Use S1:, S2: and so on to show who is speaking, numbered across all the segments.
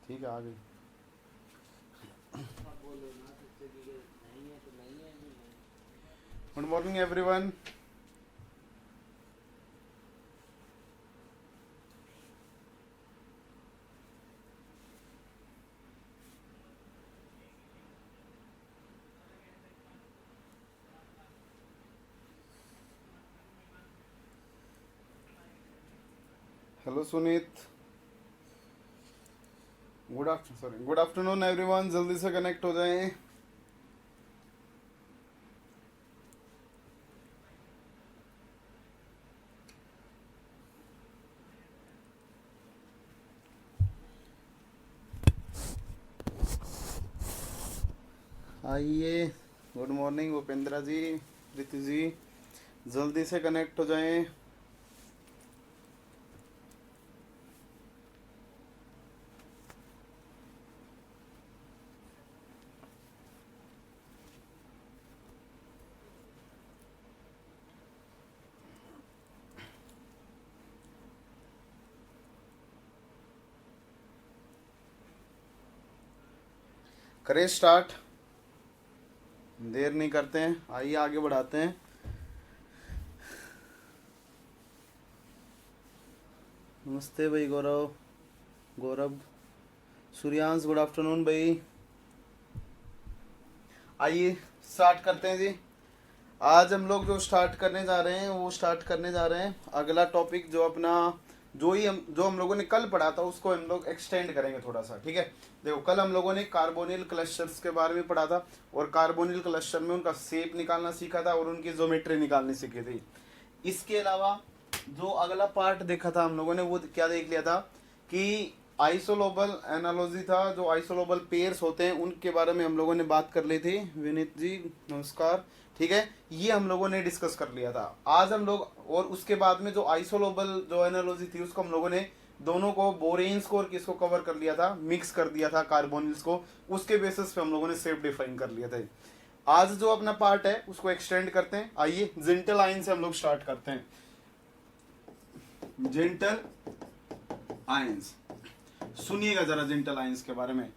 S1: ठीक है, आ गई। Good morning everyone. Hello Sunit, good afternoon everyone. जल्दी से कनेक्ट हो जाएं। आइए, गुड मॉर्निंग उपेंद्रा जी, प्रीति जी, जल्दी से कनेक्ट हो जाएं। करें स्टार्ट, देर नहीं करते हैं, आइए आगे बढ़ाते हैं। नमस्ते भाई गौरव, सूर्यांश, गुड आफ्टरनून भाई। आइए स्टार्ट करते हैं जी। आज हम लोग जो स्टार्ट करने जा रहे हैं वो स्टार्ट करने जा रहे हैं अगला टॉपिक, जो अपना जो हम लोगों ने कल पढ़ा था उसको हम लोग एक्सटेंड करेंगे थोड़ा सा। ठीक है, देखो कल हम लोगों ने कार्बोनिल क्लस्टर्स के बारे में पढ़ा था और कार्बोनिल क्लस्टर में उनका शेप निकालना सीखा था और उनकी ज्योमेट्री निकालनी सीखी थी। इसके अलावा जो अगला पार्ट देखा था हम लोगों ने वो क्या देख लिया था कि आइसोलोबल एनालॉजी था, जो आइसोलोबल पेयर्स होते हैं उनके बारे में हम लोगों ने बात कर ली थी। विनीत जी नमस्कार। ठीक है, ये हम लोगों ने डिस्कस कर लिया था। आज हम लोग और उसके बाद में जो आइसोलोबल जो एनालॉजी थी उसको हम लोगों ने दोनों को बोरेन्स को और किसको कवर कर लिया था, मिक्स कर दिया था कार्बोनिल्स को। उसके बेसिस पे हम लोगों ने शेप डिफाइन कर लिया था। आज जो अपना पार्ट है उसको एक्सटेंड करते हैं। आइए जेंटल आयन से हम लोग स्टार्ट करते हैं। जेंटल आयंस, सुनिएगा जरा जेंटल आयंस के बारे में।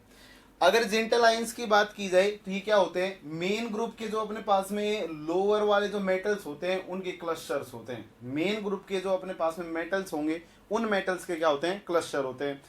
S1: अगर जेंटल आयंस की बात की जाए तो ये क्या होते हैं, मेन ग्रुप के जो अपने पास में लोअर वाले जो मेटल्स होते हैं उनके क्लस्टर्स होते हैं। मेन ग्रुप के जो अपने पास में मेटल्स होंगे उन मेटल्स के क्या होते हैं, क्लस्टर होते हैं।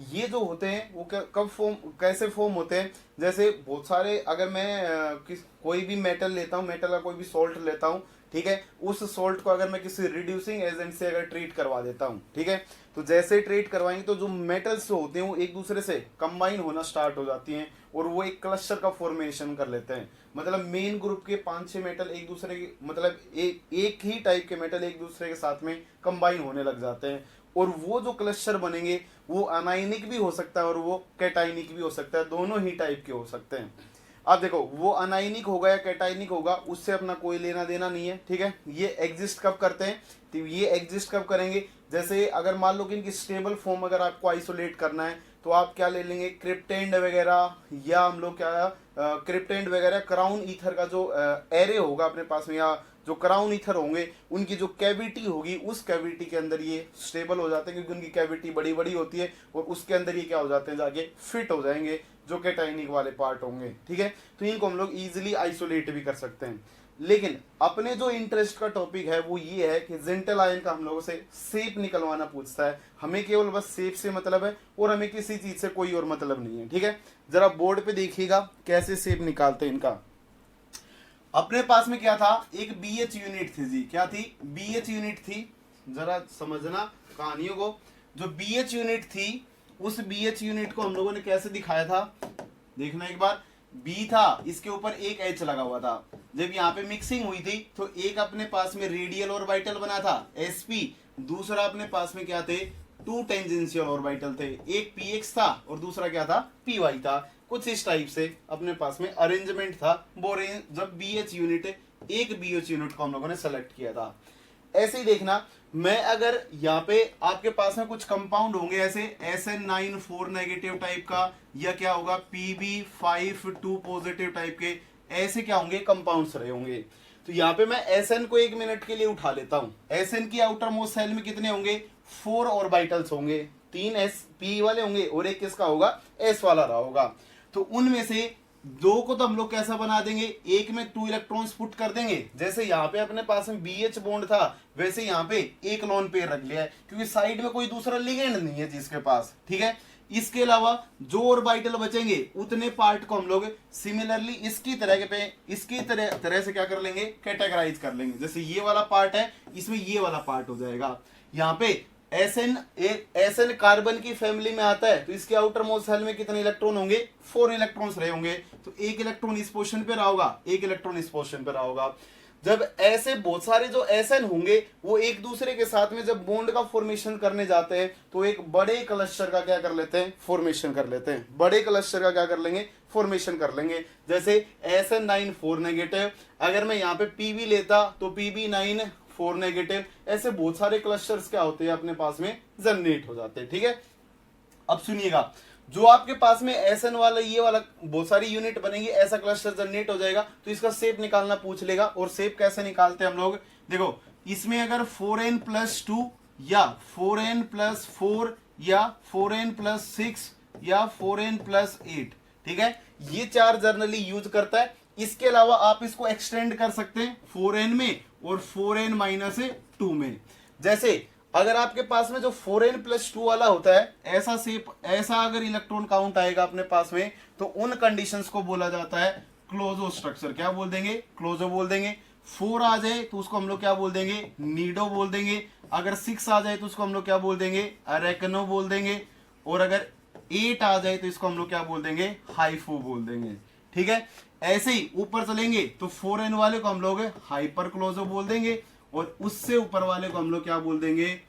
S1: ये जो होते हैं वो कब फॉर्म, कैसे फॉर्म होते हैं, जैसे बहुत सारे, अगर मैं कोई भी मेटल लेता हूँ, मेटल का कोई भी सॉल्ट लेता हूँ, ठीक है, उस सॉल्ट को अगर मैं किसी रिड्यूसिंग एजेंट से अगर ट्रीट करवा देता हूँ, ठीक है, तो जैसे ट्रीट करवाएंगे तो जो मेटल्स होते हैं वो एक दूसरे से कंबाइन होना स्टार्ट हो जाती हैं और वो एक क्लस्टर का फॉर्मेशन कर लेते हैं। मतलब मेन ग्रुप के 5-6 मेटल एक दूसरे के, मतलब एक ही टाइप के मेटल एक दूसरे के साथ में कंबाइन होने लग जाते हैं और वो जो क्लस्टर बनेंगे वो अनाइनिक भी हो सकता है और वो कैटाइनिक भी हो सकता है, दोनों ही टाइप के हो सकते हैं। अब देखो वो अनाइनिक होगा या कैटाइनिक होगा उससे अपना कोई लेना देना नहीं है। ठीक है, ये एग्जिस्ट कब करते हैं, तो ये एग्जिस्ट कब करेंगे, जैसे अगर मान लो कि इनकी स्टेबल फॉर्म अगर आपको आइसोलेट करना है तो आप क्या ले लेंगे, क्रिप्टेंड वगैरह, या हम लोग क्या क्रिप्टेंड वगैरह, क्राउन ईथर का जो एरे होगा अपने पास में, या जो क्राउन ईथर होंगे उनकी जो कैविटी होगी उस कैविटी के अंदर ये स्टेबल हो जाते हैं, क्योंकि उनकी कैविटी बड़ी बड़ी होती है और उसके अंदर ये क्या हो जाते हैं, जाके फिट हो जाएंगे, जो कैटाइनिक वाले पार्ट होंगे। ठीक है, तो इनको हम लोग इजीली आइसोलेट भी कर सकते हैं। लेकिन अपने जो इंटरेस्ट का टॉपिक है वो ये है कि जेंटल आयन का हम लोगों से शेप निकलवाना पूछता है। हमें केवल बस शेप से मतलब है और हमें किसी चीज से कोई और मतलब नहीं है। ठीक है, जरा बोर्ड पे देखिएगा कैसे शेप निकालते हैं इनका। अपने पास में क्या था, एक BH यूनिट थी जी, क्या थी, BH यूनिट थी। जरा समझना कहानियों को। जो BH यूनिट थी उस BH यूनिट को हम लोगों ने कैसे दिखाया था, देखना एक बार। B था, इसके ऊपर एक H लगा हुआ था। जब यहाँ पे मिक्सिंग हुई थी तो एक अपने पास में रेडियल ऑर्बिटल बना था SP, दूसरा अपने पास में क्या थे, 2 टेंजेंशियल ऑर्बिटल थे, एक PX था और दूसरा क्या था, PY था। कुछ इस टाइप से अपने पास में अरेंजमेंट था बोरेन। जब BH यूनिट, एक BH यूनिट को हम लोगों ने सेलेक्ट किया था। ऐसे ही देखना, मैं अगर यहाँ पे आपके पास में कुछ कंपाउंड होंगे ऐसे SN9 4 नेगेटिव टाइप का, या क्या होगा PB5 2 पॉजिटिव टाइप के, ऐसे क्या होंगे, कंपाउंड्स रहे होंगे। तो यहाँ पे मैं Sn को 1 मिनट के लिए उठा लेता हूँ। Sn की आउटर मोस्ट सेल में कितने होंगे, 4 ऑर्बिटल्स होंगे, 3 s p वाले होंगे और एक किसका होगा, s वाला रहा होगा। तो उनमें से 2 को तो हम लोग कैसा बना देंगे, एक में 2 इलेक्ट्रॉन्स पुट कर देंगे, जैसे यहाँ पे अपने पास में BH बॉन्ड था वैसे यहाँ पे एक लोन पेयर रख लिया है, क्योंकि साइड में कोई दूसरा लिगेंड नहीं है जिसके पास, ठीक है। इसके अलावा जो ऑर्बिटल बचेंगे उतने पार्ट को हम लोग सिमिलरली इसकी तरह से क्या कर लेंगे, कैटेगराइज कर लेंगे। जैसे ये वाला पार्ट है, इसमें ये वाला पार्ट हो जाएगा। यहाँ पे एसएन कार्बन की फैमिली में आता है, तो इसके आउटर मोस्ट शेल में कितने इलेक्ट्रॉन होंगे, 4 इलेक्ट्रॉन्स रहे होंगे। तो एक इलेक्ट्रॉन इस पोजीशन पे रहा होगा, एक इलेक्ट्रॉन इस पोजीशन पे रहा होगा। जब ऐसे बहुत सारे जो एसएन होंगे वो एक दूसरे के साथ में जब बॉन्ड का फॉर्मेशन करने जाते हैं तो एक बड़े क्लस्टर का क्या कर लेते हैं, फॉर्मेशन कर लेते हैं। बड़े क्लस्टर का क्या कर लेंगे, फॉर्मेशन कर लेंगे। जैसे SN9 4 नेगेटिव, अगर मैं यहाँ पे PB लेता तो PB9 4 नेगेटिव, ऐसे बहुत सारे क्लस्टर्स क्या होते हैं अपने पास में जनरेट हो जाते हैं, ठीक है। अब सुनिएगा, जो आपके पास में SN वाला ये वाला बहुत सारी यूनिट बनेगी, ऐसा क्लस्टर जनरेट हो जाएगा, तो इसका शेप निकालना पूछ लेगा। और शेप कैसे निकालते हैं हम लोग, देखो इसमें अगर 4n+2 या 4n+4 या 4n+6 या 4n+8, ठीक है, ये 4 जर्नली यूज करता है। इसके अलावा आप इसको एक्सटेंड कर सकते हैं 4n में और 4n-2 में। जैसे अगर आपके पास में जो 4n+2 वाला होता है, ऐसा शेप, ऐसा अगर इलेक्ट्रॉन काउंट आएगा अपने पास में, तो उन कंडीशंस को बोला जाता है क्लोजो स्ट्रक्चर। क्या बोल देंगे, क्लोजो बोल देंगे। 4 आ जाए तो उसको हम लोग क्या बोल देंगे, नीडो बोल देंगे। अगर 6 आ जाए तो उसको हम लोग क्या बोल देंगे, अरेकनो बोल देंगे। और अगर 8 आ जाए तो इसको हम लोग क्या बोल देंगे, हाइफो बोल देंगे, ठीक है। ऐसे ही ऊपर चलेंगे तो 4n वाले को हम लोग हाइपर क्लोजो बोल देंगे, और उससे ऊपर वाले को हम लोग क्या बोल देंगे,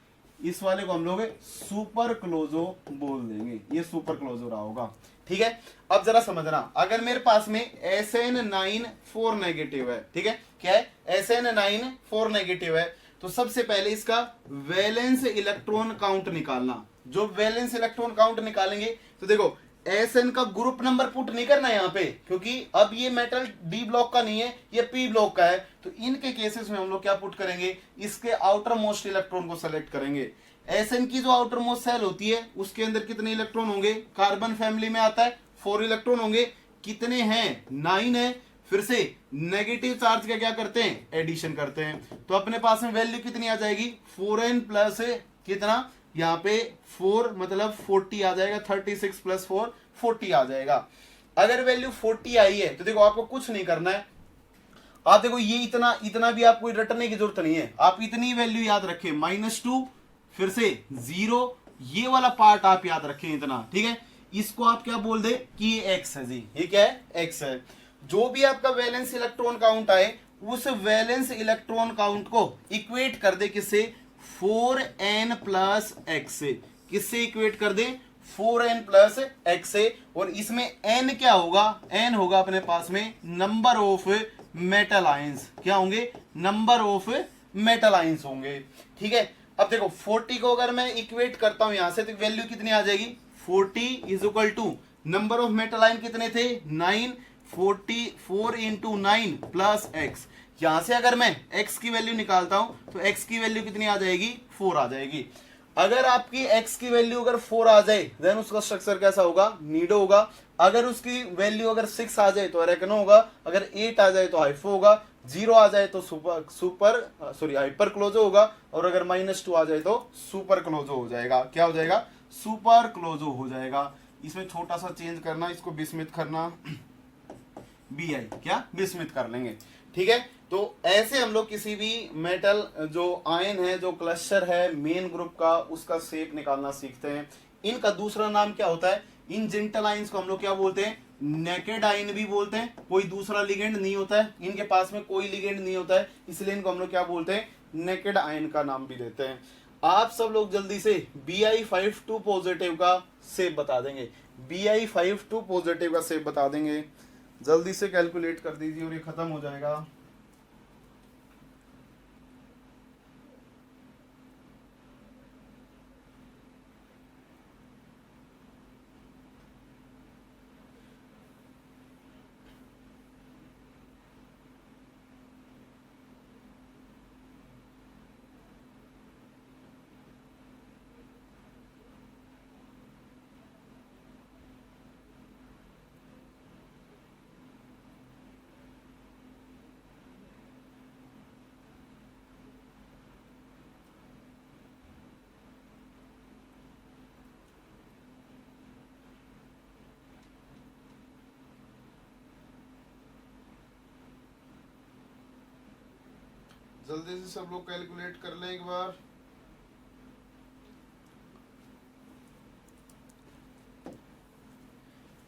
S1: इस वाले को हम लोग सुपर क्लोजो बोल देंगे। ये सुपर क्लोजो रहा होगा, ठीक है। अब जरा समझना, अगर मेरे पास में SN9 4 नेगेटिव है, ठीक है, क्या है, SN9 4 नेगेटिव है, तो सबसे पहले इसका वैलेंस इलेक्ट्रॉन काउंट निकालना। जो वैलेंस इलेक्ट्रॉन काउंट निकालेंगे तो देखो SN का ग्रुप नंबर पुट नहीं करना यहाँ पे, क्योंकि अब ये मेटल D ब्लॉक का नहीं है, ये P ब्लॉक का है। तो इनके केसेस में हम लोग क्या पुट करेंगे, इसके आउटर मोस्ट इलेक्ट्रॉन को सेलेक्ट करेंगे। SN की जो आउटर मोस्ट सेल होती है उसके अंदर कितने इलेक्ट्रॉन होंगे, कार्बन फैमिली में आता है 4 इलेक्ट्रॉन होंगे। कितने हैं, 9 है। फिर से नेगेटिव चार्ज का क्या करते हैं, एडिशन करते हैं। तो अपने पास में वैल्यू कितनी आ जाएगी, 4n प्लस कितना, यहाँ पे 4 मतलब 40 आ जाएगा, 36 + 4 40 आ जाएगा। अगर वैल्यू 40 आई है तो देखो आपको कुछ नहीं करना है। आप देखो ये इतना भी आपको रटने की जरूरत नहीं है, आप इतनी वैल्यू याद रखें, -2 फिर से 0, ये वाला पार्ट आप याद रखें इतना, ठीक है। इसको आप क्या बोल दे कि ये x है जी, ये क्या है, x है। जो भी आपका वैलेंस इलेक्ट्रॉन काउंट आए उस वैलेंस इलेक्ट्रॉन काउंट को इक्वेट कर दे किससे, 4n+x से। किससे इक्वेट कर दे, 4n+x से। और इसमें n क्या होगा, n होगा अपने पास में नंबर ऑफ मेटल आयंस। क्या होंगे, नंबर ऑफ मेटल आयंस होंगे, ठीक है। अब देखो 40 को अगर मैं इक्वेट करता हूं यहां से तो वैल्यू कितनी आ जाएगी, 40 = नंबर ऑफ मेटल आयन कितने थे, 9, 44 × 9 + x। यहां से अगर मैं x की वैल्यू निकालता हूं तो x की वैल्यू कितनी आ जाएगी, 4 आ जाएगी। अगर आपकी x की वैल्यू अगर 4 आ जाए देन उसका स्ट्रक्चर कैसा होगा, नीडो होगा। अगर उसकी वैल्यू अगर 6 आ जाए तो अरेकनो होगा। अगर 8 आ जाए तो हाइफो होगा। 0 आ जाए तो हाइपर क्लोजो होगा। और अगर -2 आ जाए तो सुपर क्लोजो हो जाएगा। क्या हो जाएगा, सुपर क्लोजो हो जाएगा। इसमें छोटा सा चेंज करना, इसको बिस्मित करना, BI क्या बिस्मित कर लेंगे, ठीक है। तो ऐसे हम लोग किसी भी मेटल जो आयन है, जो क्लस्टर है मेन ग्रुप का, उसका शेप निकालना सीखते हैं। इनका दूसरा नाम क्या होता है, इन जेंटल आयंस को हम लोग क्या बोलते हैं, नेकेड आयन भी बोलते हैं। कोई दूसरा लिगेंड नहीं होता है, इनके पास में कोई लिगेंड नहीं होता है, इसलिए इनको हम लोग क्या बोलते हैं, नेकेड आयन का नाम भी देते हैं। आप सब लोग जल्दी से Bi52 पॉजिटिव का शेप बता देंगे, Bi52 पॉजिटिव का शेप बता देंगे। जल्दी से कैलकुलेट कर दीजिए और ये खत्म हो जाएगा। जल्दी से सब लोग कैलकुलेट कर लें एक बार।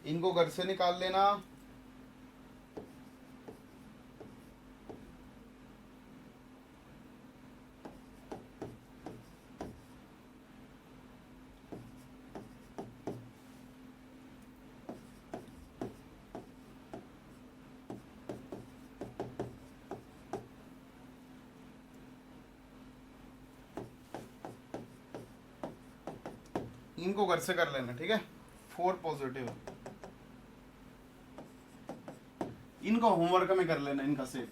S1: इनको घर से निकाल लेना। इनको घर से कर लेना, ठीक है। 4 पॉजिटिव, इनको होमवर्क में कर लेना, इनका सेव।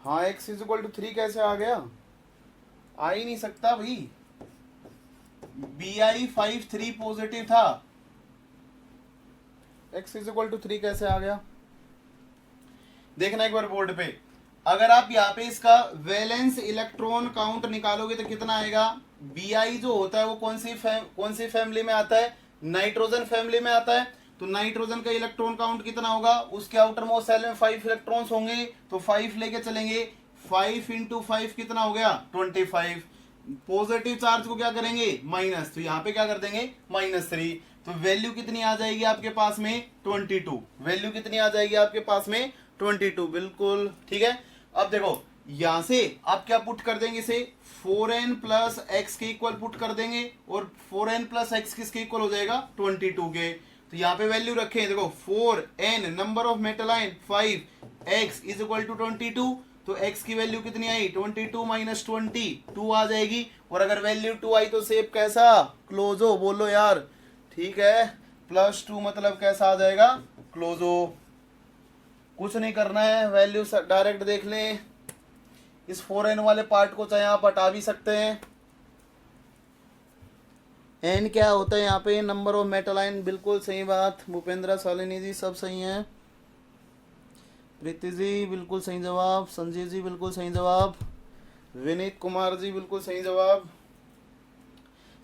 S1: हाँ, x = 3 कैसे आ गया? आ ही नहीं सकता भाई। BI 3 पॉजिटिव था, x = 3 कैसे आ गया? देखना एक बार बोर्ड पे। अगर आप यहाँ पे इसका वैलेंस इलेक्ट्रॉन काउंट निकालोगे तो कितना आएगा? Bi जो होता है वो कौन सी फैमिली में आता है? नाइट्रोजन फैमिली में आता है। तो नाइट्रोजन का इलेक्ट्रॉन काउंट कितना होगा? उसके आउटर मोस्ट शेल में 5 इलेक्ट्रॉन्स होंगे, तो 5 लेके चलेंगे। 5 × 5 कितना हो गया? 25। पॉजिटिव चार्ज को क्या करेंगे? माइनस, तो यहाँ पे क्या कर देंगे? -3। तो वैल्यू कितनी आ जाएगी आपके पास में? 22। वैल्यू कितनी आ जाएगी आपके पास में? 22, बिल्कुल ठीक है। अब देखो यहां से आप क्या पुट कर देंगे? इसे 4n + x के इक्वल पुट कर देंगे, और 4n + x किसके इक्वल हो जाएगा? 22 के। तो यहाँ पे वैल्यू रखें, देखो 4n number of metal ion 5, x = 22। तो x की वैल्यू कितनी आई? 22 - 20, 2 आ जाएगी। और अगर वैल्यू 2 आई तो शेप कैसा? क्लोजो, बोलो यार, ठीक है। +2 मतलब कैसा आ जाएगा? क्लोजो। कुछ नहीं करना है, वैल्यू डायरेक्ट देख लें। इस 4n वाले पार्ट को चाहे आप हटा भी सकते हैं। n क्या होता है यहाँ पे? नंबर ऑफ मेटल आयन, बिल्कुल सही बात। भूपेंद्र शालिनी जी सब सही हैं। प्रीति जी बिल्कुल सही जवाब। संजय जी बिल्कुल सही जवाब। विनीत कुमार जी बिल्कुल सही जवाब।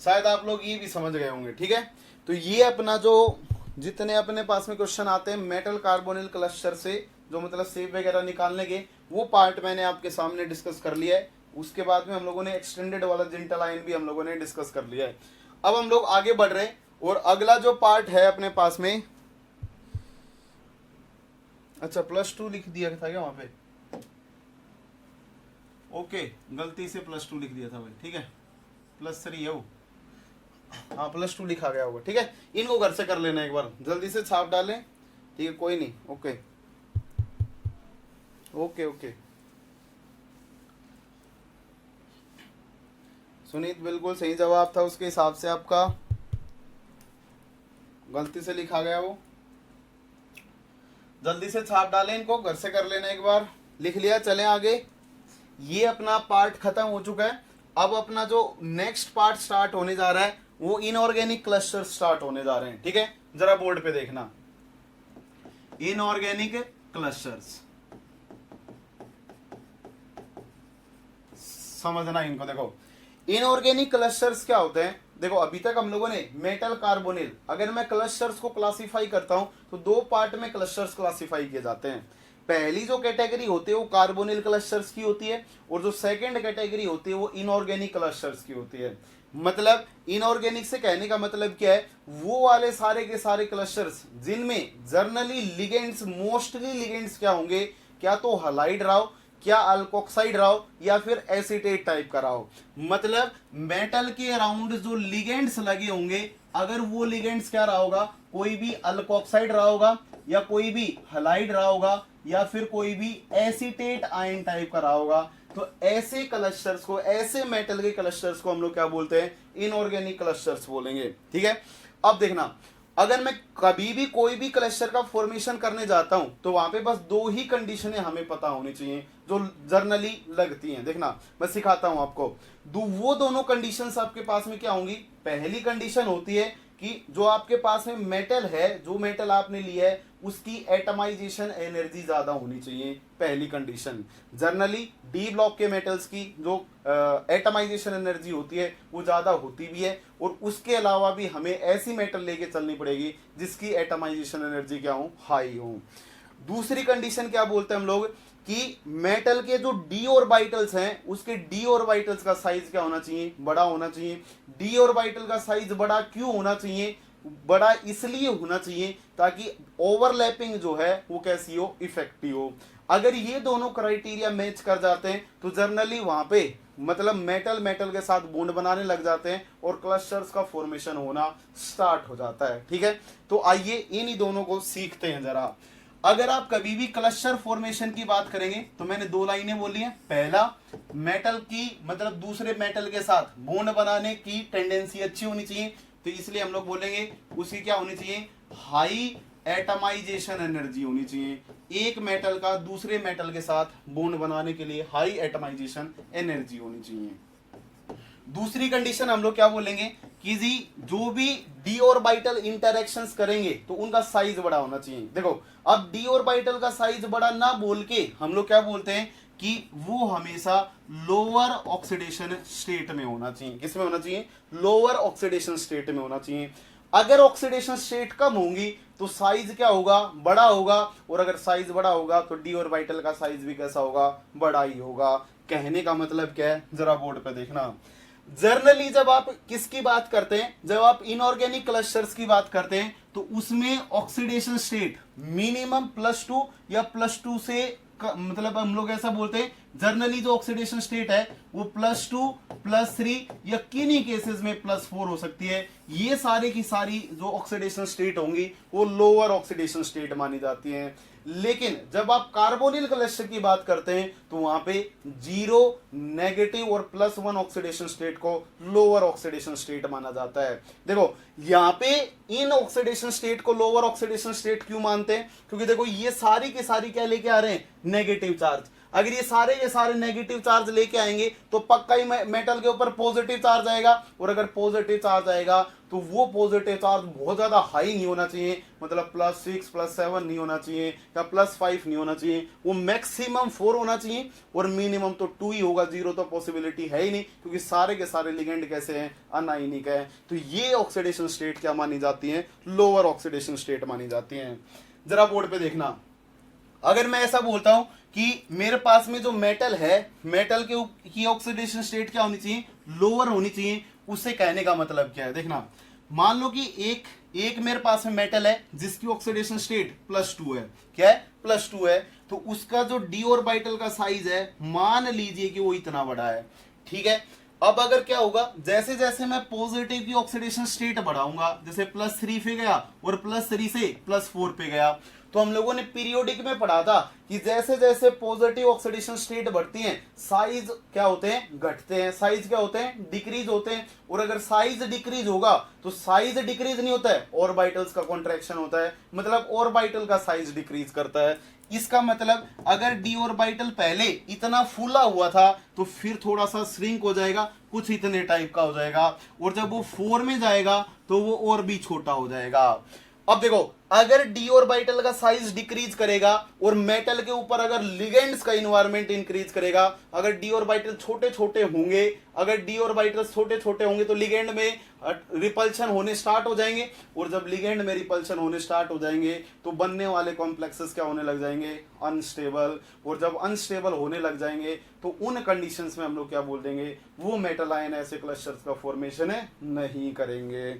S1: शायद आप लोग ये भी समझ गए होंगे, ठीक है। तो ये अपना जो जितने अपने पास में क्वेश्चन आते हैं मेटल कार्बोनिल क्लस्टर से, जो मतलब शेप वगैरह निकालने के, वो पार्ट मैंने आपके सामने डिस्कस कर लिया है। उसके बाद में हम लोगों ने एक्सटेंडेड वाला जिंटल आयन भी हम लोगों ने डिस्कस कर लिया है। अब हम लोग आगे बढ़ रहे हैं, और अगला जो पार्ट है अपने पास में, अच्छा +2 लिख दिया था क्या वहां पे? ओके, गलती से +2 लिख दिया था भाई, ठीक है। +3 है वो, हाँ +2 लिखा गया होगा, ठीक है। इनको घर से कर लेना एक बार, जल्दी से छाप डालें, ठीक है, कोई नहीं। Okay okay okay. सुनीत बिल्कुल सही जवाब था, उसके हिसाब से आपका गलती से लिखा गया वो। जल्दी से छाप डालें, इनको घर से कर लेना एक बार। लिख लिया, चलें आगे। ये अपना पार्ट खत्म हो चुका है। अब अपना जो नेक्स्ट पार्ट स्टार्ट होने जा रहा है वो इनऑर्गेनिक क्लस्टर स्टार्ट होने जा रहे हैं, ठीक है। जरा बोर्ड पे देखना, इनऑर्गेनिक क्लस्टर्स समझना इनको। देखो इनऑर्गेनिक क्लस्टर्स क्या होते हैं? देखो अभी तक हम लोगों ने मेटल कार्बोनिल, अगर मैं क्लस्टर्स को क्लासिफाई करता हूं तो 2 पार्ट में क्लस्टर्स क्लासिफाई किए जाते हैं। पहली जो कैटेगरी होती है वो कार्बोनिल क्लस्टर्स की होती है, और जो सेकंड कैटेगरी होती है वो इनऑर्गेनिक क्लस्टर्स की होती है। मतलब इनऑर्गेनिक से कहने का मतलब क्या है? वो वाले सारे के सारे क्लस्टर्स जिनमें जर्नली लिगेंड्स, मोस्टली लिगेंड्स क्या होंगे? क्या तो हलाइड रहा हो, क्या अल्कोक्साइड रहा हो, या फिर एसीटेट टाइप का रहा हो। मतलब मेटल के अराउंड जो लिगेंड्स लगे होंगे, अगर वो लिगेंड्स क्या रहा होगा? कोई भी अल्कोक्साइड रहा होगा, या कोई भी हलाइड रहा होगा, या फिर कोई भी एसीटेट आयन टाइप का रहा होगा, तो ऐसे क्लस्टर्स को, ऐसे मेटल के क्लस्टर्स को हम लोग क्या बोलते हैं? इनऑर्गेनिक क्लस्टर्स बोलेंगे, ठीक है। अब देखना, अगर मैं कभी भी कोई भी क्लस्टर का फॉर्मेशन करने जाता हूं तो वहां पे बस 2 ही कंडीशनें हमें पता होनी चाहिए जो जर्नली लगती हैं। देखना मैं सिखाता हूं आपको। वो दोनों कंडीशंस आपके पास में क्या होंगी? पहली कंडीशन होती है कि जो आपके पास में मेटल है, जो मेटल आपने लिया है उसकी एटमाइजेशन एनर्जी ज्यादा होनी चाहिए, पहली कंडीशन। जनरली डी ब्लॉक के मेटल्स की जो एटमाइजेशन एनर्जी होती है वो ज्यादा होती भी है, और उसके अलावा भी हमें ऐसी मेटल लेके चलनी पड़ेगी जिसकी एटमाइजेशन एनर्जी क्या हो, हाई हो। दूसरी कंडीशन क्या बोलते हैं हम लोग कि मेटल के जो डी ऑर्बिटल्स हैं उसके डी ऑर्बिटल्स का साइज क्या होना चाहिए, बड़ा होना चाहिए। डी ऑर्बिटल का साइज बड़ा क्यों होना चाहिए, बड़ा इसलिए होना चाहिए ताकि ओवरलैपिंग जो है वो कैसी हो, इफेक्टिव हो। अगर ये दोनों क्राइटेरिया मैच कर जाते हैं तो जनरली वहां पे मतलब मेटल मेटल के साथ बॉन्ड बनाने लग जाते हैं और क्लस्टर्स का फॉर्मेशन होना स्टार्ट हो जाता है। ठीक है, तो आइए इन्हीं दोनों को सीखते हैं जरा। अगर आप कभी भी क्लस्टर फॉर्मेशन की बात करेंगे तो मैंने दो लाइनें बोली हैं। पहला, मेटल की मतलब दूसरे मेटल के साथ बॉन्ड बनाने की टेंडेंसी अच्छी होनी चाहिए, तो इसलिए हम लोग बोलेंगे उसकी क्या होनी चाहिए, हाई एटमाइजेशन एनर्जी होनी चाहिए। एक मेटल का दूसरे मेटल के साथ बॉन्ड बनाने के लिए हाई एटमाइजेशन एनर्जी होनी चाहिए। दूसरी कंडीशन हम लोग क्या बोलेंगे कि जी जो भी डी ऑर्बिटल इंटरेक्शंस करेंगे तो उनका साइज बड़ा होना चाहिए। देखो अब डी ऑर्बिटल का साइज बड़ा ना बोल के हम लोग क्या बोलते हैं कि वो हमेशा लोअर ऑक्सीडेशन स्टेट में होना चाहिए। किस में होना चाहिए, लोअर ऑक्सीडेशन स्टेट में होना चाहिए। अगर ऑक्सीडेशन स्टेट कम होंगी तो साइज क्या होगा, बड़ा होगा, और अगर साइज बड़ा होगा तो डी ऑर्बिटल का साइज भी कैसा होगा, बड़ा ही होगा। कहने का मतलब क्या है, जरा बोर्ड पे देखना। जनरली जब आप किसकी बात करते हैं, जब आप इनऑर्गेनिक क्लस्टर्स की बात करते हैं तो उसमें ऑक्सीडेशन स्टेट मिनिमम +2 या +2 से मतलब हम लोग ऐसा बोलते हैं जनरली जो ऑक्सीडेशन स्टेट है वो +2 +3 या किन्हीं केसेस में +4 हो सकती है। ये सारे की सारी जो ऑक्सीडेशन स्टेट होंगी वो लोअर ऑक्सीडेशन स्टेट मानी जाती हैं। लेकिन जब आप कार्बोनिल क्लस्टर की बात करते हैं तो वहां पे 0, नेगेटिव और +1 ऑक्सीडेशन स्टेट को लोअर ऑक्सीडेशन स्टेट माना जाता है। देखो यहाँ पे इन ऑक्सीडेशन स्टेट को लोअर ऑक्सीडेशन स्टेट क्यों मानते हैं, क्योंकि देखो ये सारी के सारी क्या लेके आ रहे हैं, नेगेटिव चार्ज। अगर ये सारे नेगेटिव चार्ज लेके आएंगे तो पक्का ही मेटल के ऊपर पॉजिटिव चार्ज आएगा, और अगर पॉजिटिव चार्ज आएगा तो वो पॉजिटिव चार्ज बहुत ज्यादा हाई नहीं होना चाहिए, मतलब +6 +7 नहीं होना चाहिए या +5 नहीं होना चाहिए, वो मैक्सिमम 4 होना चाहिए और मिनिमम तो 2 ही होगा। 0 तो पॉसिबिलिटी है ही नहीं, क्योंकि सारे के सारे लिगेंड कैसे हैं, अनायनिक है। तो ये ऑक्सीडेशन स्टेट क्या मानी जाती है, लोअर ऑक्सीडेशन स्टेट मानी जाती है। जरा बोर्ड पे देखना, अगर मैं ऐसा बोलता हूं कि मेरे पास में जो मेटल है, मेटल की ऑक्सीडेशन स्टेट क्या होनी चाहिए, लोअर होनी चाहिए, उससे कहने का मतलब क्या है, देखना। मान लो कि एक मेरे पास में मेटल है जिसकी ऑक्सीडेशन स्टेट +2 है, क्या है, +2 है, तो उसका जो डी ऑर्बिटल का साइज है मान लीजिए कि वो इतना बड़ा है। ठीक है, अब अगर क्या होगा, जैसे जैसे मैं पॉजिटिव की ऑक्सीडेशन स्टेट बढ़ाऊंगा, जैसे +3 पे गया और +3 से +4 पे गया, तो हम लोगों ने पीरियोडिक में पढ़ा था कि जैसे जैसे पॉजिटिव ऑक्सीडेशन स्टेट बढ़ती हैं साइज क्या होते हैं, घटते हैं, साइज क्या होते हैं, डिक्रीज होते हैं। और अगर साइज डिक्रीज होगा तो साइज डिक्रीज नहीं होता है, ऑर्बिटल्स का कॉन्ट्रैक्शन होता है, मतलब ऑर्बिटल का साइज डिक्रीज करता है। इसका मतलब अगर डी ऑर्बिटल पहले इतना फूला हुआ था तो फिर थोड़ा सा श्रिंक हो जाएगा, कुछ इतने टाइप का हो जाएगा, और जब वो 4 में जाएगा तो वो और भी छोटा हो जाएगा। अब देखो, अगर डी ऑर्बिटल का साइज डिक्रीज करेगा और मेटल के ऊपर अगर लिगेंड्स का इन्वायरमेंट इंक्रीज करेगा, अगर डी ऑर्बिटल छोटे छोटे होंगे, अगर डी ऑर्बिटल छोटे छोटे होंगे तो लिगेंड में रिपल्शन होने स्टार्ट हो जाएंगे, और जब लिगेंड में रिपल्शन होने स्टार्ट हो जाएंगे तो बनने वाले कॉम्प्लेक्सेस क्या होने लग जाएंगे, अनस्टेबल। और जब अनस्टेबल होने लग जाएंगे तो उन कंडीशंस में हम लोग क्या बोल देंगे, वो मेटल आयन ऐसे क्लस्टर्स का फॉर्मेशन है नहीं करेंगे।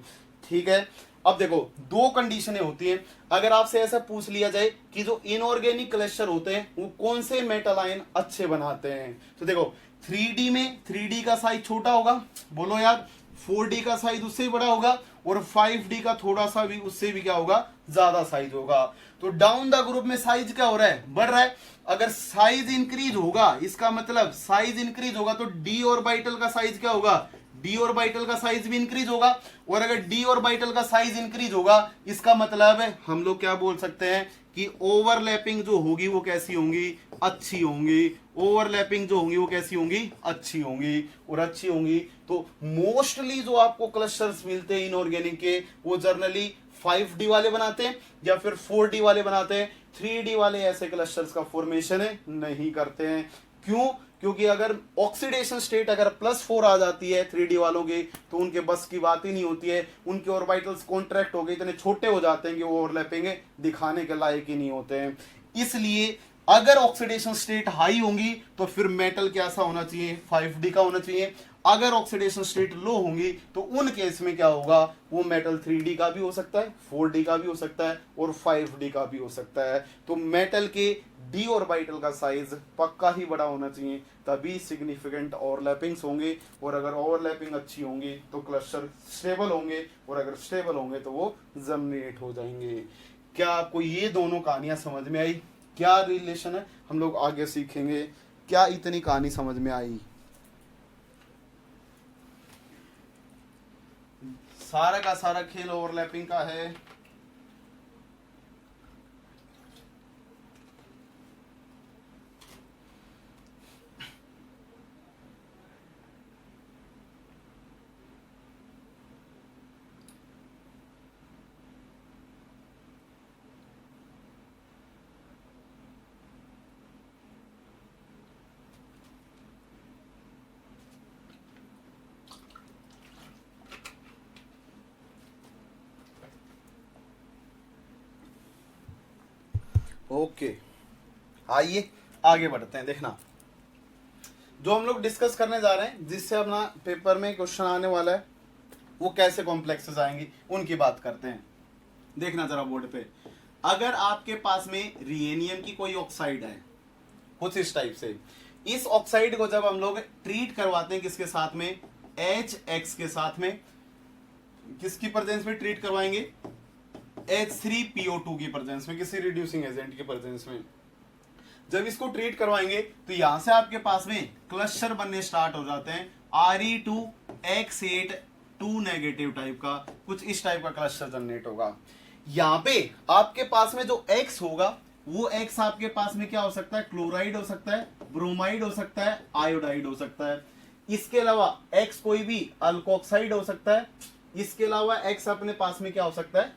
S1: ठीक है, अब देखो दो कंडीशनें होती हैं। अगर आपसे ऐसा पूछ लिया जाए कि जो इनऑर्गेनिक क्लस्टर होते हैं वो कौन से मेटल आयन अच्छे बनाते हैं, तो देखो 3D में 3D का साइज छोटा होगा, बोलो यार, 4D का साइज उससे बड़ा होगा, और 5D का थोड़ा सा भी उससे भी क्या होगा, ज्यादा साइज होगा। तो डाउन द ग्रुप में साइज क्या हो रहा है, बढ़ रहा है। अगर साइज इंक्रीज होगा, इसका मतलब साइज इंक्रीज होगा तो डी ऑर्बिटल का साइज क्या होगा, डी ऑर्बिटल का साइज भी इंक्रीज होगा। और अगर डी ऑर्बिटल का साइज इंक्रीज होगा इसका मतलब है हम लोग क्या बोल सकते हैं कि ओवरलैपिंग जो होगी वो कैसी होंगी, अच्छी होंगी। ओवरलैपिंग जो होंगी वो कैसी होंगी, अच्छी होंगी। और अच्छी होंगी तो मोस्टली जो आपको क्लस्टर्स मिलते हैं इनऑर्गेनिक के वो जनरली 5D वाले बनाते हैं या फिर 4D वाले बनाते हैं। 3D वाले ऐसे क्लस्टर्स का फॉर्मेशन नहीं करते हैं। क्यों? क्योंकि अगर ऑक्सीडेशन स्टेट अगर +4 आ जाती है 3D वालों की तो उनके बस की बात ही नहीं होती है। उनके ऑर्बिटल्स कॉन्ट्रैक्ट हो गए, इतने छोटे हो जाते हैं कि वो ओवरलैपिंग दिखाने के लायक ही नहीं होते हैं। इसलिए अगर ऑक्सीडेशन स्टेट हाई होंगी तो फिर मेटल कैसा होना चाहिए? 5D का होना चाहिए। अगर ऑक्सीडेशन स्टेट लो होंगी तो उन केस में क्या होगा? वो मेटल 3D का भी हो सकता है, 4D का भी हो सकता है और 5D का भी हो सकता है। तो मेटल के डी ऑर्बिटल का साइज पक्का ही बड़ा होना चाहिए, तभी सिग्निफिकेंट ओवरलैपिंग्स होंगे। और अगर ओवरलैपिंग अच्छी होंगी तो क्लस्टर स्टेबल होंगे, और अगर स्टेबल होंगे तो वो जर्मिनेट हो जाएंगे। क्या आपको ये दोनों कहानियां समझ में आई? क्या रिलेशन है हम लोग आगे सीखेंगे। क्या इतनी कहानी समझ में आई? सारा का सारा खेल ओवरलैपिंग का है। ओके, आइए आगे बढ़ते हैं। देखना, जो हम लोग डिस्कस करने जा रहे हैं, जिससे अपना पेपर में क्वेश्चन आने वाला है, वो कैसे कॉम्प्लेक्सेस आएंगी उनकी बात करते हैं। देखना जरा बोर्ड पे, अगर आपके पास में रिएनियम की कोई ऑक्साइड है कुछ इस टाइप से, इस ऑक्साइड को जब हम लोग ट्रीट करवाते हैं किसके साथ में? HX के साथ में। किसकी प्रेजेंस में ट्रीट करवाएंगे? H3PO2 की प्रेजेंस में, किसी रिड्यूसिंग एजेंट की प्रेजेंस में। जब इसको ट्रीट करवाएंगे तो यहां से आपके पास में क्लस्टर बनने स्टार्ट हो जाते हैं। Re2X8 2 नेगेटिव टाइप का, कुछ इस टाइप का क्लस्टर जनरेट होगा। यहां पे आपके पास में जो X होगा वो X आपके पास में क्या हो सकता है? क्लोराइड हो सकता है, ब्रोमाइड हो सकता है, आयोडाइड हो सकता है। इसके अलावा X कोई भी अल्कोक्साइड हो सकता है। इसके अलावा X अपने पास में क्या हो सकता है?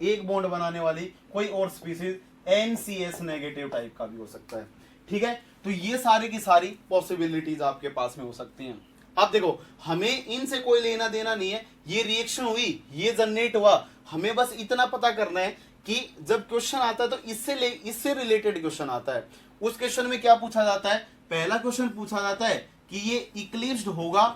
S1: एक बॉन्ड बनाने वाली कोई और स्पीसीज NCS नेगेटिव टाइप का भी हो सकता है। ठीक है, तो ये सारी की सारी पॉसिबिलिटीज आपके पास में हो सकती हैं। अब देखो, हमें इनसे कोई लेना देना नहीं है। ये रिएक्शन हुई, ये जनरेट हुआ, हमें बस इतना पता करना है कि जब क्वेश्चन आता है तो इससे रिलेटेड क्वेश्चन आता है। उस क्वेश्चन में क्या पूछा जाता है? पहला क्वेश्चन पूछा जाता है कि ये इक्लिप्स्ड होगा।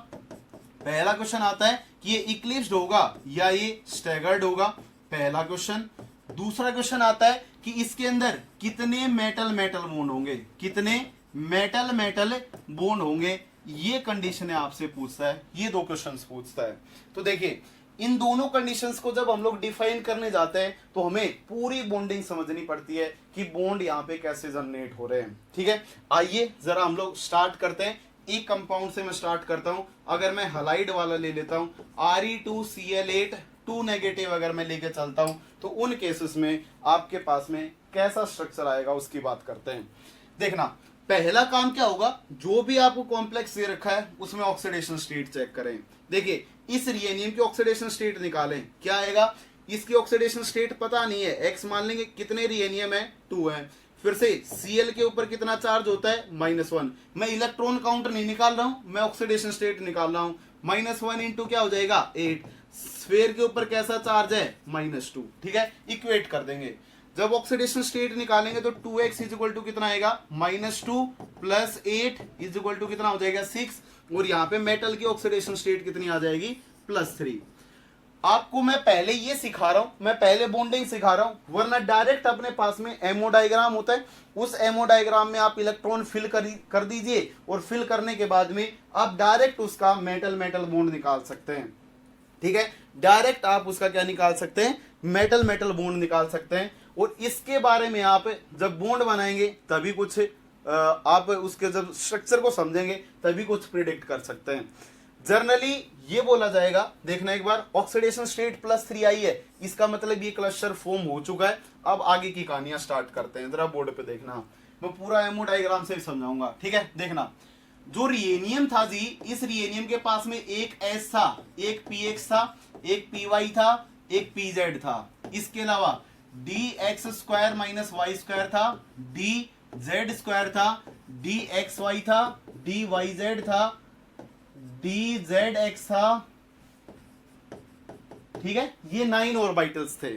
S1: पहला क्वेश्चन आता है कि ये इक्लिप्स्ड होगा या ये स्टैगर्ड होगा, पहला क्वेश्चन। दूसरा क्वेश्चन आता है कि इसके अंदर कितने मेटल मेटल बॉन्ड होंगे, कितने मेटल मेटल बॉन्ड होंगे, ये कंडीशन आपसे पूछता है। ये दो क्वेश्चंस पूछता है। तो देखिए, इन दोनों कंडीशंस को जब हम लोग डिफाइन करने जाते हैं तो हमें पूरी बॉन्डिंग समझनी पड़ती है कि बॉन्ड यहाँ पे कैसे जनरेट हो रहे हैं। ठीक है, आइए जरा हम लोग स्टार्ट करते हैं। एक कंपाउंड से मैं स्टार्ट करता हूं। अगर मैं हलाइड वाला ले लेता हूं, Re2Cl8 2 नेगेटिव अगर मैं लेके चलता हूं तो उन केसेस में आपके पास में कैसा स्ट्रक्चर आएगा उसकी बात करते हैं। देखना, पहला काम क्या होगा? जो भी आपको कॉम्प्लेक्स दे रखा है उसमें ऑक्सीडेशन स्टेट चेक करें। देखिए, इस रिएनियम की ऑक्सीडेशन स्टेट निकालें, क्या आएगा? इसकी ऑक्सीडेशन स्टेट पता नहीं है, X मान लेंगे। कितने रिएनियम है? 2 है। फिर से Cl के ऊपर कितना चार्ज होता है? -1। मैं इलेक्ट्रॉन काउंट नहीं निकाल रहा हूं, मैं ऑक्सीडेशन स्टेट निकाल रहा हूं। -1 इंटू क्या हो जाएगा? 8। स्फीयर के ऊपर कैसा चार्ज है? -2। ठीक है, इक्वेट कर देंगे। जब ऑक्सीडेशन स्टेट निकालेंगे तो 2x इक्वल टू कितना आएगा? -2 प्लस 8 इक्वल टू कितना हो जाएगा? 6। और यहाँ पे मेटल की ऑक्सीडेशन स्टेट कितनी आ जाएगी? +3। आपको मैं पहले ये सिखा रहा हूं, मैं पहले बॉन्डिंग सिखा रहा हूं, वरना डायरेक्ट अपने पास में एमओ डायग्राम होता है। उस एमओ डायग्राम में आप इलेक्ट्रॉन फिल कर दीजिए और फिल करने के बाद में आप डायरेक्ट उसका मेटल मेटल बॉन्ड निकाल सकते हैं। ठीक है, डायरेक्ट आप उसका क्या निकाल सकते हैं? मेटल मेटल बॉन्ड निकाल सकते हैं। और इसके बारे में आप जब बॉन्ड बनाएंगे तभी कुछ आप उसके जब स्ट्रक्चर को समझेंगे तभी कुछ प्रिडिक्ट कर सकते हैं। जनरली ये बोला जाएगा, देखना एक बार, ऑक्सीडेशन स्टेट +3 आई है, इसका मतलब ये क्लस्टर फॉर्म हो चुका है। अब आगे की कहानियां स्टार्ट करते हैं। जरा बोर्ड पे देखना, मैं पूरा एमओ डायग्राम से समझाऊंगा। ठीक है, देखना, जो रिएनियम था जी, इस रिएनियम के पास में एक S था, एक PX था, एक PY था, एक pz था, इसके अलावा dx square minus y square था, dz स्क्वायर था, dxy था, dyz था, dzx था, ठीक है। ये 9 ऑर्बिटल्स थे।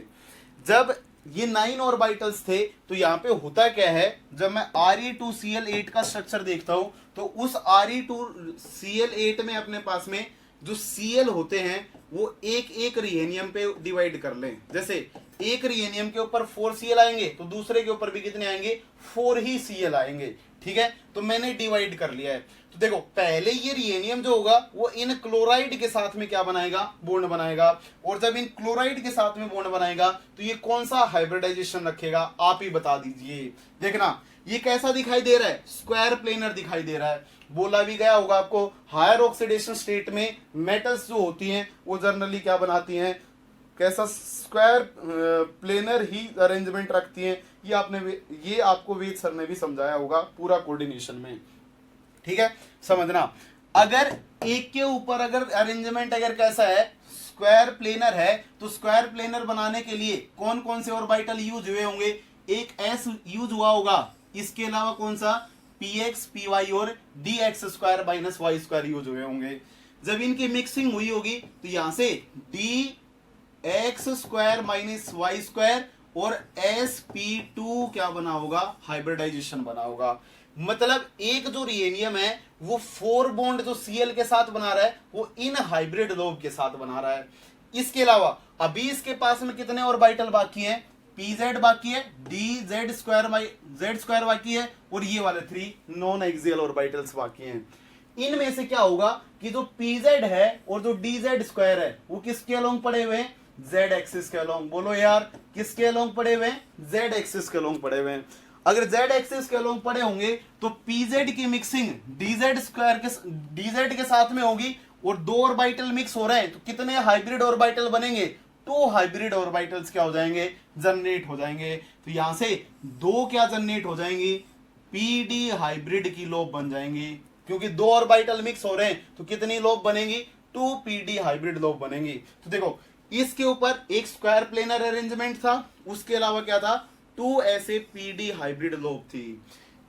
S1: जब ये 9 ऑर्बिटल्स थे तो यहां पे होता क्या है, जब मैं Re2Cl8 का स्ट्रक्चर देखता हूं तो उस Re2Cl8 में अपने पास में जो Cl होते हैं वो एक एक रिहेनियम पे डिवाइड कर लें। जैसे एक रिहेनियम के ऊपर 4 Cl आएंगे तो दूसरे के ऊपर भी कितने आएंगे, 4 ही Cl आएंगे, ठीक है। तो मैंने डिवाइड कर लिया है। तो देखो पहले ये रिहेनियम जो होगा वो इन क्लोराइड के साथ में क्या बनाएगा, बॉन्ड बनाएगा, और जब इन क्लोराइड के साथ में बॉन्ड बनाएगा तो ये कौन सा हाइब्रिडाइजेशन रखेगा, आप ही बता दीजिए। देखना ये कैसा दिखाई दे रहा है, स्क्वायर प्लेनर दिखाई दे रहा है। बोला भी गया होगा आपको, हायर ऑक्सीडेशन स्टेट में मेटल्स जो होती हैं वो जनरली क्या बनाती हैं, कैसा स्क्वायर प्लेनर ही अरेंजमेंट रखती हैं। ये आपको वेद सर ने भी समझाया होगा पूरा कोऑर्डिनेशन में, ठीक है। समझना, अगर एक के ऊपर अगर अरेंजमेंट अगर कैसा है, स्क्वायर प्लेनर है, तो स्क्वायर प्लेनर बनाने के लिए कौन कौन से ऑर्बिटल यूज हुए होंगे, एक s यूज हुआ होगा, इसके अलावा कौन सा px py और dx square minus y square use हुए होंगे। जब इनकी मिक्सिंग हुई होगी तो यहां से dx square minus y square और sp2 क्या बना होगा, हाइब्रिडाइजेशन बना होगा। मतलब एक जो रिहेनियम है वो 4 बॉन्ड जो Cl के साथ बना रहा है वो इन हाइब्रिड लोब के साथ बना रहा है। इसके अलावा अभी इसके पास में कितने ऑर्बिटल बाकी हैं, pz बाकी है, dz स्क्वायर बाकी है, और ये वाले 3 नॉन एक्सियल ऑर्बिटल्स बाकी हैं। इनमें से क्या होगा कि जो pz है और जो dz स्क्वायर है वो किसके अलोंग पड़े हुए हैं, z एक्सिस के अलोंग। बोलो यार किसके अलोंग पड़े हुए हैं, z एक्सिस के अलोंग पड़े हुए हैं। अगर z एक्सिस के अलोंग पड़े होंगे तो pz की मिक्सिंग dz के साथ में होगी, और 2 ऑर्बिटल मिक्स हो रहे हैं तो कितने हाइब्रिड ऑर्बिटल बनेंगे, 2 हाइब्रिड ऑर्बिटल्स क्या हो जाएंगे, जनरेट हो जाएंगे। तो यहां से 2 क्या जनरेट हो जाएंगी, pd हाइब्रिड की लोब बन जाएंगी, क्योंकि 2 ऑर्बिटल मिक्स हो रहे हैं तो कितनी लोब बनेंगी, 2 pd हाइब्रिड लोब बनेंगी। तो देखो इसके ऊपर एक स्क्वायर प्लेनर अरेंजमेंट था, उसके अलावा क्या था, 2 ऐसे pd हाइब्रिड लोब थी।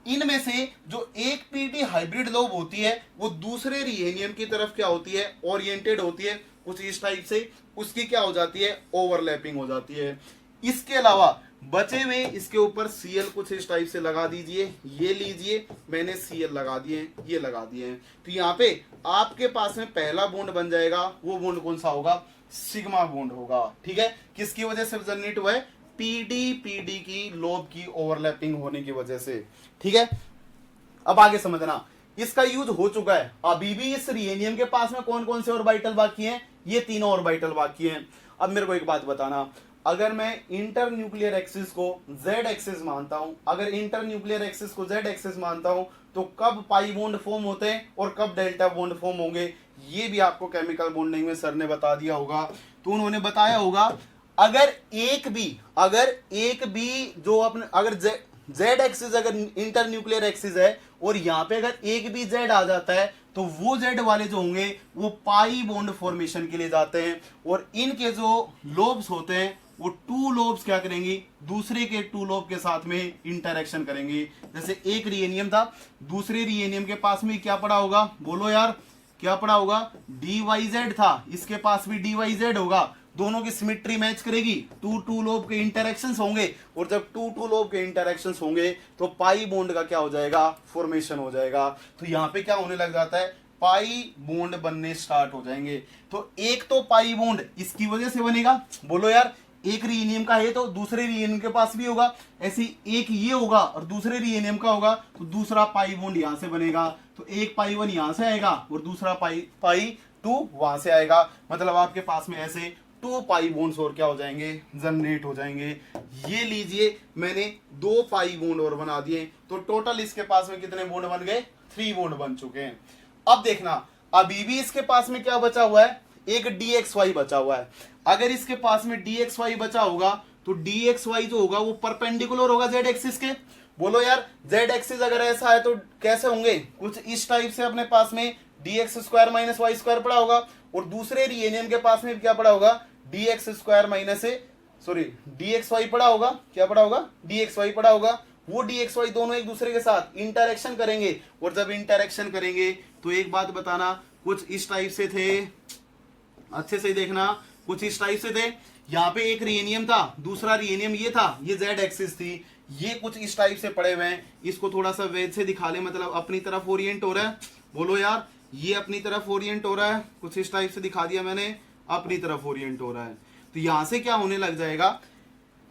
S1: इनमें से जो एक pd हाइब्रिड लोब होती है वो दूसरे रिहेनियम की तरफ क्या होती है, ओरिएंटेड होती है कुछ इस टाइप से, उसकी क्या हो जाती है, ओवरलैपिंग हो जाती है। इसके अलावा बचे हुए इसके ऊपर Cl कुछ इस टाइप से लगा दीजिए, ये लीजिए मैंने Cl लगा दिए, ये लगा दिए हैं। तो यहाँ पे आपके पास में पहला बॉन्ड बन जाएगा, वो बॉन्ड कौन सा होगा, सिग्मा बॉन्ड होगा, ठीक है। किसकी वजह से जनरेट हुआ है, pd की लोब की ओवरलैपिंग होने की वजह से, ठीक है। अब आगे समझना, इसका यूज हो चुका है। अभी भी इस रिहेनियम के पास में कौन कौन से ऑर्बिटल बाकी हैं, ये 3 ऑर्बिटल बाकी हैं। अब मेरे को एक बात बताना, अगर मैं इंटर न्यूक्लियर एक्सिस को z एक्सिस मानता हूं, अगर इंटर न्यूक्लियर एक्सिस को z एक्सिस मानता हूं तो कब पाई बॉन्ड फॉर्म होते हैं और कब डेल्टा बॉन्ड फॉर्म होंगे, ये भी आपको केमिकल बॉन्डिंग में सर ने बता दिया होगा। तो उन्होंने बताया होगा अगर एक भी जो अपने अगर z एक्सिस अगर इंटर न्यूक्लियर एक्सिस है और यहाँ पे अगर एक भी z आ जाता है तो वो z वाले जो होंगे वो पाई बॉन्ड फॉर्मेशन के लिए जाते हैं, और इनके जो लोब्स होते हैं वो 2 लोब्स क्या करेंगी, दूसरे के 2 लोब के साथ में इंटरेक्शन करेंगी। जैसे एक रिहेनियम था, दूसरे रिहेनियम के पास में क्या पड़ा होगा, बोलो यार क्या पड़ा होगा, dyz था, इसके पास भी dyz होगा, दोनों की सिमेट्री मैच करेगी, 2 लोब के इंटरेक्शंस होंगे, और जब 2 लोब के इंटरेक्शंस होंगे तो पाई बॉन्ड का क्या हो जाएगा, फॉर्मेशन हो जाएगा। तो यहाँ पे क्या होने लग जाता है, पाई बॉन्ड बनने स्टार्ट हो जाएंगे। तो एक तो पाई बॉन्ड इसकी वजह से बनेगा, बोलो यार एक रिहेनियम का है तो दूसरे रिहेनियम के पास भी होगा, ऐसी एक ये होगा और दूसरे रिहेनियम का होगा तो दूसरा पाई बॉन्ड यहां से बनेगा, तो एक पाई 1 यहां से आएगा और दूसरा पाई 2 वहां से आएगा। मतलब आपके पास में ऐसे 2 पाई बॉन्ड्स और क्या हो जाएंगे, जनरेट हो जाएंगे। ये लीजिए मैंने 2 पाई बॉन्ड और बना दिए, तो टोटल इसके पास में कितने बॉन्ड बन गए, 3 बॉन्ड बन चुके हैं। अब देखना अभी भी इसके पास में क्या बचा हुआ है, एक dxy बचा हुआ है। अगर इसके पास में dxy बचा होगा तो dxy जो होगा वो परपेंडिकुलर होगा z एक्सिस के। बोलो यार z एक्सिस अगर ऐसा है तो कैसे होंगे, कुछ इस टाइप से अपने पास में dx square minus y square पड़ा होगा, और दूसरे रिहेनियम के पास में क्या पड़ा होगा, dx स्क्वायर माइनस ए सॉरी dxy पड़ा होगा, क्या पड़ा होगा, dxy पड़ा होगा। वो dxy दोनों एक दूसरे के साथ इंटरेक्शन करेंगे, और जब इंटरेक्शन करेंगे तो एक बात बताना, कुछ इस टाइप से थे, अच्छे से देखना, कुछ इस टाइप से थे। यहाँ पे एक रिएनियम था, दूसरा रिएनियम ये था, ये z एक्सिस थी, ये कुछ इस टाइप से पड़े हुए हैं। इसको थोड़ा सा वेज से दिखा ले, मतलब अपनी तरफ ओरिएंट हो रहा है, बोलो यार, ये अपनी तरफ ओरिएंट हो रहा है, कुछ इस टाइप से दिखा दिया मैंने, अपनी तरफ ओरिएंट हो रहा है। तो यहां से क्या होने लग जाएगा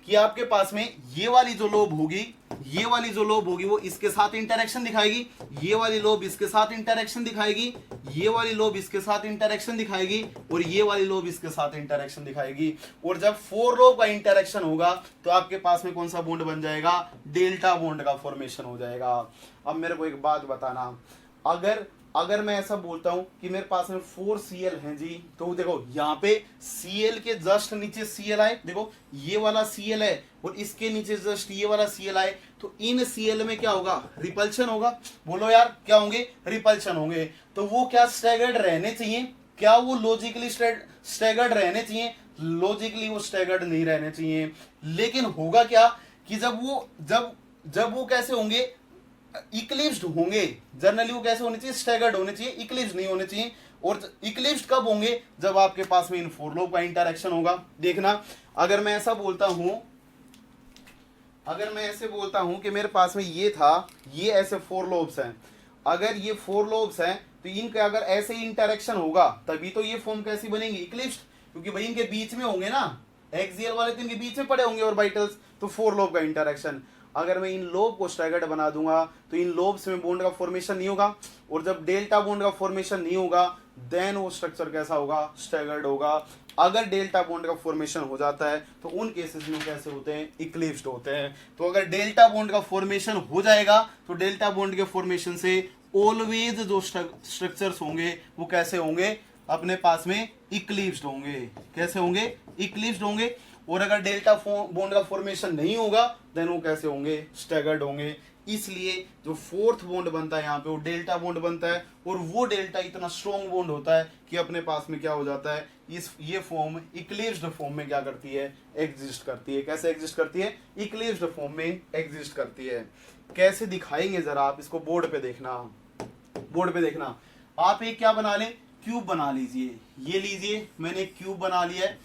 S1: कि आपके पास में ये वाली जो लोब होगी, ये वाली जो लोब होगी वो इसके साथ इंटरेक्शन दिखाएगी, ये वाली लोब इसके साथ इंटरेक्शन दिखाएगी, ये वाली लोब इसके साथ इंटरेक्शन दिखाएगी, और ये वाली लोब इसके साथ इंटरेक्शन दिखाएगी। और जब 4 लोब का इंटरेक्शन होगा तो आपके पास में कौन सा बॉन्ड बन जाएगा, डेल्टा बॉन्ड का फॉर्मेशन हो जाएगा। अब मेरे को एक बात बताना, अगर मैं ऐसा बोलता हूं कि मेरे पास में 4 Cl हैं जी, तो देखो यहाँ पे Cl के जस्ट नीचे Cl आए, देखो ये वाला Cl है और इसके नीचे जस्ट ये वाला Cl आए, तो इन Cl में क्या होगा, रिपल्शन होगा। बोलो यार क्या होंगे, रिपल्शन होंगे। तो वो क्या स्टैगर्ड रहने चाहिए, क्या वो लॉजिकली स्टैगर्ड रहने चाहिए, लॉजिकली वो स्टैगर्ड नहीं रहने चाहिए। लेकिन होगा क्या कि जब वो कैसे होंगे, इक्लिप्स्ड होंगे। जनरली वो कैसे होने चाहिए, स्टैगर्ड होने चाहिए, इक्लिप्स्ड नहीं होने चाहिए। और इक्लिप्स्ड कब होंगे, जब आपके पास में इन 4 लोब का इंटरेक्शन होगा। देखना, अगर मैं ऐसा बोलता हूं कि मेरे पास में ये था, ये ऐसे 4 लोब्स हैं, अगर ये 4 लोब्स हैं तो इनका अगर ऐसे ही इंटरेक्शन होगा तभी तो ये फॉर्म कैसी बनेगी, इक्लिप्स्ड, क्योंकि भाई इनके बीच में होंगे ना, एक्सियल वाले तो इनके बीच में पड़े होंगे ऑर्बिटल्स, तो 4 लोब का इंटरेक्शन। अगर मैं इन लोब को स्टैगर्ड बना दूंगा तो इन लोब्स में बॉन्ड का फॉर्मेशन नहीं होगा, और जब डेल्टा बॉन्ड का फॉर्मेशन नहीं होगा देन वो स्ट्रक्चर कैसा होगा, स्टैगर्ड होगा। अगर डेल्टा बॉन्ड का फॉर्मेशन हो जाता है तो उन केसेस में कैसे होते हैं, इक्लिप्स्ड होते हैं। तो अगर डेल्टा बॉन्ड का फॉर्मेशन हो जाएगा तो डेल्टा बॉन्ड के फॉर्मेशन से ऑलवेज जो स्ट्रक्चर्स होंगे वो कैसे होंगे, अपने पास में इक्लिप्स्ड होंगे। कैसे होंगे, इक्लिप्स्ड होंगे। और अगर डेल्टा बॉन्ड का फॉर्मेशन नहीं होगा देन वो कैसे होंगे, स्टैगर्ड होंगे। इसलिए जो 4th बॉन्ड बनता है यहाँ पे वो डेल्टा बॉन्ड बनता है, और वो डेल्टा इतना स्ट्रॉन्ग बॉन्ड होता है कि अपने पास में क्या हो जाता है, ये फॉर्म इक्लिप्स्ड फॉर्म में क्या करती है, एग्जिस्ट करती है। कैसे एग्जिस्ट करती है, इक्लिप्स्ड फॉर्म में एग्जिस्ट करती है। कैसे दिखाएंगे जरा आप इसको, बोर्ड पे देखना, बोर्ड पे देखना। आप एक क्या बना लें, क्यूब बना लीजिए, ये लीजिए मैंने क्यूब बना लिया है,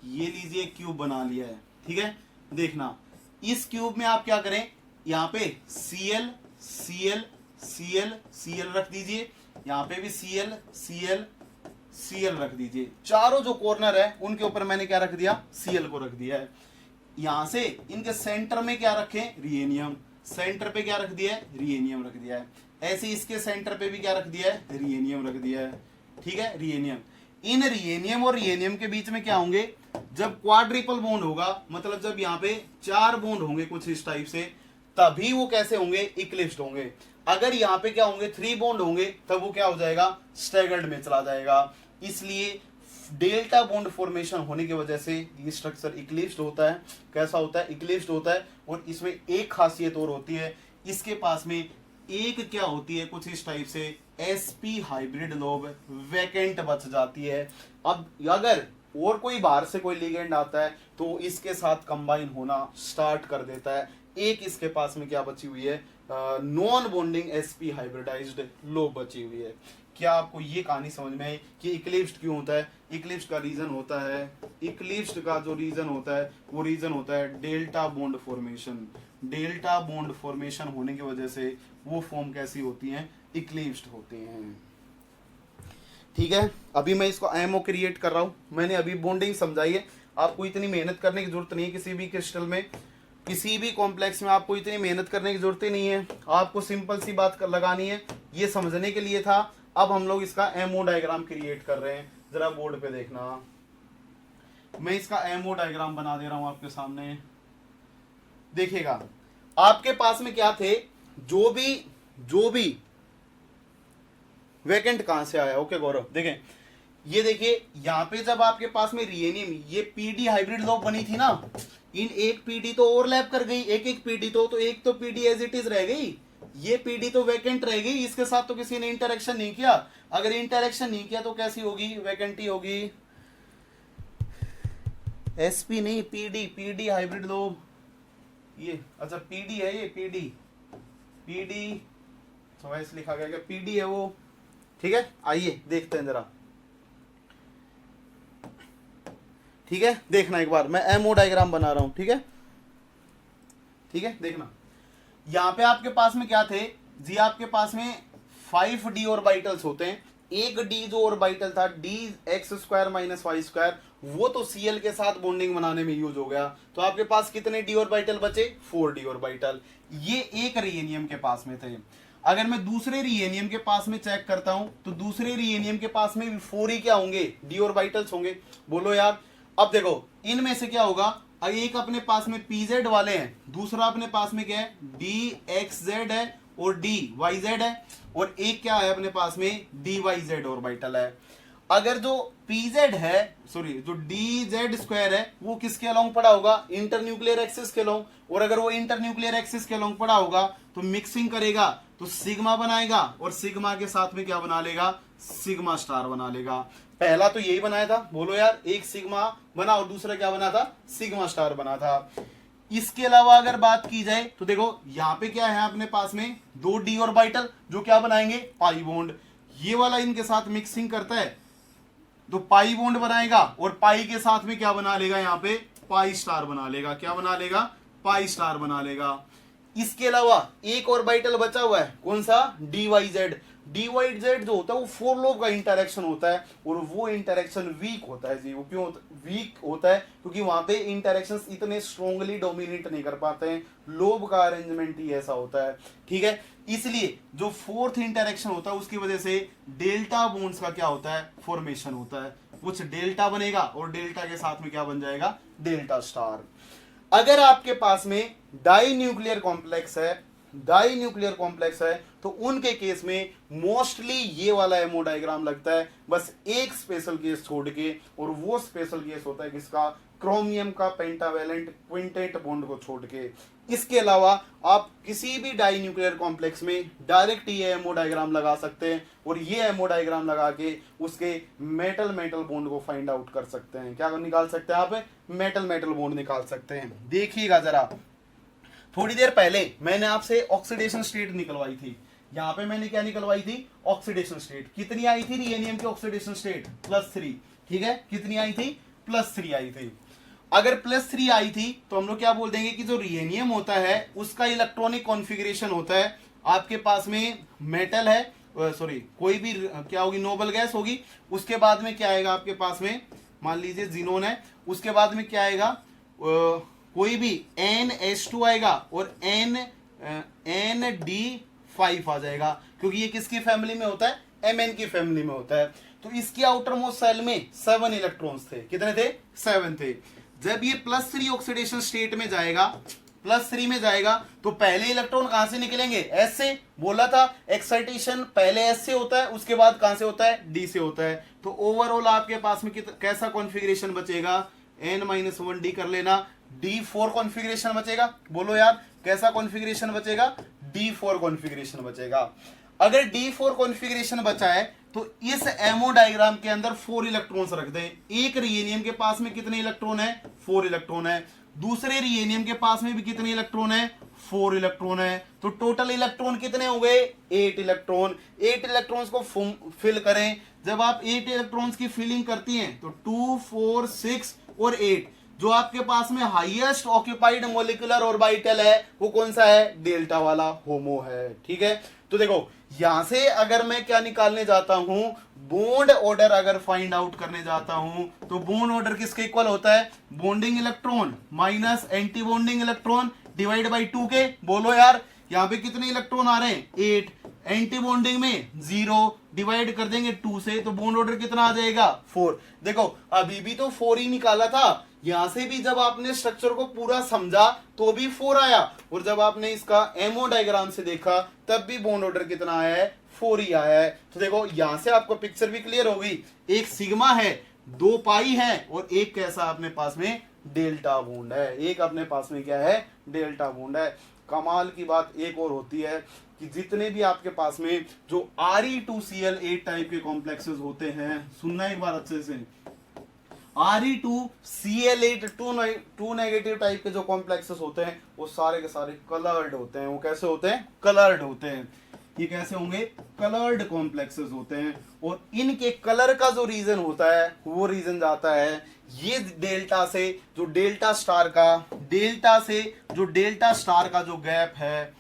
S1: ये लीजिए क्यूब बना लिया है, ठीक है। देखना, इस क्यूब में आप क्या करें, यहाँ पे Cl Cl Cl Cl रख दीजिए, यहाँ पे भी Cl Cl Cl रख दीजिए। चारों जो कॉर्नर है उनके ऊपर मैंने क्या रख दिया, Cl को रख दिया है। यहां से इनके सेंटर में क्या रखें, रिएनियम, सेंटर पे क्या रख दिया है, रिएनियम रख दिया है। ऐसे इसके सेंटर पे भी क्या रख दिया है, रिएनियम रख दिया है, ठीक है, रिएनियम। इन रिएनियम और रिएनियम के बीच में क्या होंगे, जब क्वाड्रिपल बॉन्ड होगा, मतलब जब यहाँ पे 4 बॉन्ड होंगे कुछ इस टाइप से, तभी वो कैसे होंगे, इक्लिप्स्ड होंगे। अगर यहाँ पे क्या होंगे, 3 बॉन्ड होंगे, तब वो क्या हो जाएगा, स्टैगर्ड में चला जाएगा। इसलिए डेल्टा बॉन्ड फॉर्मेशन होने की वजह से ये स्ट्रक्चर इक्लिप्स्ड होता है। कैसा होता है, इक्लिप्स्ड होता है। और इसमें एक खासियत और होती है, इसके पास में एक क्या होती है, कुछ इस टाइप से sp हाइब्रिड लोब वैकेंट बच जाती है। अब अगर और कोई बाहर से कोई लिगेंड आता है तो इसके साथ कंबाइन होना स्टार्ट कर देता है। एक इसके पास में क्या बची हुई है, non bonding sp hybridized lobe बची हुई है। क्या आपको ये कहानी समझ में आई कि इक्लिप्स्ड क्यों होता है? इक्लिप्स्ड का रीजन होता है, इक्लिप्स्ड का जो रीजन होता है वो रीजन होता है delta bond formation. Delta bond formation होने की वजह से वो फॉर्म कैसी होती हैं, इक्लिप्स्ड होते हैं। ठीक है, अभी मैं इसको एमओ क्रिएट कर रहा हूं। मैंने अभी बॉन्डिंग समझाई है, आपको इतनी मेहनत करने की जरूरत नहीं है। किसी भी क्रिस्टल में, किसी भी कॉम्प्लेक्स में आपको इतनी मेहनत करने की जरूरत ही नहीं है। आपको सिंपल सी बात लगानी है, ये समझने के लिए था। अब हम लोग इसका एमओ डायग्राम क्रिएट कर रहे हैं। जरा बोर्ड पे देखना, मैं इसका एमओ डायग्राम बना दे रहा हूं आपके सामने। देखिएगा, आपके पास में क्या थे, जो भी वैकेंट कहां से आया। ओके गौरव, देखें ये देखिए, यहां पे जब आपके पास में रिएनियम, ये पीडी हाइब्रिड लोब बनी थी ना, इन एक पीडी तो ओवरलैप कर गई, एक पीडी तो एक तो पीडी एज इट इज रह गई, ये पीडी तो वैकेंट रह गई। इसके साथ तो किसी ने इंटरेक्शन नहीं किया। अगर इंटरेक्शन नहीं किया तो कैसी होगी, वैकेंट ही होगी। sp नहीं, pd हाइब्रिड दो, ये अच्छा pd है, ये pd चॉइस लिखा गया क्या, pd है वो, ठीक है। आइए देखते हैं जरा, ठीक है, देखना एक बार, मैं एमओ डायग्राम बना रहा हूं, ठीक है, ठीक है, देखना। यहां पे आपके पास में क्या थे जी, आपके पास में 5 d ऑर्बिटल्स होते हैं। एक d जो ऑर्बिटल था dx² - y², वो तो Cl के साथ बॉन्डिंग बनाने में यूज हो गया। तो आपके पास कितने d ऑर्बिटल बचे, 4 d ऑर्बिटल। ये एक रिएनियम के पास में थे। अगर मैं दूसरे रिएनियम के पास में चेक करता हूं तो दूसरे रिएनियम के पास में भी 4 ही क्या होंगे, d ऑर्बिटल्स होंगे। बोलो यार, अब देखो इनमें से क्या होगा, एक अपने पास में pz वाले हैं, दूसरा अपने पास में क्या है, dxz है और dyz है, और एक क्या है अपने पास में, dyz ऑर्बिटल है। अगर जो pz है, सॉरी जो dz² है, वो किसके अलोंग पड़ा होगा, इंटरन्यूक्लियर एक्सिस के अलोंग, और अगर वो इंटरन्यूक्लियर एक्सिस के अलोंग पड़ा होगा तो मिक्सिंग करेगा तो सिग्मा बनाएगा, और सिग्मा के साथ में क्या बना लेगा, सिग्मा स्टार बना लेगा। पहला तो यही बनाया था, बोलो यार, एक सिग्मा बना और दूसरा क्या बना था, सिग्मा स्टार बना था। इसके अलावा अगर बात की जाए तो देखो यहां पे क्या है अपने पास में, 2 d ऑर्बिटल जो क्या बनाएंगे, पाई बॉन्ड। ये वाला इनके साथ मिक्सिंग करता है तो पाई बॉन्ड बनाएगा, और पाई के साथ में क्या बना लेगा, यहाँ पे पाई स्टार बना लेगा। क्या बना लेगा, पाई स्टार बना लेगा। इसके अलावा एक ऑर्बिटल बचा हुआ है, कौन सा, dyz जो होता है वो 4 लोब का इंटरेक्शन होता है, और वो इंटरेक्शन वीक होता है जी। वो क्यों वीक होता है, क्योंकि वहां पे इंटरेक्शंस इतने स्ट्रांगली डोमिनेट नहीं कर पाते हैं, लोब का अरेंजमेंट ही ऐसा होता है, ठीक है। इसलिए जो 4th इंटरेक्शन होता है उसकी वजह से डेल्टा बॉन्ड्स का क्या होता है, फॉर्मेशन होता है। कुछ डेल्टा बनेगा और डेल्टा के साथ में क्या बन जाएगा, डेल्टा स्टार। अगर आपके पास में डाई न्यूक्लियर कॉम्प्लेक्स है तो उनके केस में मोस्टली ये वाला एमओ डायग्राम लगता है, बस एक स्पेशल केस छोड़ के, और वो स्पेशल केस होता है किसका, क्रोमियम का पेंटावेलेंट क्विंटेट बॉन्ड को छोड़ के। इसके अलावा आप किसी भी डाई न्यूक्लियर कॉम्प्लेक्स में डायरेक्ट ये एमओ डायग्राम लगा सकते हैं, और ये एमओ डायग्राम लगा के उसके मेटल बॉन्ड को फाइंड आउट कर सकते हैं। क्या निकाल सकते हैं आप, मेटल बॉन्ड निकाल सकते हैं। देखिएगा जरा, थोड़ी देर पहले मैंने आपसे ऑक्सीडेशन स्टेट निकलवाई थी, यहां पे मैंने क्या निकलवाई थी, ऑक्सीडेशन स्टेट। कितनी आई थी रिएनियम की ऑक्सीडेशन स्टेट, +3, ठीक है। कितनी आई थी, +3 आई थी। अगर +3 आई थी तो हम लोग क्या बोल देंगे कि जो रिएनियम होता है उसका इलेक्ट्रॉनिक कॉन्फ़िगरेशन होता है, आपके पास में मेटल है, सॉरी कोई भी क्या होगी, नोबल गैस होगी, उसके बाद में क्या आएगा आपके पास में, मान लीजिए जीनोन है, उसके बाद में क्या आएगा, कोई भी NH2 आएगा, और ND5 आ जाएगा, क्योंकि ये किसकी फैमिली में होता है, Mn की फैमिली में होता है। तो इसकी आउटर मोस्ट सेल में 7 इलेक्ट्रॉन्स थे। कितने थे, 7 थे। जब ये +3 ऑक्सीडेशन स्टेट में जाएगा, +3 में जाएगा, तो पहले इलेक्ट्रॉन कहां से निकलेंगे, S से। बोला था एक्साइटेशन पहले S से होता है, उसके बाद कहां से होता है, D से होता है। तो ओवरऑल आपके पास में कैसा कॉन्फ़िगरेशन बचेगा, N-1D कर लेना, D4 कॉन्फ़िगरेशन बचेगा। बोलो यार, कैसा कॉन्फ़िगरेशन बचेगा, D4 कॉन्फ़िगरेशन बचेगा। अगर D4 कॉन्फ़िगरेशन बचा है तो इस एमओ डायग्राम के अंदर 4 इलेक्ट्रॉन्स रख दें। एक रिएनियम के पास में कितने इलेक्ट्रॉन है, 4 इलेक्ट्रॉन है। दूसरे रिएनियम के पास में भी कितने इलेक्ट्रॉन है, 4 इलेक्ट्रॉन है। तो टोटल इलेक्ट्रॉन कितने हो गए, 8 इलेक्ट्रॉन। 8 इलेक्ट्रॉन्स को फिल करें। जब आप 8 इलेक्ट्रॉन्स की फिलिंग करती हैं तो 2, 4, 6 और 8, जो आपके पास में हाईएस्ट ऑक्यूपाइड मोलिकुलर ऑर्बिटल है वो कौन सा है, डेल्टा वाला, होमो है, ठीक है। तो देखो यहां से अगर मैं क्या निकालने जाता हूं, बॉन्ड ऑर्डर अगर फाइंड आउट करने जाता हूं, तो बॉन्ड ऑर्डर किसके इक्वल होता है, bonding electron minus anti bonding electron divide by 2 के। बोलो यार, यहां पे कितने इलेक्ट्रॉन आ रहे हैं, 8, एंटी बॉन्डिंग में 0, डिवाइड कर देंगे 2 से, तो बॉन्ड ऑर्डर कितना आ जाएगा, 4। देखो अभी भी तो 4 ही निकाला था, यहां से भी जब आपने स्ट्रक्चर को पूरा समझा तो भी 4 आया, और जब आपने इसका एमओ डायग्राम से देखा तब भी बॉन्ड ऑर्डर कितना आया है, 4 ही आया है। तो देखो यहां से आपको पिक्चर भी क्लियर होगी, एक सिग्मा है, 2 पाई है, और एक कैसा अपने पास में डेल्टा बॉन्ड है। एक अपने पास में क्या है, डेल्टा बॉन्ड है। कमाल की बात एक और होती है कि जितने भी आपके पास में जो Re2Cl8 टाइप के कॉम्प्लेक्सेस होते हैं, सुनना एक बार अच्छे से, Re2Cl8 टू नेगेटिव टाइप के जो कॉम्प्लेक्सेस होते हैं वो सारे के सारे कलर्ड होते हैं। वो कैसे होते हैं? कलर्ड होते हैं। ये कैसे होंगे? कलर्ड कॉम्प्लेक्सेस होते हैं। और इनके कलर का जो रीजन होता है वो रीजन जाता है ये डेल्टा से जो डेल्टा स्टार का जो गैप है,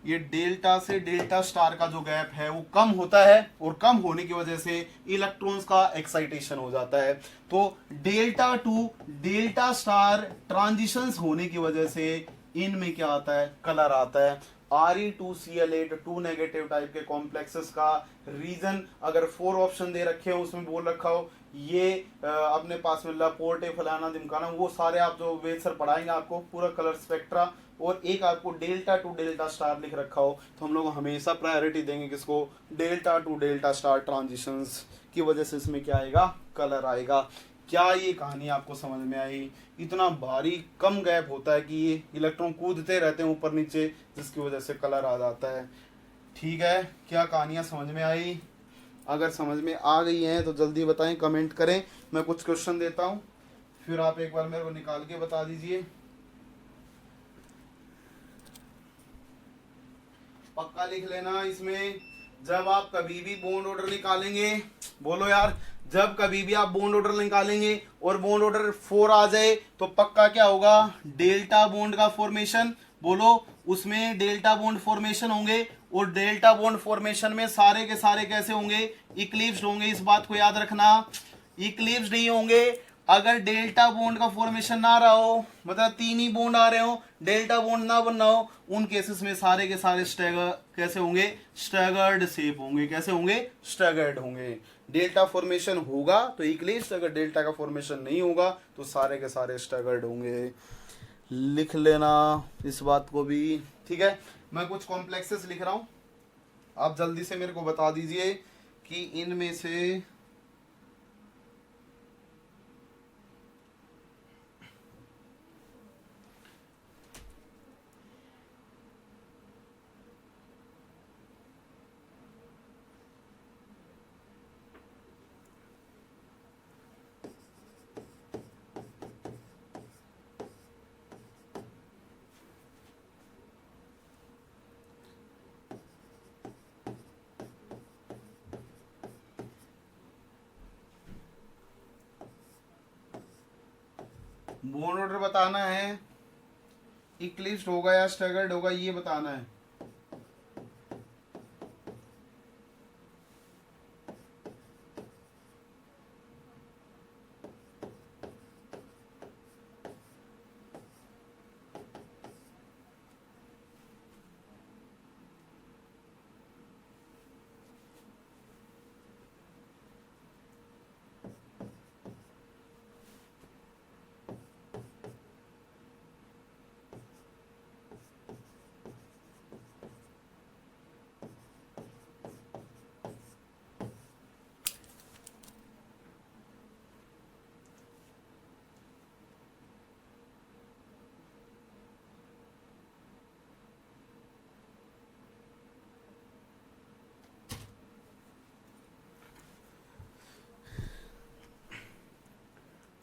S1: ये डेल्टा से डेल्टा स्टार का जो गैप है वो कम होता है, और कम होने की वजह से इलेक्ट्रॉन्स का एक्साइटेशन हो जाता है। तो delta two delta star transitions होने की वजह से इनमें क्या आता है? कलर आता है। Re2Cl8 टू नेगेटिव टाइप के कॉम्प्लेक्सेस का रीजन अगर 4 ऑप्शन दे रखे हो, उसमें बोल रखा हो ये अपने पास में लपोर्टे फलाना दिमकाना, वो सारे आप जो वेद सर पढ़ाएंगे आपको पूरा कलर स्पेक्ट्रा, और एक आपको डेल्टा टू डेल्टा स्टार लिख रखा हो, तो हम लोग हमेशा प्रायोरिटी देंगे किसको? Delta two delta star transitions की वजह से इसमें क्या आएगा? कलर आएगा। क्या ये कहानी आपको समझ में आई? इतना भारी कम गैप होता है कि ये इलेक्ट्रॉन कूदते रहते हैं ऊपर नीचे, जिसकी वजह से कलर आ जाता है। ठीक है, क्या कहानियां समझ में आई? अगर समझ में आ गई हैं तो जल्दी बताएं, कमेंट करें। मैं कुछ क्वेश्चन देता हूं, फिर आप एक बार मेरे को निकाल के बता दीजिए। पक्का लिख लेना इसमें, जब आप कभी भी बॉन्ड ऑर्डर निकालेंगे, बोलो यार, जब कभी भी आप बॉन्ड ऑर्डर निकालेंगे और बॉन्ड ऑर्डर 4 आ जाए तो पक्का क्या होगा? डेल्टा बॉन्ड का फॉर्मेशन। बोलो, उसमें डेल्टा बॉन्ड फॉर्मेशन होंगे, और डेल्टा बॉन्ड फॉर्मेशन में सारे के सारे कैसे होंगे? इक्लिप्स्ड होंगे। इस बात को याद रखना, इक्लिप्स्ड नहीं होंगे। अगर डेल्टा बॉन्ड का फॉर्मेशन ना रहा हो, मतलब 3 ही बॉन्ड आ रहे हो, डेल्टा बॉन्ड ना बनना हो, उन केसेस में सारे के सारे स्टैगर कैसे होंगे? स्टैगर्ड शेप होंगे। कैसे होंगे? स्टैगर्ड होंगे। डेल्टा फॉर्मेशन होगा तो इक्लिप्स, अगर डेल्टा का फॉर्मेशन नहीं होगा तो सारे के सारे स्टैगर्ड होंगे। लिख लेना इस बात को भी। ठीक है, मैं कुछ कॉम्प्लेक्सेस लिख रहा हूं, आप जल्दी से मेरे को बता दीजिए कि इनमें से बॉन्ड ऑर्डर बताना है, इक्लिप्स्ड होगा या स्टैगर्ड होगा ये बताना है।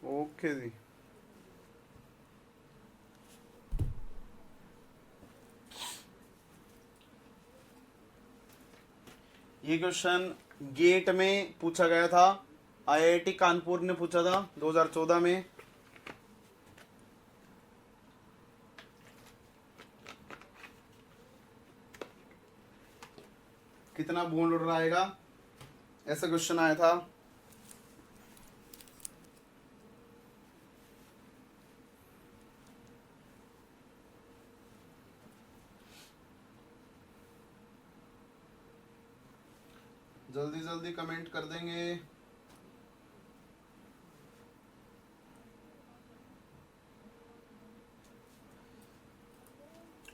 S1: ओके जी, ये क्वेश्चन गेट में पूछा गया था, आईआईटी कानपुर ने पूछा था 2014 में। कितना बॉन्ड ऑर्डर आएगा, ऐसा क्वेश्चन आया था। जल्दी जल्दी कमेंट कर देंगे।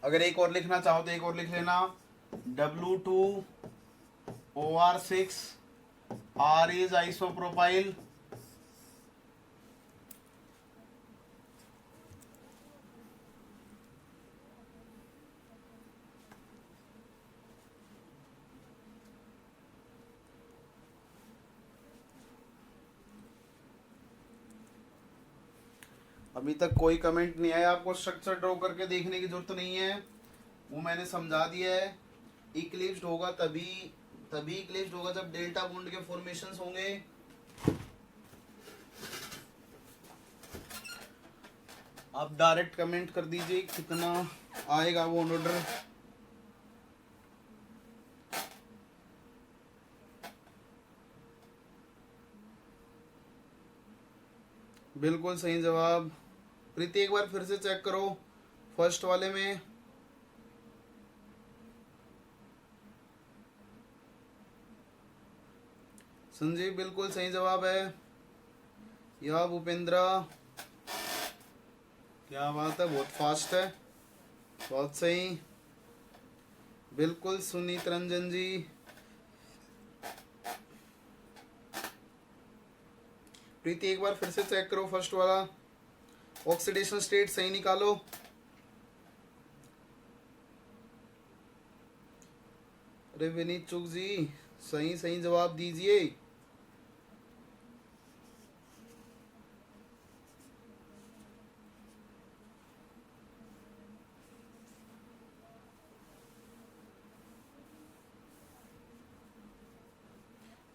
S1: अगर एक और लिखना चाहो तो एक और लिख लेना, W2OR6 R is isopropyl, अभी तक कोई कमेंट नहीं आया, आपको स्ट्रक्चर ड्रॉ करके देखने की जरूरत नहीं है, वो मैंने समझा दिया है। इक्लिप्स्ड होगा तभी इक्लिप्स्ड होगा जब डेल्टा बॉन्ड के फॉर्मेशंस होंगे। आप डायरेक्ट कमेंट कर दीजिए कितना आएगा बॉन्ड ऑर्डर। बिल्कुल सही जवाब। प्रीति एक बार फिर से चेक करो फर्स्ट वाले में। संजीव बिल्कुल सही जवाब है। या भूपेंद्रा, क्या बात है, बहुत फास्ट है, बहुत सही। बिल्कुल सुनीत रंजन जी। प्रीति एक बार फिर से चेक करो फर्स्ट वाला, ऑक्सीडेशन स्टेट सही निकालो। अरे विनीत चुग जी सही जवाब दीजिए।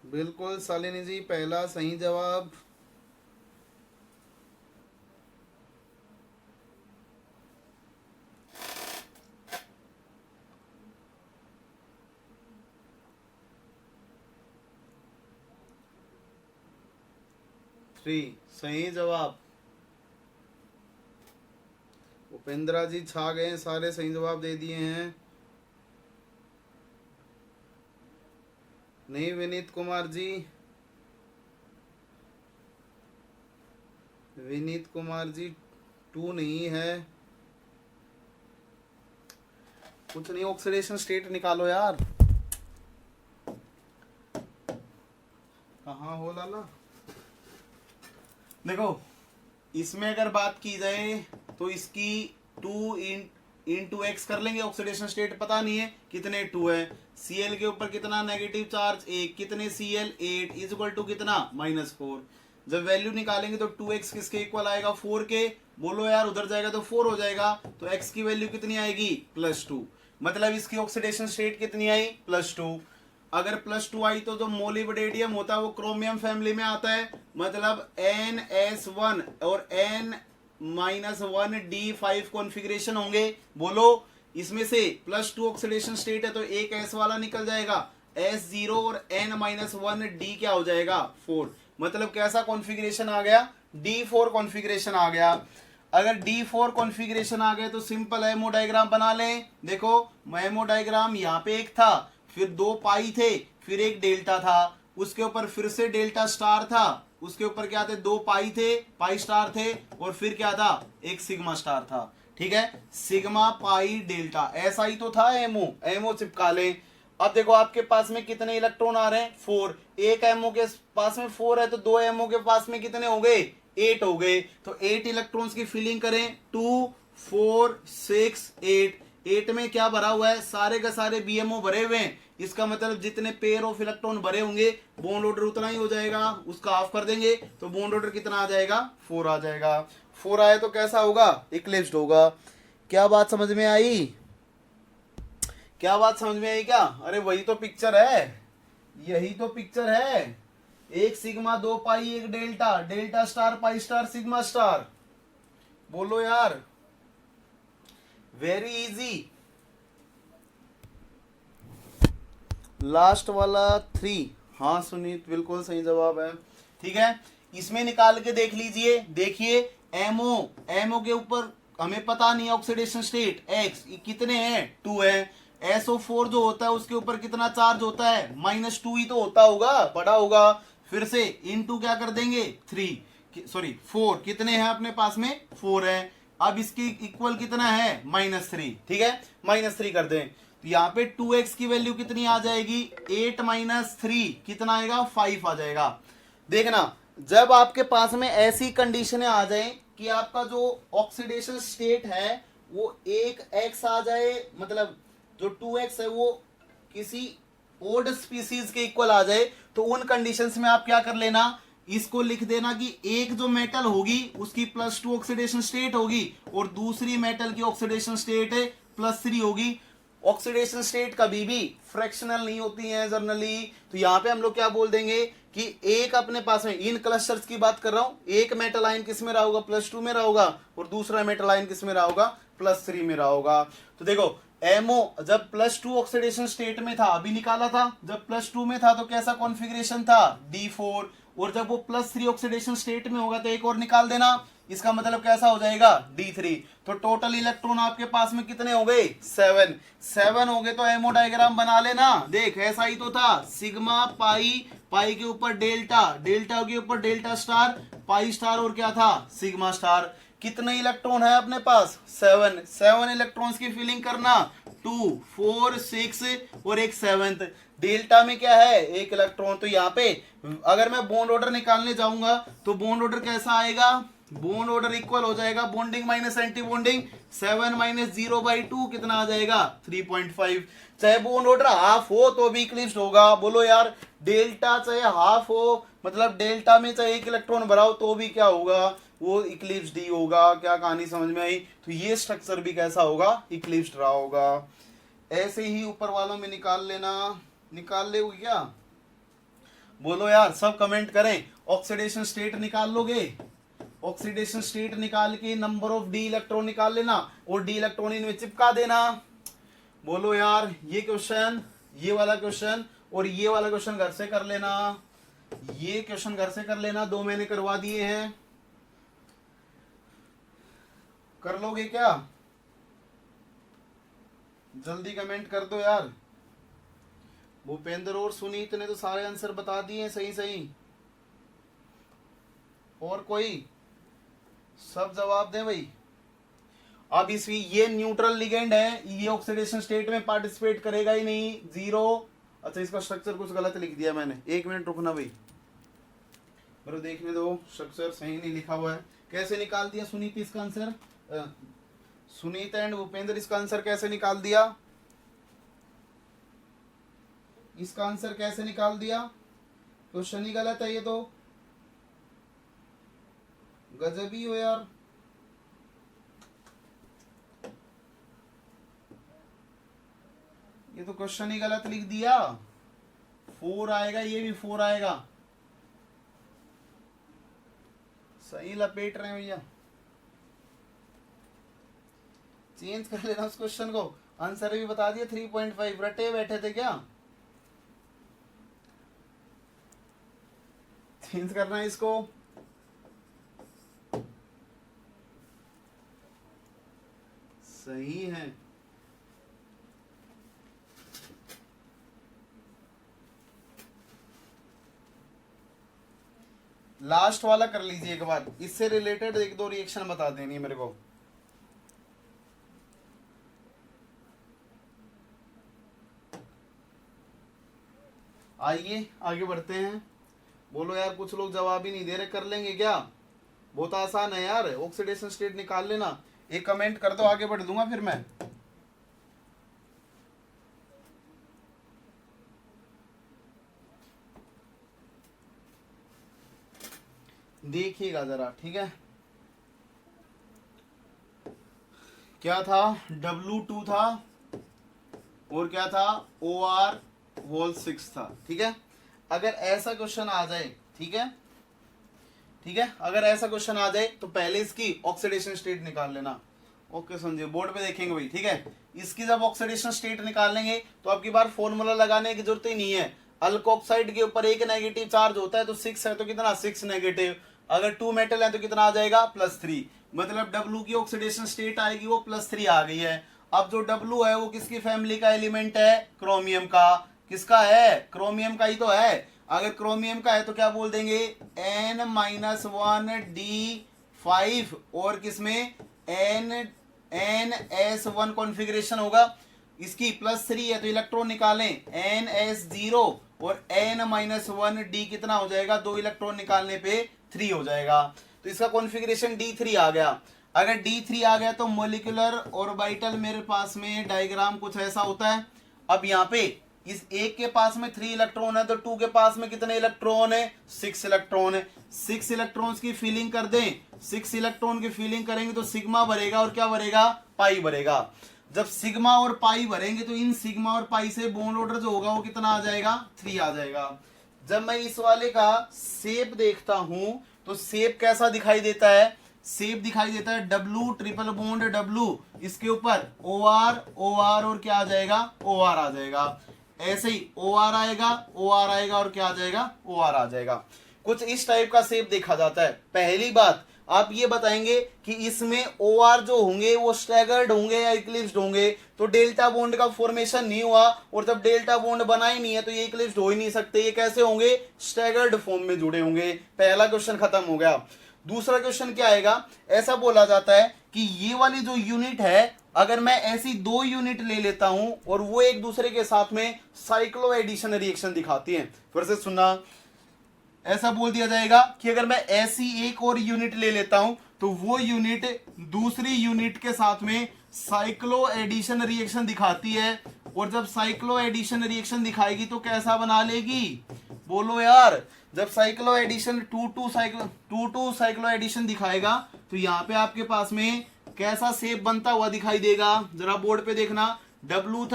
S1: बिल्कुल शालिनी जी पहला सही जवाब। सही जवाब। उपेंद्रा जी छा गए, सारे सही जवाब दे दिए हैं। नहीं विनीत कुमार जी, विनीत कुमार जी 2 नहीं है। कुछ नहीं, ऑक्सीडेशन स्टेट निकालो यार। कहाँ हो लाला। देखो इसमें अगर बात की जाए तो इसकी 2 इंटू एक्स कर लेंगे। ऑक्सीडेशन स्टेट पता नहीं है कितने 2 है। Cl के ऊपर कितना नेगेटिव चार्ज 1, कितने Cl 8 इज इक्वल टू कितना -4। जब वैल्यू निकालेंगे तो 2x किसके इक्वल आएगा 4 के। बोलो यार उधर जाएगा तो 4 हो जाएगा, तो x की वैल्यू कितनी आएगी +2। मतलब इसकी ऑक्सीडेशन स्टेट कितनी आई +2। अगर +2 आई तो जो मोलिब्डेडियम होता है वो क्रोमियम फैमिली में आता है। मतलब NS1 और N-1D5 कॉन्फ़िगरेशन होंगे। बोलो इसमें से +2 ऑक्सीडेशन स्टेट है तो एक S वाला निकल जाएगा, S0 और N-1D क्या हो जाएगा 4। मतलब कैसा कॉन्फ़िगरेशन आ गया, D4 कॉन्फ़िगरेशन आ गया। अगर D4 कॉन्फ़िगरेशन आ गया तो सिंपल एमओ डायग्राम बना लें। देखो एमओ डायग्राम यहाँ पे एक था, फिर 2 पाई थे, फिर एक डेल्टा था, उसके ऊपर फिर से डेल्टा स्टार था, उसके ऊपर क्या थे 2 पाई थे, पाई स्टार थे, और फिर क्या था एक सिग्मा स्टार था। ठीक है, सिग्मा पाई डेल्टा, ऐसा ही तो था एमओ। एमओ चिपका लें। अब देखो आपके पास में कितने इलेक्ट्रॉन आ रहे हैं 4। एक एमओ के पास में 4 है तो 2 एमओ के पास में कितने हो गए 8 हो गए। तो 8 इलेक्ट्रॉन्स की फिलिंग करें, 2 4 6 8। 8 में क्या भरा हुआ है, सारे का सारे बीएमओ भरे हुए हैं। इसका मतलब जितने पेयर ऑफ इलेक्ट्रॉन भरे होंगे बॉन्ड ऑर्डर उतना ही हो जाएगा, उसका ऑफ कर देंगे तो बॉन्ड ऑर्डर कितना आ जाएगा 4 आ जाएगा। 4 आए तो कैसा होगा इक्लिप्स्ड होगा। क्या बात समझ में आई, क्या बात समझ में आई क्या। अरे वही तो पिक्चर है, यही तो पिक्चर है। एक सिग्मा 2 पाई एक delta, delta star pi star sigma star. बोलो यार वेरी इजी। लास्ट वाला 3, हाँ सुनीत बिल्कुल सही जवाब है। ठीक है, इसमें निकाल के देख लीजिए। देखिए एमओ के ऊपर हमें पता नहीं है ऑक्सीडेशन स्टेट एक्स कितने हैं 2 है। SO4 जो होता है उसके ऊपर कितना चार्ज होता है -2 ही तो होता होगा, बड़ा होगा। फिर से इनटू क्या कर देंगे 4, कितने हैं अपने पास में 4 है। अब इसके इक्वल कितना है -3। ठीक है, -3 कर दें तो यहाँ पे 2x की वैल्यू कितनी आ जाएगी 8 - 3 कितना आएगा 5 आ जाएगा। देखना जब आपके पास में ऐसी कंडीशनें आ जाए कि आपका जो ऑक्सीडेशन स्टेट है वो एक x आ जाए, मतलब जो 2x है वो किसी ओड स्पीसीज के इक्वल आ जाए, तो उन कंडीशंस में आप क्या कर लेना इसको लिख देना कि एक जो मेटल होगी उसकी +2 ऑक्सीडेशन स्टेट होगी और दूसरी मेटल की ऑक्सीडेशन स्टेट +3 होगी। ऑक्सीडेशन स्टेट कभी भी फ्रैक्शनल नहीं होती है जनरली। तो यहां पे हम लोग क्या बोल देंगे कि एक अपने पास में इन क्लस्टर्स की बात कर रहा हूं, एक मेटल आयन किस में रहा होगा, +2 में रहा होगा और दूसरा मेटल आयन किस में रहा होगा, +3 में रहा होगा। तो देखो एमओ जब +2 ऑक्सीडेशन स्टेट में था, अभी निकाला था, जब +2 में था तो कैसा कॉन्फ़िगरेशन था, D4, और जब वो +3 ऑक्सीडेशन स्टेट में होगा तो एक और निकाल देना, इसका मतलब कैसा हो जाएगा, D3। तो टोटल इलेक्ट्रॉन आपके पास में कितने हो गए, 7 हो गए। तो एमओ डायग्राम बना लेना। देख ऐसा ही तो था, सिग्मा पाई, पाई के ऊपर डेल्टा, डेल्टा के ऊपर डेल्टा स्टार, पाई स्टार और क्या था, सिग्मा स्टार। कितने इलेक्ट्रॉन है अपने पास, 7 इलेक्ट्रॉन्स की फिलिंग करना, 2 4 6 और एक 7th। डेल्टा में क्या है, एक इलेक्ट्रॉन। तो यहाँ पे अगर मैं बॉन्ड ऑर्डर निकालने जाऊंगा तो बॉन्ड ऑर्डर कैसा आएगा, बॉन्ड ऑर्डर इक्वल हो जाएगा बॉन्डिंग माइनस एंटी बॉन्डिंग, 7 - 0/2 कितना आ जाएगा, 3.5। चाहे बॉन्ड ऑर्डर हाफ हो तो भी इक्लिप्स्ड होगा। बोलो यार, डेल्टा चाहे हाफ हो, मतलब डेल्टा में चाहे एक इलेक्ट्रॉन भरा हो तो भी क्या होगा, वो इक्लिप्स्ड ही होगा। क्या कहानी समझ में आई। तो ये स्ट्रक्चर भी कैसा होगा, इक्लिप्स्ड रहा होगा। ऐसे ही ऊपर वालों में निकाल लेना, निकाल ले क्या, बोलो यार, सब कमेंट करें। ऑक्सीडेशन स्टेट निकाल लोगे, ऑक्सीडेशन स्टेट निकाल के नंबर ऑफ डी इलेक्ट्रॉन निकाल लेना और डी इलेक्ट्रॉन इनमें चिपका देना। बोलो यार, ये क्वेश्चन, ये वाला क्वेश्चन और ये वाला क्वेश्चन घर से कर लेना, ये क्वेश्चन घर से कर लेना, 2 मैंने करवा दिए हैं। कर लोगे क्या, जल्दी कमेंट कर दो यार। भूपेंद्र और सुनीत ने तो सारे आंसर बता दिए सही सही, और कोई, सब जवाब दें भाई। अब इसकी ये न्यूट्रल लिगेंड है, ये ऑक्सीडेशन स्टेट में पार्टिसिपेट करेगा ही नहीं, 0। अच्छा, इसका स्ट्रक्चर कुछ गलत लिख दिया मैंने, 1 मिनट रुकना भाई, मेरे देखने दो, स्ट्रक्चर सही नहीं लिखा हुआ है। कैसे निकाल दिया सुनीत इसका आंसर, सुनीत एंड भूपेंद्र इसका आंसर कैसे निकाल दिया, इसका आंसर कैसे निकाल दिया, क्वेश्चन ही गलत है ये तो, गजब ही हो यार। ये तो क्वेश्चन ही गलत लिख दिया, 4 आएगा, ये भी 4 आएगा। सही लपेट रहे हैं भैया, चेंज कर लेना उस क्वेश्चन को। आंसर भी बता दिया 3.5, रटे बैठे थे क्या, चेंज करना है इसको। सही है, लास्ट वाला कर लीजिए एक बार, इससे रिलेटेड 1-2 रिएक्शन बता देनी है मेरे को। आइए आगे बढ़ते हैं। बोलो यार, कुछ लोग जवाब ही नहीं दे रहे, कर लेंगे क्या, बहुत आसान है यार, ऑक्सीडेशन स्टेट निकाल लेना। एक कमेंट कर दो, आगे बढ़ दूंगा फिर मैं। देखिएगा जरा, ठीक है। क्या था, W2 था और क्या था, OR6 था, ठीक है। अगर ऐसा क्वेश्चन आ जाए, ठीक है, ठीक है, अगर ऐसा क्वेश्चन आ जाए तो पहले इसकी ऑक्सीडेशन स्टेट निकाल लेना। ओके संजय, बोर्ड पे देखेंगे भाई, ठीक है। इसकी जब ऑक्सीडेशन स्टेट निकालेंगे तो आपकी बार फॉर्मूला लगाने की जरूरत ही नहीं है। अल्कोक्साइड के ऊपर एक नेगेटिव चार्ज होता है तो 6 है तो कितना, 6 नेगेटिव। अगर 2 मेटल है तो कितना आ जाएगा, +3। मतलब W की ऑक्सीडेशन स्टेट आएगी वो +3 आ गई है। अब जो W है वो किसकी फैमिली का एलिमेंट है, क्रोमियम का। किसका है, क्रोमियम का ही तो है। अगर क्रोमियम का है तो क्या बोल देंगे, N-1D5 और किसमें NS1 कॉन्फ़िगरेशन होगा। इसकी +3 है तो इलेक्ट्रॉन निकालें, NS0 और N-1D कितना हो जाएगा, 2 इलेक्ट्रॉन निकालने पे 3 हो जाएगा। तो इसका कॉन्फ़िगरेशन D3 आ गया। अगर D3 आ गया तो मॉलिक्यूलर ऑर्बिटल मेरे पास में डायग्राम कुछ ऐसा होता है। अब यहाँ पे इस एक के पास में 3 इलेक्ट्रॉन है तो 2 के पास में कितने इलेक्ट्रॉन है? 6 इलेक्ट्रॉन है। 6 इलेक्ट्रॉन्स की फीलिंग कर दें, 6 इलेक्ट्रॉन की फीलिंग करेंगे तो सिग्मा भरेगा और क्या भरेगा? पाई भरेगा। जब सिग्मा और पाई भरेंगे तो इन सिग्मा और पाई से बॉन्ड ऑर्डर जो होगा वो कितना आ जाएगा? 3 आ जाएगा। जब मैं इस वाले का शेप देखता हूं तो शेप कैसा दिखाई देता है? शेप दिखाई देता है डब्लू ट्रिपल बॉन्ड डब्लू, इसके ऊपर ओ आर और क्या आ जाएगा? ओ आर आ जाएगा। ऐसे ही ओ आर आएगा और क्या आ जाएगा? ओ आर आ जाएगा। कुछ इस टाइप का शेप देखा जाता है। पहली बात आप ये बताएंगे कि इसमें ओ आर जो होंगे वो स्टैगर्ड होंगे या इक्लिप्स्ड होंगे? तो डेल्टा बॉन्ड का फॉर्मेशन नहीं हुआ, और जब डेल्टा बॉन्ड बना ही नहीं है तो ये इक्लिप्स्ड हो ही नहीं सकते। ये कैसे होंगे? स्टैगर्ड फॉर्म में जुड़े होंगे। पहला क्वेश्चन खत्म हो गया। दूसरा क्वेश्चन क्या आएगा? ऐसा बोला जाता है कि ये वाली जो यूनिट है, अगर मैं ऐसी 2 यूनिट ले लेता हूं और वो एक दूसरे के साथ में साइक्लो एडिशन रिएक्शन दिखाती हैं। फिर से सुनना, ऐसा बोल दिया जाएगा कि अगर मैं ऐसी एक और यूनिट ले लेता हूं तो वो यूनिट दूसरी यूनिट के साथ में साइक्लो एडिशन रिएक्शन दिखाती है, और जब साइक्लो एडिशन रिएक्शन दिखाएगी तो कैसा बना लेगी? बोलो यार। जब cyclo addition two two cyclo addition दिखाएगा तो यहाँ पे आपके पास में कैसा शेप बनता हुआ दिखाई देगा? जरा बोर्ड पे देखना। डब्लू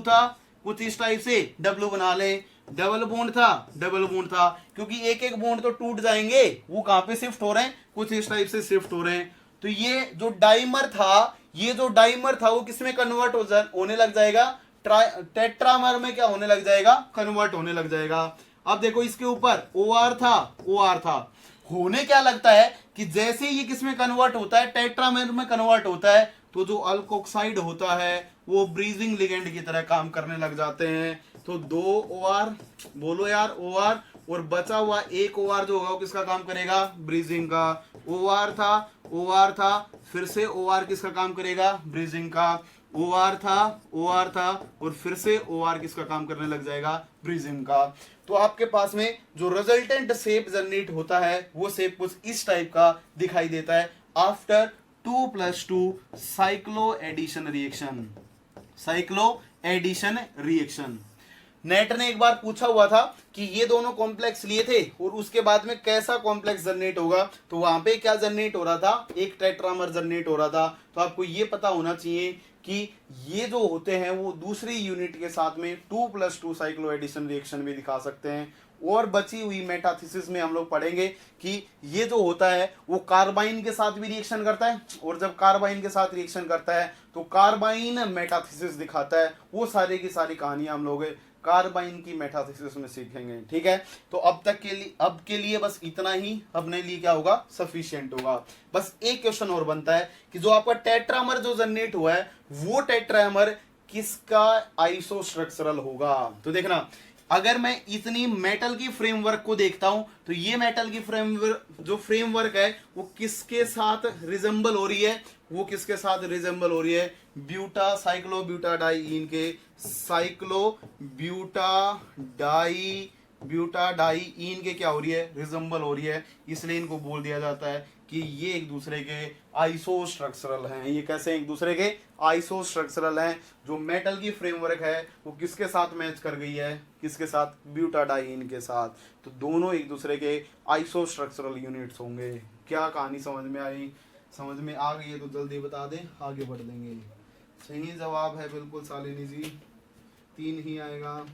S1: था कुछ इस टाइप से डब्लू बना ले। डबल बॉन्ड था, क्योंकि एक एक बॉन्ड तो टूट जाएंगे, वो कहां पे शिफ्ट हो रहे हैं? कुछ इस टाइप से शिफ्ट हो रहे हैं। तो ये जो डाइमर था वो किसमें कन्वर्ट होने लग जाएगा? टेट्रामर में क्या होने लग जाएगा? कन्वर्ट होने लग जाएगा। अब देखो इसके ऊपर ओ आर था। होने क्या लगता है कि जैसे ये किसमें कन्वर्ट होता है? टेट्रामेर में कन्वर्ट होता है, तो जो अल्कोक्साइड होता है वो ब्रीजिंग लिगेंड की तरह काम करने लग जाते हैं। तो 2 ओ आर, बोलो यार ओ आर, और बचा हुआ एक ओ आर जो होगा वो किसका काम करेगा? ब्रीजिंग का। ओ आर था, फिर से ओ आर किसका काम करेगा? ब्रीजिंग का। ओ आर था और फिर से ओ आर किसका काम करने लग जाएगा? ब्रीजिंग का। तो आपके पास में जो रिजल्टेंट शेप जनरेट होता है वो शेप कुछ इस टाइप का दिखाई देता है after 2+2 cyclo addition reaction. Net ने एक बार पूछा हुआ था कि ये दोनों कॉम्प्लेक्स लिए थे और उसके बाद में कैसा कॉम्प्लेक्स जनरेट होगा, तो वहां पे क्या जनरेट हो रहा था? एक टेट्रामर जनरेट हो रहा था। तो आपको ये पता होना चाहिए कि ये जो होते हैं वो दूसरी यूनिट के साथ में 2+2 साइक्लो एडिशन रिएक्शन भी दिखा सकते हैं। और बची हुई मेटाथीसिस में हम लोग पढ़ेंगे कि ये जो होता है वो कार्बाइन के साथ भी रिएक्शन करता है, और जब कार्बाइन के साथ रिएक्शन करता है तो कार्बाइन मेटाथीसिस दिखाता है। वो सारी की सारी कहानियां हम लोग कार्बाइन की मेटाथीसिस में सीखेंगे। ठीक है, तो अब के लिए बस इतना ही अपने लिए क्या होगा? सफिशिएंट होगा। बस एक क्वेश्चन और बनता है कि जो आपका टेट्रामर जो जनरेट हुआ है वो टेट्रामर किसका आइसोस्ट्रक्चरल होगा? तो देखना, अगर मैं इतनी मेटल की फ्रेमवर्क को देखता हूं तो ये मेटल की फ्रेमवर्क है वो किसके साथ रिजेंबल हो रही है? वो किसके साथ रिजेंबल हो रही है? साइक्लो ब्यूटाडाइइन के ब्यूटाडाइइन के क्या हो रही है? रिजेंबल हो रही है। इसलिए इनको बोल दिया जाता है कि ये एक दूसरे के आइसोस्ट्रक्चरल हैं। ये कैसे एक दूसरे के आइसोस्ट्रक्चरल हैं? जो मेटल की फ्रेमवर्क है वो किसके साथ मैच कर गई है? किसके साथ? ब्यूटाडाइइन के साथ। तो दोनों एक दूसरे के आइसोस्ट्रक्चरल यूनिट्स होंगे। क्या कहानी समझ में आई? समझ में आ गई है तो जल्दी बता दें, आगे बढ़ देंगे। सही जवाब है बिल्कुल शालिनी जी, 3 ही आएगा।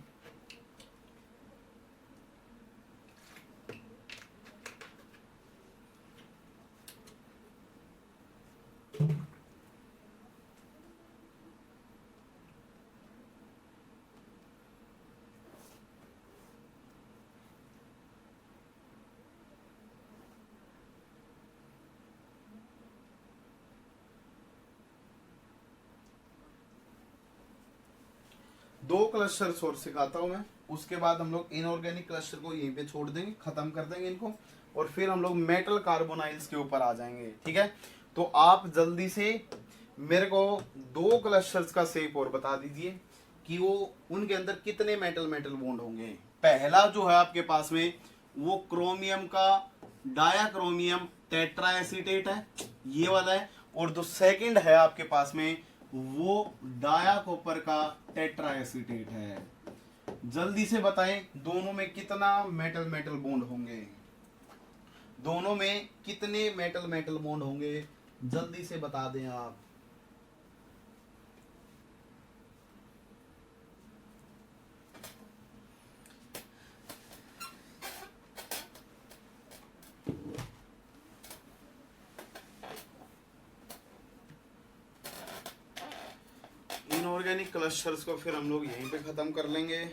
S1: दो क्लस्टर्स और सिखाता हूं मैं, उसके बाद हम लोग इनऑर्गेनिक क्लस्टर को यहीं पे छोड़ देंगे, खत्म कर देंगे इनको, और फिर हम लोग मेटल कार्बोनाइल्स के ऊपर आ जाएंगे। ठीक है, तो आप जल्दी से मेरे को 2 क्लस्टर्स का शेप और बता दीजिए कि वो उनके अंदर कितने मेटल बॉन्ड होंगे। पहला जो है आपके पास में वो क्रोमियम का डायाक्रोमियम टेट्राएसीटेट है, ये वाला है। और जो सेकंड है आपके पास में वो डाया कॉपर का टेट्राएसीटेट है। जल्दी से बताएं दोनों में कितना मेटल मेटल बॉन्ड होंगे, दोनों में कितने मेटल मेटल बॉन्ड होंगे, जल्दी से बता दें आप। इनऑर्गेनिक क्लस्टर्स को फिर हम लोग यहीं पे खत्म कर लेंगे।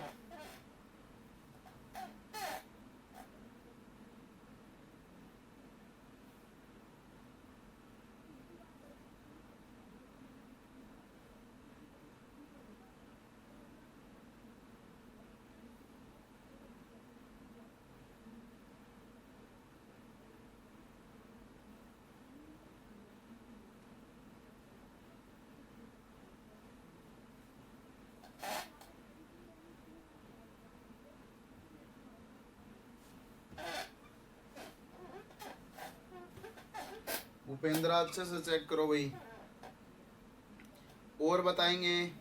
S1: उपेंद्र अच्छे से चेक करो भाई, और बताएंगे।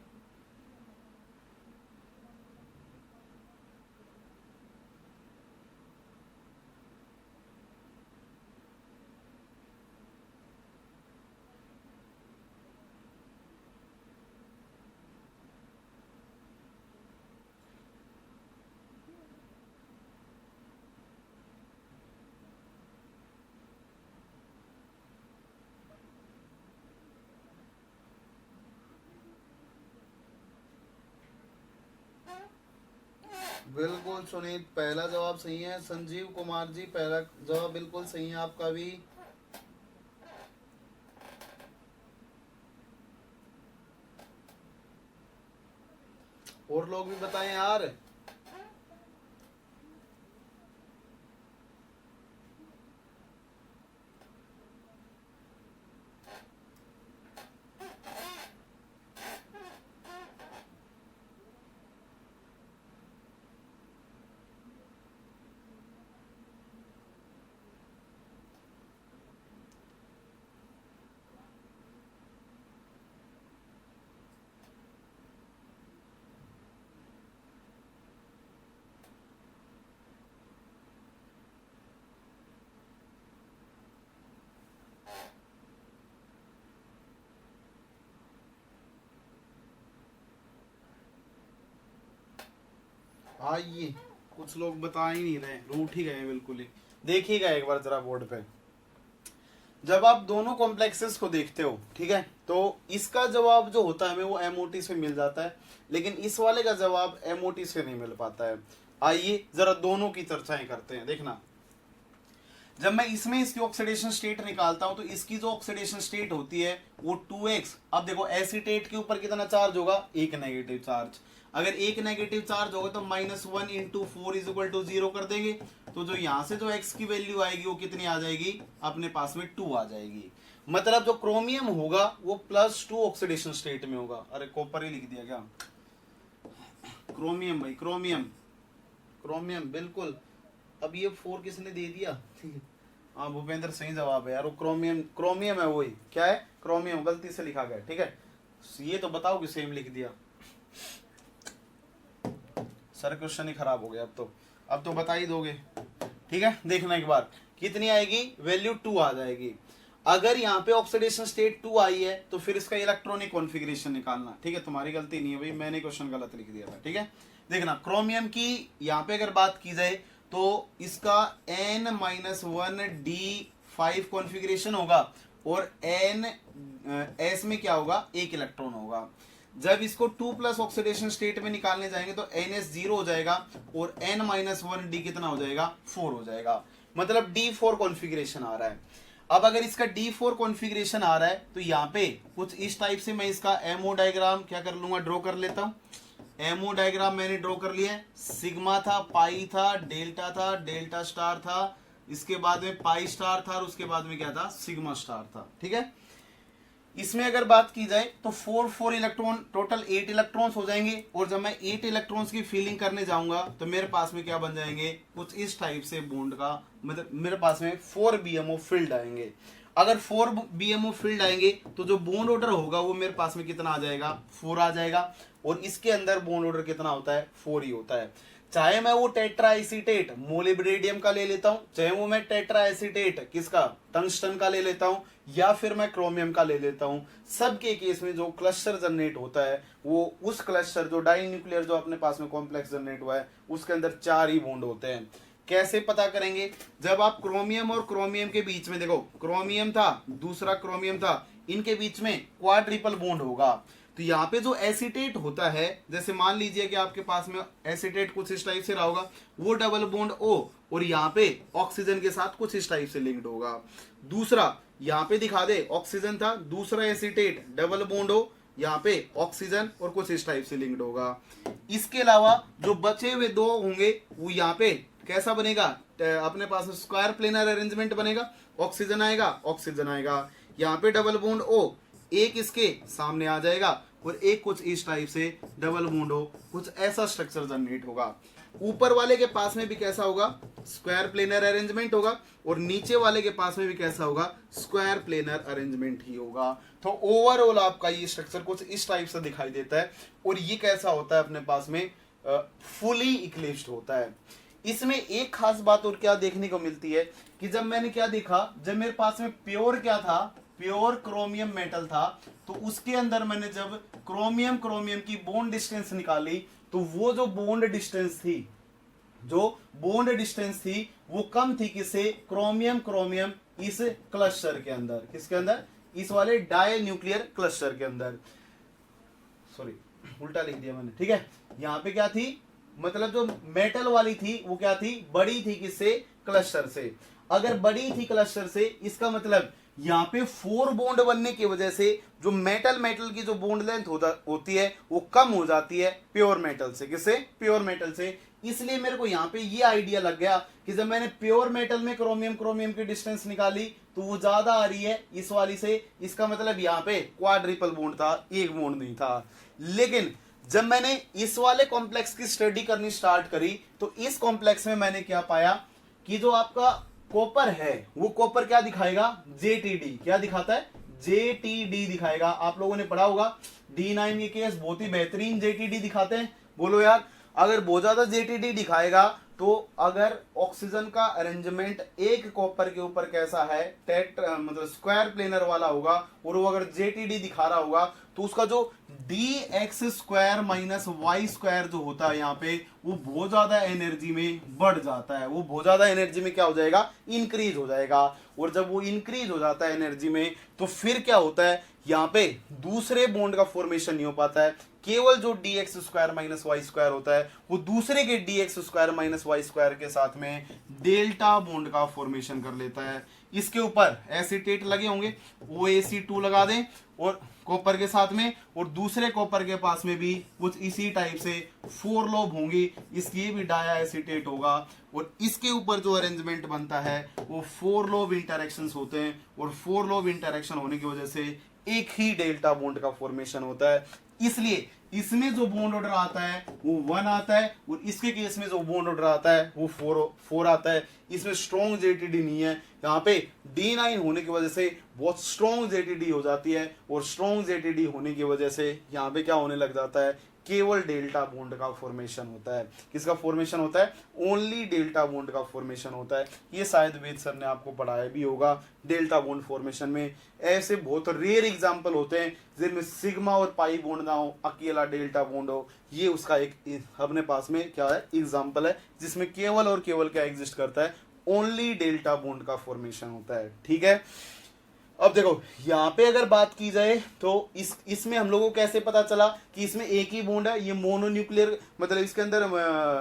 S1: बिल्कुल सुनीत, पहला जवाब सही है। संजीव कुमार जी, पहला जवाब बिल्कुल सही है आपका भी। और लोग भी बताएं यार। आइए, कुछ लोग बता ही नहीं रहे, रूठ ही गए बिल्कुल ही। देखिएगा एक बार जरा बोर्ड पे, जब आप दोनों कॉम्प्लेक्सेस को देखते हो, ठीक है, तो इसका जवाब जो होता है हमें वो एमओटी से मिल जाता है, लेकिन इस वाले का जवाब एमओटी से नहीं मिल पाता है। आइए जरा दोनों की चर्चाएं करते हैं। देखना, जब मैं इसमें इसकी ऑक्सीडेशन स्टेट निकालता हूं तो इसकी जो ऑक्सीडेशन स्टेट होती है वो 2x। अब देखो एसीटेट के ऊपर कितना चार्ज होगा, एक नेगेटिव चार्ज। अगर एक नेगेटिव चार्ज होगा तो -1 × 4 = 0 कर देंगे, तो जो यहां से जो x की वैल्यू आएगी वो कितनी आ जाएगी, अपने पास में 2 आ जाएगी। मतलब जो क्रोमियम होगा वो +2 ऑक्सीडेशन स्टेट में होगा। अरे कॉपर ही लिख दिया क्या, क्रोमियम भाई, क्रोमियम क्रोमियम बिल्कुल। अब ये 4 किसने दे दिया, हाँ भूपेंद्र सही जवाब है यार, वो क्रोमियम, क्रोमियम है वही। क्या है, क्रोमियम, गलती से लिखा गया, ठीक है। ये तो बताओ कि सेम लिख दिया, सर क्वेश्चन ही खराब हो गया। अब तो बता ही दोगे, ठीक है। देखना एक बार कितनी आएगी, वैल्यू 2 आ जाएगी। अगर यहाँ पे ऑक्सीडेशन स्टेट 2 आई है तो फिर इसका इलेक्ट्रॉनिक कॉन्फ़िगरेशन निकालना, ठीक है। तुम्हारी गलती नहीं है भाई, मैंने क्वेश्चन गलत लिख दिया था, ठीक है। देखना, क्रोमियम की यहाँ पे अगर बात की जाए तो इसका N-1d5 कॉन्फ़िगरेशन होगा और S में क्या होगा, 1 इलेक्ट्रॉन होगा। जब इसको 2+ ऑक्सीडेशन स्टेट में निकालने जाएंगे तो NS 0 हो जाएगा और N-1d कितना हो जाएगा, 4 हो जाएगा। मतलब D4 कॉन्फ़िगरेशन आ रहा है। अब अगर इसका D4 कॉन्फ़िगरेशन आ रहा है तो यहाँ पे कुछ इस टाइप से मैं इसका एमओ डायग्राम क्या कर लूंगा, ड्रॉ कर लेता हूं। एमओ डायग्राम मैंने ड्रॉ कर लिया है। सिग्मा था, पाई था, डेल्टा था, डेल्टा स्टार था, इसके बाद में पाई स्टार था और उसके बाद में क्या था, सिग्मा स्टार था, ठीक है। इसमें अगर बात की जाए तो 4 इलेक्ट्रॉन, टोटल 8 इलेक्ट्रॉन्स हो जाएंगे। और जब मैं 8 इलेक्ट्रॉन्स की फीलिंग करने जाऊंगा तो मेरे पास में क्या बन जाएंगे, कुछ इस टाइप से बॉन्ड का, मतलब मेरे पास में 4 BMO फील्ड आएंगे। अगर 4 BMO फील्ड आएंगे तो जो बॉन्ड ऑर्डर होगा वो मेरे पास में कितना आ जाएगा, 4 आ जाएगा। और इसके अंदर बॉन्ड ऑर्डर कितना होता है, 4 ही होता है। चाहे मैं वो टेट्रा एसीटेट मोलिब्डेडियम का ले लेता हूं, चाहे वो मैं टेट्रा एसीटेट किसका, टंगस्टन का ले लेता हूं, या फिर मैं क्रोमियम का ले लेता हूं, सबके केस में जो क्लस्टर जनरेट होता है वो उस क्लस्टर जो डाई न्यूक्लियर जो अपने पास में कॉम्प्लेक्स जनरेट हुआ है उसके अंदर 4 ही बॉन्ड होते हैं। कैसे पता करेंगे, जब आप क्रोमियम और क्रोमियम के बीच में देखो, क्रोमियम था दूसरा क्रोमियम था, इनके बीच में क्वाड्रिपल बॉन्ड होगा। तो यहाँ पे जो एसीटेट होता है, जैसे मान लीजिए कि आपके पास में एसीटेट कुछ इस टाइप से रहा होगा, वो डबल बॉन्ड O और यहाँ पे ऑक्सीजन के साथ कुछ इस टाइप से लिंक्ड होगा। दूसरा यहाँ पे दिखा दे, ऑक्सीजन था, दूसरा एसीटेट डबल बॉन्ड O, यहाँ पे ऑक्सीजन और कुछ इस टाइप से लिंक्ड होगा। इसके अलावा जो बचे हुए 2 होंगे वो यहाँ पे कैसा बनेगा, अपने पास में स्क्वायर प्लेनर अरेंजमेंट बनेगा, ऑक्सीजन आएगा ऑक्सीजन आएगा, यहाँ पे डबल बॉन्ड O, एक इसके सामने आ जाएगा और एक कुछ इस टाइप से डबल बॉन्ड हो, कुछ ऐसा स्ट्रक्चर जनरेट होगा। ऊपर वाले के पास में भी कैसा होगा, स्क्वायर प्लेनर अरेंजमेंट होगा, और नीचे वाले के पास में भी कैसा होगा, स्क्वायर प्लेनर अरेंजमेंट ही होगा। तो ओवरऑल आपका ये स्ट्रक्चर कुछ इस टाइप से दिखाई देता है। और ये कैसा होता है, अपने पास में फुली इक्लिप्स्ड होता है। इसमें एक खास बात और क्या देखने को मिलती है कि जब मैंने क्या देखा, जब मेरे पास में प्योर क्या था, प्योर क्रोमियम मेटल था, तो उसके अंदर मैंने जब क्रोमियम क्रोमियम की बॉन्ड डिस्टेंस निकाली तो वो जो बॉन्ड डिस्टेंस थी, जो बॉन्ड डिस्टेंस थी वो कम थी किससे, क्रोमियम क्रोमियम इस क्लस्टर के अंदर, किसके अंदर, इस वाले डाई न्यूक्लियर क्लस्टर के अंदर। सॉरी उल्टा लिख दिया मैंने, ठीक है। यहाँ पे क्या थी, मतलब जो मेटल वाली थी वो क्या थी, बड़ी थी किससे, क्लस्टर से। अगर बड़ी थी क्लस्टर से, इसका मतलब यहाँ पे 4 बॉन्ड बनने की वजह से जो मेटल की जो बॉन्ड लेंथ होती है वो कम हो जाती है प्योर मेटल से, किससे, प्योर मेटल से। इसलिए मेरे को यहाँ पे ये आइडिया लग गया कि जब मैंने प्योर मेटल में क्रोमियम क्रोमियम की डिस्टेंस निकाली तो वो ज्यादा आ रही है इस वाली से, इसका मतलब यहाँ पे क्वाड्रिपल बॉन्ड था, एक बॉन्ड नहीं था। लेकिन जब मैंने इस वाले कॉम्प्लेक्स की स्टडी करनी स्टार्ट करी तो इस कॉम्प्लेक्स में मैंने क्या पाया कि जो आपका कॉपर है वो कॉपर क्या दिखाएगा, JTD, क्या दिखाता है, JTD दिखाएगा। आप लोगों ने पढ़ा होगा D9 ये केस बहुत ही बेहतरीन JTD दिखाते हैं। बोलो यार, अगर बहुत ज्यादा JTD दिखाएगा तो अगर ऑक्सीजन का अरेंजमेंट एक कॉपर के ऊपर कैसा है, मतलब स्क्वायर प्लेनर वाला होगा, और वो अगर JTD दिखा रहा होगा तो उसका जो dx square minus y square जो होता है यहाँ पे वो बहुत ज्यादा एनर्जी में बढ़ जाता है, वो बहुत ज्यादा एनर्जी में क्या हो जाएगा, इंक्रीज हो जाएगा। और जब वो इंक्रीज हो जाता है एनर्जी में तो फिर क्या होता है, यहाँ पे दूसरे बॉन्ड का फॉर्मेशन नहीं हो पाता है, केवल जो dx square minus y square होता है वो दूसरे के dx square minus y square के साथ में डेल्टा बॉन्ड का फॉर्मेशन कर लेता है। इसके ऊपर एसीटेट लगे होंगे, OAC2 लगा दें और कॉपर के साथ में, और दूसरे कॉपर के पास में भी कुछ इसी टाइप से 4 लोब होंगी, इसकी भी डाया एसीटेट होगा, और इसके ऊपर जो अरेंजमेंट बनता है वो 4 लोब इंटरेक्शंस होते हैं, और 4 लोब इंटरेक्शन होने की वजह से एक ही डेल्टा बॉन्ड का फॉर्मेशन होता है। इसलिए इसमें जो बॉन्ड ऑर्डर आता है वो 1 आता है, और इसके केस में जो बॉन्ड ऑर्डर आता है वो 4 आता है। इसमें स्ट्रॉन्ग JTD नहीं है, यहाँ पे D9 होने की वजह से बहुत स्ट्रॉन्ग JTD हो जाती है, और स्ट्रॉन्ग JTD होने की वजह से यहाँ पे क्या होने लग जाता है, केवल डेल्टा बॉन्ड का फॉर्मेशन होता है। किसका फॉर्मेशन होता है, ओनली डेल्टा बॉन्ड का फॉर्मेशन होता है। ये शायद वेद सर ने आपको पढ़ाया भी होगा। डेल्टा बॉन्ड फॉर्मेशन में ऐसे बहुत रेयर एग्जांपल होते हैं जिनमें सिग्मा और पाई बॉन्ड ना हो, अकेला डेल्टा बॉन्ड हो। ये उसका एक अपने पास में क्या है, एग्जांपल है जिसमें केवल और केवल क्या एग्जिस्ट करता है, ओनली डेल्टा बॉन्ड का फॉर्मेशन होता है। ठीक है, अब देखो यहाँ पे अगर बात की जाए तो इसमें हम लोगों को कैसे पता चला कि इसमें एक ही बॉन्ड है, ये मोनोन्यूक्लियर मतलब इसके अंदर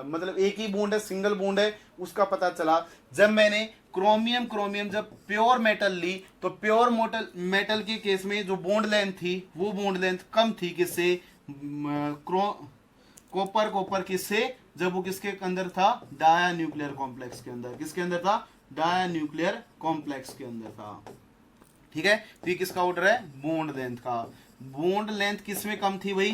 S1: मतलब एक ही बॉन्ड है, सिंगल बॉन्ड है। उसका पता चला जब मैंने क्रोमियम जब प्योर मेटल ली तो प्योर मेटल के केस में जो बॉन्ड लेंथ थी वो बॉन्ड लेंथ कम थी, किससे, कॉपर किससे, जब वो किसके अंदर था, डाया न्यूक्लियर कॉम्प्लेक्स के अंदर। किसके अंदर था, डाया न्यूक्लियर कॉम्प्लेक्स के अंदर था। ठीक है, तो ये किसका ऑर्डर है, बॉन्ड लेंथ का। बॉन्ड लेंथ किसमें कम थी भाई,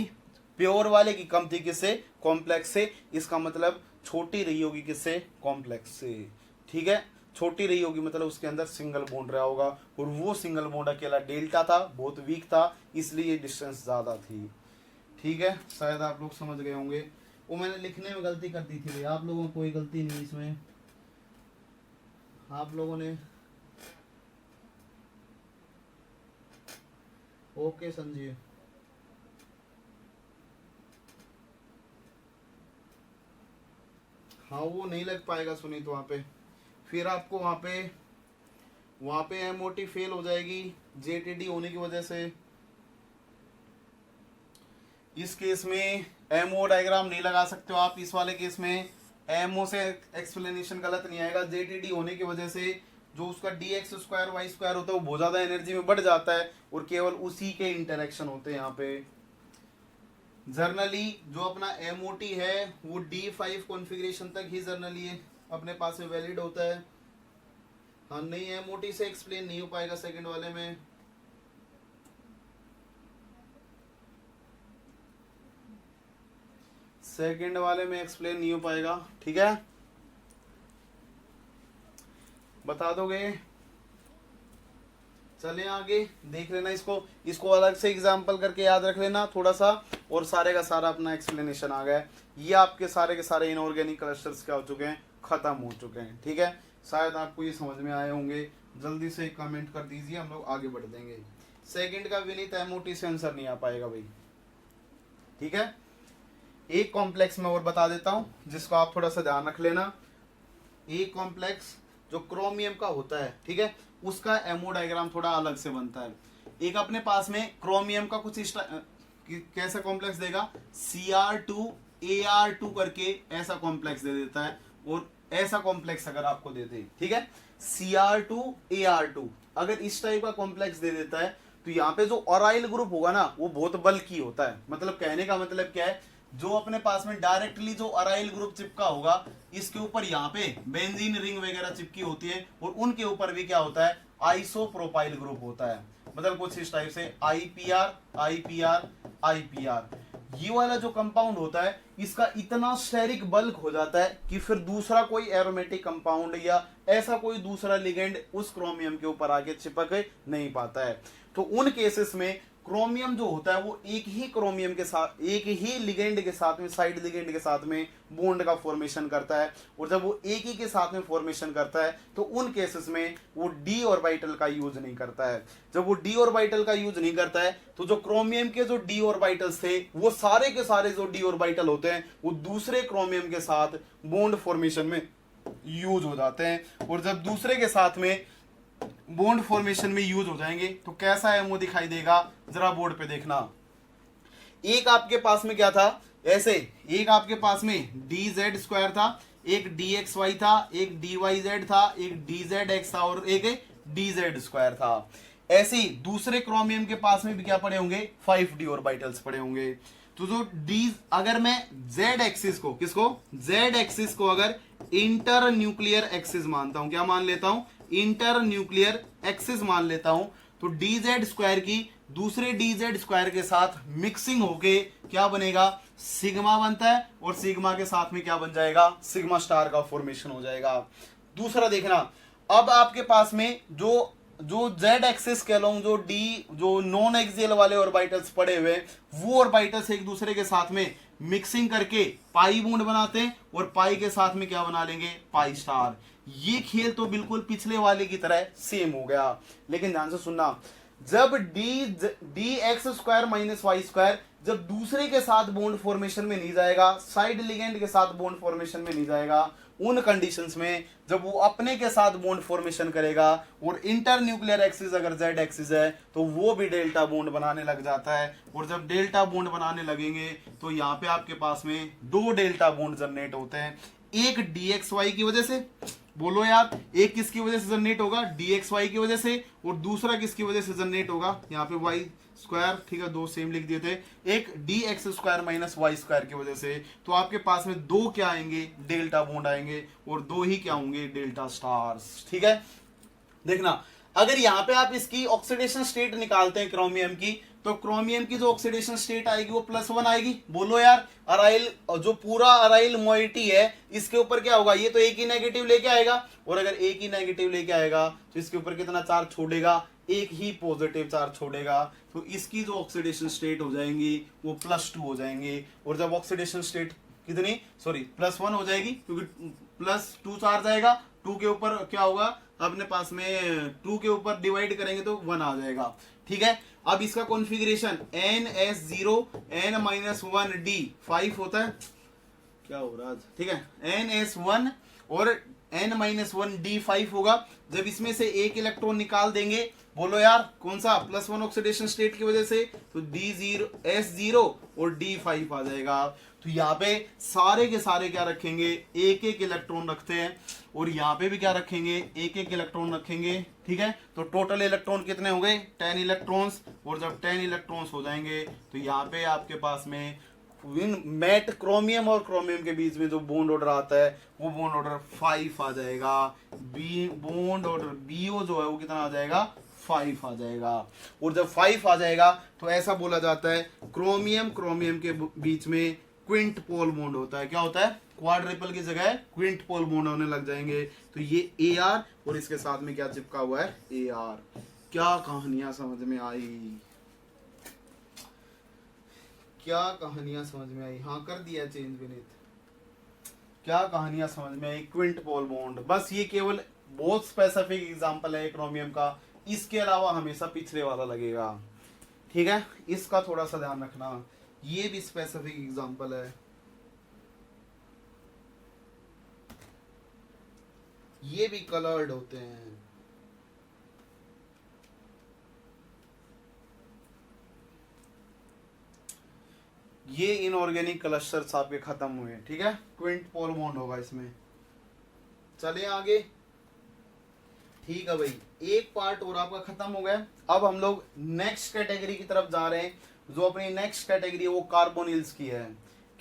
S1: प्योर वाले की कम थी, किससे, कॉम्प्लेक्स से। इसका मतलब छोटी रही होगी किससे, कॉम्प्लेक्स से। ठीक है, छोटी रही होगी मतलब उसके अंदर सिंगल बॉन्ड रहा होगा, और वो सिंगल बॉन्ड अकेला डेल्टा था, बहुत वीक था, इसलिए डिस्टेंस ज्यादा थी। ठीक है, शायद आप लोग समझ गए होंगे। वो मैंने लिखने में गलती कर दी थी भाई, आप लोगों को कोई गलती नहीं इसमें, आप लोगों ने। ओके संजीव, हाँ वो नहीं लग पाएगा सुनीत वहां पे, फिर आपको वहां पे एमओटी फेल हो जाएगी जेटीडी होने की वजह से। इस केस में एमओ डायग्राम नहीं लगा सकते हो आप, इस वाले केस में एमओ से एक्सप्लेनेशन गलत नहीं आएगा, जेटीडी होने की वजह से जो उसका dx स्क्वायर वाई स्क्वायर होता है वो बहुत ज्यादा एनर्जी में बढ़ जाता है, और केवल उसी के इंटरेक्शन होते हैं यहाँ पे। जर्नली जो अपना एमओटी है वो D5 कॉन्फ़िगरेशन तक ही जर्नली अपने पास में वैलिड होता है। हाँ नहीं, एमओटी से एक्सप्लेन नहीं हो पाएगा सेकंड वाले में। सेकंड वाले में एक्सप्लेन नहीं हो पाएगा, ठीक है, बता दोगे। चले आगे देख लेना इसको अलग से एग्जाम्पल करके याद रख लेना थोड़ा सा, और सारे का सारा अपना एक्सप्लेनेशन आ गया है। ये आपके सारे के सारे इनऑर्गेनिक क्लस्टर्स क्या हो चुके हैं, खत्म हो चुके हैं। ठीक है, शायद आपको ये समझ में आए होंगे, जल्दी से कमेंट कर दीजिए, हम लोग आगे बढ़ देंगे। सेकंड का विनीत एमओटी से आंसर नहीं आ पाएगा भाई, ठीक है। एक कॉम्प्लेक्स में और बता देता हूं जिसको आप थोड़ा सा ध्यान रख लेना। एक कॉम्प्लेक्स जो क्रोमियम का होता है, ठीक है, उसका एमओ डायग्राम थोड़ा अलग से बनता है। एक अपने पास में क्रोमियम का कुछ कैसा कॉम्प्लेक्स देगा, Cr2Ar2 करके ऐसा कॉम्प्लेक्स दे देता है, और ऐसा कॉम्प्लेक्स अगर आपको दे दे, ठीक है, Cr2Ar2 अगर इस टाइप का कॉम्प्लेक्स दे देता है, तो यहाँ पे जो ऑराइल ग्रुप होगा ना वो बहुत बल्की होता है। मतलब कहने का मतलब क्या है, जो अपने पास में डायरेक्टली जो अराइल ग्रुप चिपका होगा, इसके ऊपर यहाँ पे बेंजीन रिंग वगैरह चिपकी होती है, और उनके ऊपर भी क्या होता है, आइसोप्रोपाइल ग्रुप होता है। मतलब कुछ इस टाइप से आईपीआर आईपीआर आईपीआर, ये वाला जो कंपाउंड होता है इसका इतना स्टेरिक बल्क हो जाता है कि फिर दूसरा कोई एरोमेटिक कंपाउंड या ऐसा कोई दूसरा लिगेंड उस क्रोमियम के ऊपर आके चिपक नहीं पाता है। तो उन केसेस में क्रोमियम जो होता है वो एक ही क्रोमियम के साथ, एक ही लिगेंड के साथ में, साइड लिगेंड के साथ में बॉन्ड का फॉर्मेशन करता है, और जब वो एक ही के साथ में फॉर्मेशन करता है तो उन केसेस में वो डी ऑर्बिटल का यूज नहीं करता है। जब वो डी ऑर्बिटल का यूज नहीं करता है तो जो क्रोमियम के जो डी ऑर्बिटल्स थे वो सारे के सारे जो डी ऑर्बिटल होते हैं वो दूसरे क्रोमियम के साथ बॉन्ड फॉर्मेशन में यूज हो जाते हैं, और जब दूसरे के साथ में बॉन्ड फॉर्मेशन में यूज हो जाएंगे तो कैसा एमओ दिखाई देगा, जरा बोर्ड पे देखना। एक आपके पास में क्या था, ऐसे एक आपके पास में dz स्क्वायर था, एक dxy था, एक dyz था, एक dzx था, और एक dz स्क्वायर था। ऐसे ही दूसरे क्रोमियम के पास में भी क्या पड़े होंगे, 5d ऑर्बिटल्स पड़े होंगे। तो जो d, अगर मैं z एक्सिस को, किसको, z एक्सिस को अगर इंटर न्यूक्लियर एक्सिस मानता हूं, क्या मान लेता हूं, इंटर न्यूक्लियर एक्सिस मान लेता हूं, तो dz स्क्वायर की दूसरे dz स्क्वायर के साथ मिक्सिंग होके क्या बनेगा, सिग्मा बनता है, और सिग्मा के साथ में क्या बन जाएगा, सिग्मा स्टार का फॉर्मेशन हो जाएगा। दूसरा देखना, अब आपके पास में जो z एक्सिस के अलोंग जो नॉन एक्सियल वाले ऑर्बिटल्स पड़े हुए, वो ऑर्बिटल्स एक दूसरे के साथ में मिक्सिंग करके पाई बॉन्ड बनाते हैं, और पाई के साथ में क्या बना लेंगे, पाई स्टार। ये खेल तो बिल्कुल पिछले वाले की तरह सेम हो गया, लेकिन ध्यान से सुनना, जब d x square minus y square जब दूसरे के साथ बॉन्ड फॉर्मेशन में नहीं जाएगा, साइड लिगेंड के साथ बॉन्ड फॉर्मेशन में नहीं जाएगा, उन कंडीशंस में जब वो अपने के साथ बॉन्ड फॉर्मेशन करेगा, और इंटर न्यूक्लियर एक्सिस अगर जेड एक्सिस है तो वो भी डेल्टा बॉन्ड बनाने लग जाता है, और जब डेल्टा बॉन्ड बनाने लगेंगे तो यहाँ पे आपके पास में दो डेल्टा बॉन्ड जनरेट होते हैं, एक dxy की वजह से, बोलो यार, एक किसकी वजह से जनरेट होगा, dxy की वजह से, और दूसरा किसकी वजह से जनरेट होगा, यहाँ पे y स्क्वायर, ठीक है, दो सेम लिख दिए थे, एक dx square minus y square की वजह से। तो आपके पास में दो क्या आएंगे, डेल्टा बॉन्ड आएंगे, और दो ही क्या होंगे, डेल्टा स्टार्स। ठीक है, देखना, अगर यहाँ पे आप इसकी ऑक्सीडेशन स्टेट निकालते हैं क्रोमियम की, तो क्रोमियम की जो ऑक्सीडेशन स्टेट आएगी वो +1 आएगी। बोलो यार, अराइल जो पूरा अराइल मोइटी है इसके ऊपर क्या होगा, ये तो एक ही नेगेटिव लेके आएगा, और अगर एक ही नेगेटिव लेके आएगा तो इसके ऊपर कितना चार्ज छोड़ेगा, एक ही पॉजिटिव चार्ज छोड़ेगा। तो इसकी जो ऑक्सीडेशन स्टेट हो जाएंगी वो +2 हो जाएंगे। और जब ऑक्सीडेशन स्टेट कितनी, सॉरी +1 हो जाएगी, क्योंकि +2 चार्ज आएगा, 2 के ऊपर क्या होगा अपने पास में, 2 के ऊपर डिवाइड करेंगे तो 1 आ जाएगा। ठीक है, अब इसका कॉन्फ़िगरेशन NS0 N-1D 5 होता है, क्या हो रहा है, ठीक है, NS1 और N-1D5 होगा। जब इसमें से एक इलेक्ट्रॉन निकाल देंगे, बोलो यार कौन सा, +1 ऑक्सीडेशन स्टेट की वजह से, तो D0 S0 और D5 आ जाएगा। तो यहाँ पे सारे के सारे क्या रखेंगे, एक एक इलेक्ट्रॉन रखते हैं, और यहाँ पे भी क्या रखेंगे, एक एक इलेक्ट्रॉन रखेंगे। ठीक है, तो टोटल इलेक्ट्रॉन कितने हो गए, 10 इलेक्ट्रॉन्स। और जब 10 इलेक्ट्रॉन्स हो जाएंगे तो यहाँ पे आपके पास में मेट क्रोमियम और क्रोमियम के बीच में जो बॉन्ड ऑर्डर आता है वो बॉन्ड ऑर्डर 5 आ जाएगा। बॉन्ड ऑर्डर BO जो है वो कितना आ जाएगा, 5 आ जाएगा। और जब 5 आ जाएगा तो ऐसा बोला जाता है क्रोमियम क्रोमियम के बीच में क्विंट पोल बॉन्ड होता है। क्या होता है, क्वाड्रिपल की जगह क्विंट पोल बॉन्ड होने लग जाएंगे। तो ये AR और इसके साथ में क्या चिपका हुआ है, AR। क्या कहानियां समझ में आई, क्या कहानियां समझ में आई, हाँ कर दिया चेंज विनीत, क्या कहानियां समझ में आई, क्विंट पोल बॉन्ड। बस ये केवल बहुत स्पेसिफिक एग्जांपल है क्रोमियम का, इसके अलावा हमेशा पिछले वाला लगेगा। ठीक है, इसका थोड़ा सा ध्यान रखना, ये भी स्पेसिफिक एग्जांपल है, ये भी कलर्ड होते हैं। ये इनऑर्गेनिक क्लस्टर्स आपके खत्म हुए। ठीक है, क्विंट पोल बॉन्ड होगा इसमें। चले आगे, ठीक है भाई, एक पार्ट और आपका खत्म हो गया। अब हम लोग नेक्स्ट कैटेगरी की तरफ जा रहे हैं। जो अपनी नेक्स्ट कैटेगरी है वो कार्बोनिल्स की है।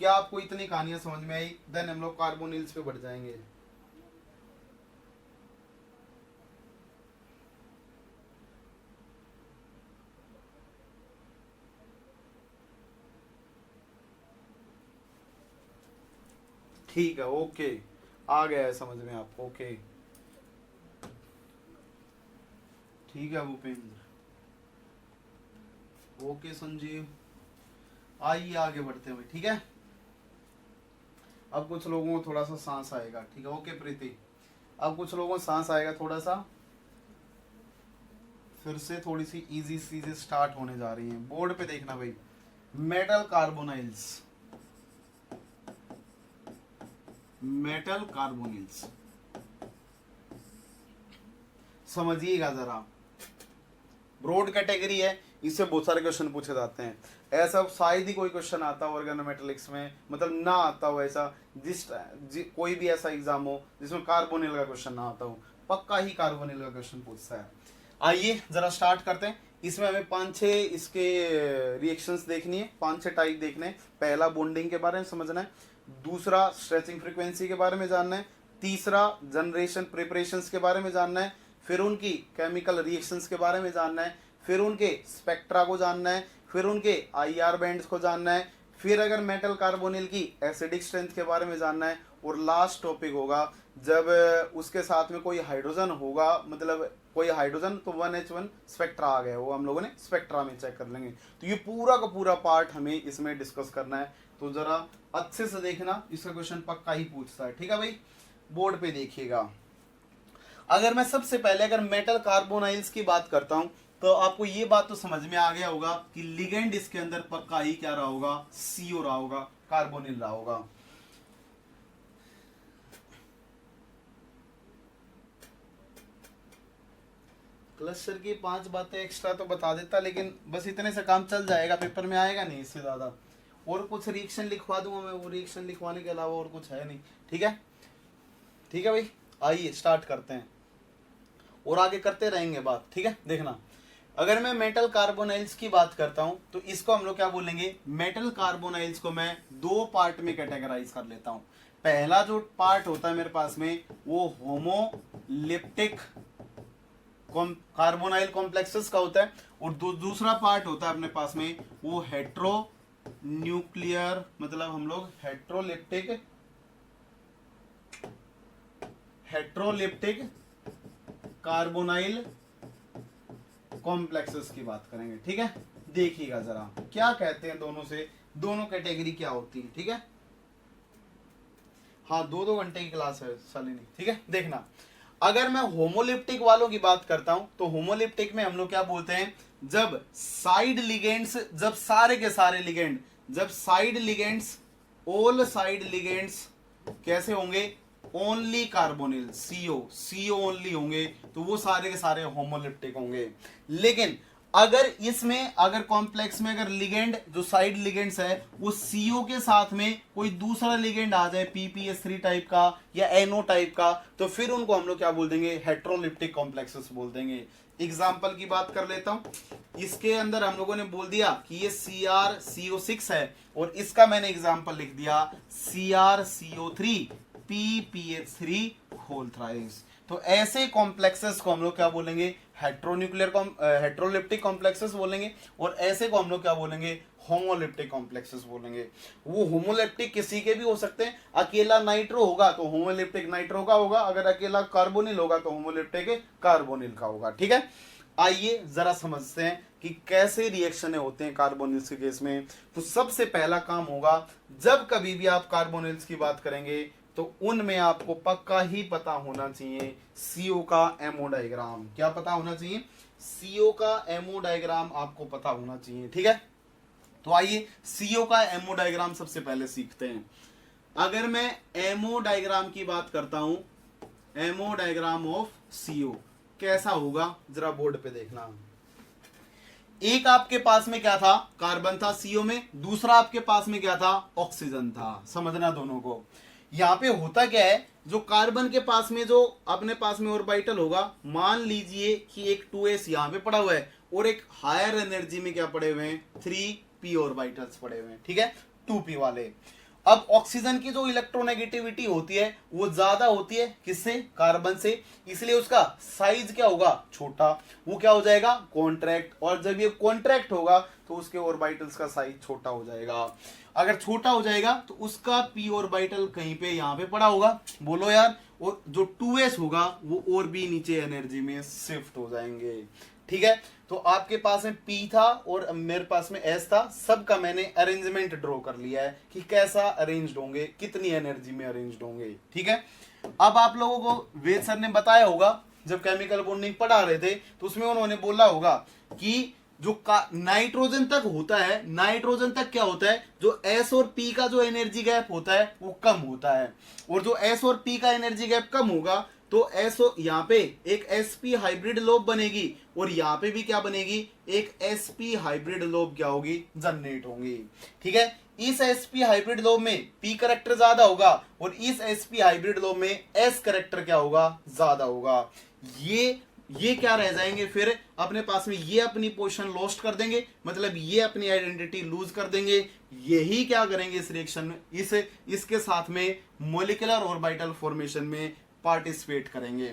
S1: क्या आपको इतनी कहानियां समझ में आई, देन हम लोग कार्बोनिल्स पे बढ़ जाएंगे। ठीक है, ओके, आ गया है समझ में आपको, ओके। ठीक है भूपेंद्र, ओके संजीव, आइए आगे बढ़ते हैं भाई। ठीक है, अब कुछ लोगों को थोड़ा सा सांस आएगा। ठीक है, ओके प्रीति, अब कुछ लोगों को सांस आएगा थोड़ा सा, फिर से थोड़ी सी इजी चीजें स्टार्ट होने जा रही हैं। बोर्ड पे देखना भाई, मेटल कार्बोनाइल्स, मेटल कार्बोनिल्स समझिएगा जरा, ब्रॉड कैटेगरी है, इससे बहुत सारे क्वेश्चन पूछे जाते हैं। ऐसा शायद ही कोई क्वेश्चन आता हो ऑर्गेनोमेटेलिक्स में, मतलब ना आता हो ऐसा, कोई भी ऐसा एग्जाम हो जिसमें कार्बोनिल का क्वेश्चन ना आता हो, पक्का ही कार्बोनिल का क्वेश्चन पूछता है। आइए जरा स्टार्ट करते हैं। इसमें हमें 5-6 इसके रिएक्शंस देखनी है, 5-6 टाइप देखने हैं। पहला बॉन्डिंग के बारे में समझना है, दूसरा स्ट्रेचिंग फ्रीक्वेंसी के बारे में जानना है, तीसरा जनरेशन प्रिपरेशंस के बारे में जानना है, फिर उनकी केमिकल रिएक्शंस के बारे में जानना है, फिर उनके स्पेक्ट्रा को जानना है, फिर उनके IR बैंड्स को जानना है, फिर अगर मेटल कार्बोनिल की एसिडिक स्ट्रेंथ के बारे में जानना है, और लास्ट टॉपिक होगा जब उसके साथ में कोई हाइड्रोजन होगा, मतलब कोई हाइड्रोजन, तो 1H1 स्पेक्ट्रा आ गया, वो हम लोगों ने स्पेक्ट्रा में चेक कर लेंगे। तो ये पूरा का पूरा पार्ट हमें इसमें डिस्कस करना है, तो जरा अच्छे से देखना, इसका क्वेश्चन पक्का ही पूछता है। ठीक है भाई, बोर्ड पे देखिएगा। अगर मैं सबसे पहले अगर मेटल कार्बोनाइल्स की बात करता हूं, तो आपको ये बात तो समझ में आ गया होगा कि लिगेंड इसके अंदर पक्का ही क्या रहा होगा, CO रहा होगा, कार्बोनिल रहा होगा। क्लस्टर की 5 बातें एक्स्ट्रा तो बता देता, लेकिन बस इतने से काम चल जाएगा, पेपर में आएगा नहीं इससे ज्यादा। और कुछ रिएक्शन लिखवा दूंगा मैं, वो रिएक्शन लिखवाने के अलावा और कुछ है नहीं। ठीक है, ठीक है भाई, आइए स्टार्ट करते हैं और आगे करते रहेंगे बात। ठीक है, देखना, अगर मैं मेटल कार्बोनाइल्स की बात करता हूं तो इसको हम लोग क्या बोलेंगे, मेटल कार्बोनाइल्स को मैं 2 पार्ट में कैटेगराइज कर लेता हूं। पहला जो पार्ट होता है मेरे पास में वो होमोलिप्टिक कार्बोनाइल कॉम्प्लेक्सेस का होता है, और दूसरा पार्ट होता है अपने पास में वो हेट्रो न्यूक्लियर, मतलब हम लोग हेट्रोलिप्टिक कार्बोनाइल कॉम्प्लेक्सेस की बात करेंगे। ठीक है, देखिएगा जरा क्या कहते हैं दोनों से, दोनों कैटेगरी क्या होती है। ठीक है, हाँ 2-2 घंटे की क्लास है सालिनी। ठीक है, देखना अगर मैं होमोलिप्टिक वालों की बात करता हूं तो होमोलिप्टिक में हम लोग क्या बोलते हैं, जब साइड लिगेंड्स, जब सारे के सारे लिगेंड, जब side ligands, all side ligands कैसे होंगे, ओनली कार्बोनिल, सीओ ओनली होंगे, तो वो सारे के सारे होमोलिप्टिक होंगे। लेकिन अगर इसमें, अगर कॉम्प्लेक्स में अगर लिगेंड, जो साइड लिगेंड्स है वो सीओ के साथ में कोई दूसरा लिगेंड आ जाए, पीपीएस3 टाइप का या एनओ टाइप का, तो फिर उनको हम लोग क्या बोल देंगे, हेट्रोलिप्टिक कॉम्प्लेक्सेस बोल देंगे। एग्जाम्पल की बात कर लेता हूं, इसके अंदर हम लोगों ने बोल दिया कि ये CrCO6 है, और इसका मैंने एग्जाम्पल लिख दिया CrCO3 PPH3 होल थ्राइस। तो ऐसे कॉम्प्लेक्सेस को हम लोग क्या बोलेंगे, हेट्रोलिप्टिक कॉम्प्लेक्सेस बोलेंगे, और ऐसे को हम लोग क्या बोलेंगे, होमोलिप्टिक कॉम्प्लेक्सेस बोलेंगे। वो होमोलिप्टिक किसी के भी हो सकते हैं, अकेला नाइट्रो होगा तो होमोलिप्टिक नाइट्रो का होगा, अगर अकेला कार्बोनिल होगा तो होमोलिप्टिक कार्बोनिल का होगा। ठीक है, आइए जरा समझते हैं कि कैसे रिएक्शन होते हैं कार्बोनिल्स के केस में। तो सबसे पहला काम होगा, जब कभी भी आप कार्बोनिल्स की बात करेंगे तो उनमें आपको पक्का ही पता होना चाहिए सीओ का एमओ डायग्राम। क्या पता होना चाहिए, सीओ का एमओ डायग्राम आपको पता होना चाहिए। ठीक है, तो आइए सीओ का एमओ डायग्राम सबसे पहले सीखते हैं। अगर मैं एमओ डायग्राम की बात करता हूं, एमओ डायग्राम ऑफ सीओ कैसा होगा, जरा बोर्ड पे देखना। एक आपके पास में क्या था, कार्बन था सीओ में, दूसरा आपके पास में क्या था, ऑक्सीजन था। समझना दोनों को। यहाँ पे होता क्या है, जो कार्बन के पास में जो अपने पास में ऑर्बिटल होगा, मान लीजिए कि एक 2s यहाँ पे पड़ा हुआ है और एक हायर एनर्जी में क्या पड़े हुए हैं, 3p ऑर्बिटल्स पड़े हुए हैं। ठीक है, 2p वाले। अब ऑक्सीजन की जो इलेक्ट्रोनेगेटिविटी होती है वो ज्यादा होती है किससे, कार्बन से, इसलिए उसका साइज क्या होगा, छोटा। वो क्या हो जाएगा, कॉन्ट्रैक्ट, और जब ये कॉन्ट्रैक्ट होगा तो उसके ऑर्बिटल्स का साइज छोटा हो जाएगा। अगर छोटा हो जाएगा तो उसका p ऑर्बिटल कहीं पे यहाँ पे पड़ा होगा, बोलो यार, और जो 2s होगा वो और भी नीचे एनर्जी में शिफ्ट हो जाएंगे। ठीक है, तो आपके पास में P था और मेरे पास में S था, सबका मैंने अरेंजमेंट ड्रॉ कर लिया है कि कैसा अरेंज्ड होंगे, कितनी एनर्जी में अरेंज्ड होंगे। ठीक है, अब आप लोगों को वेद सर ने बताया होगा, जब केमिकल बॉन्डिंग पढ़ा रहे थे तो उसमें उन्होंने बोला होगा कि जो नाइट्रोजन तक होता है, नाइट्रोजन तक क्या होता है, जो S और P का जो एनर्जी गैप होता है वो कम होता है, और जो S और P का एनर्जी गैप कम होगा तो यहाँ पे एक sp हाइब्रिड लोब बनेगी, और यहाँ पे भी क्या बनेगी, एक sp हाइब्रिड लोब क्या होगी, जनरेट होंगी। ठीक है, इस sp हाइब्रिड लोब में p करेक्टर ज्यादा होगा और इस sp हाइब्रिड लोब में s करेक्टर क्या होगा, ज्यादा होगा। ये क्या रह जाएंगे फिर अपने पास में, ये अपनी पोजीशन लॉस्ट कर देंगे, मतलब ये अपनी आइडेंटिटी लूज कर देंगे। यही क्या करेंगे इस रिएक्शन में, इसके साथ में मॉलिक्यूलर ऑर्बिटल फॉर्मेशन में पार्टिसिपेट करेंगे।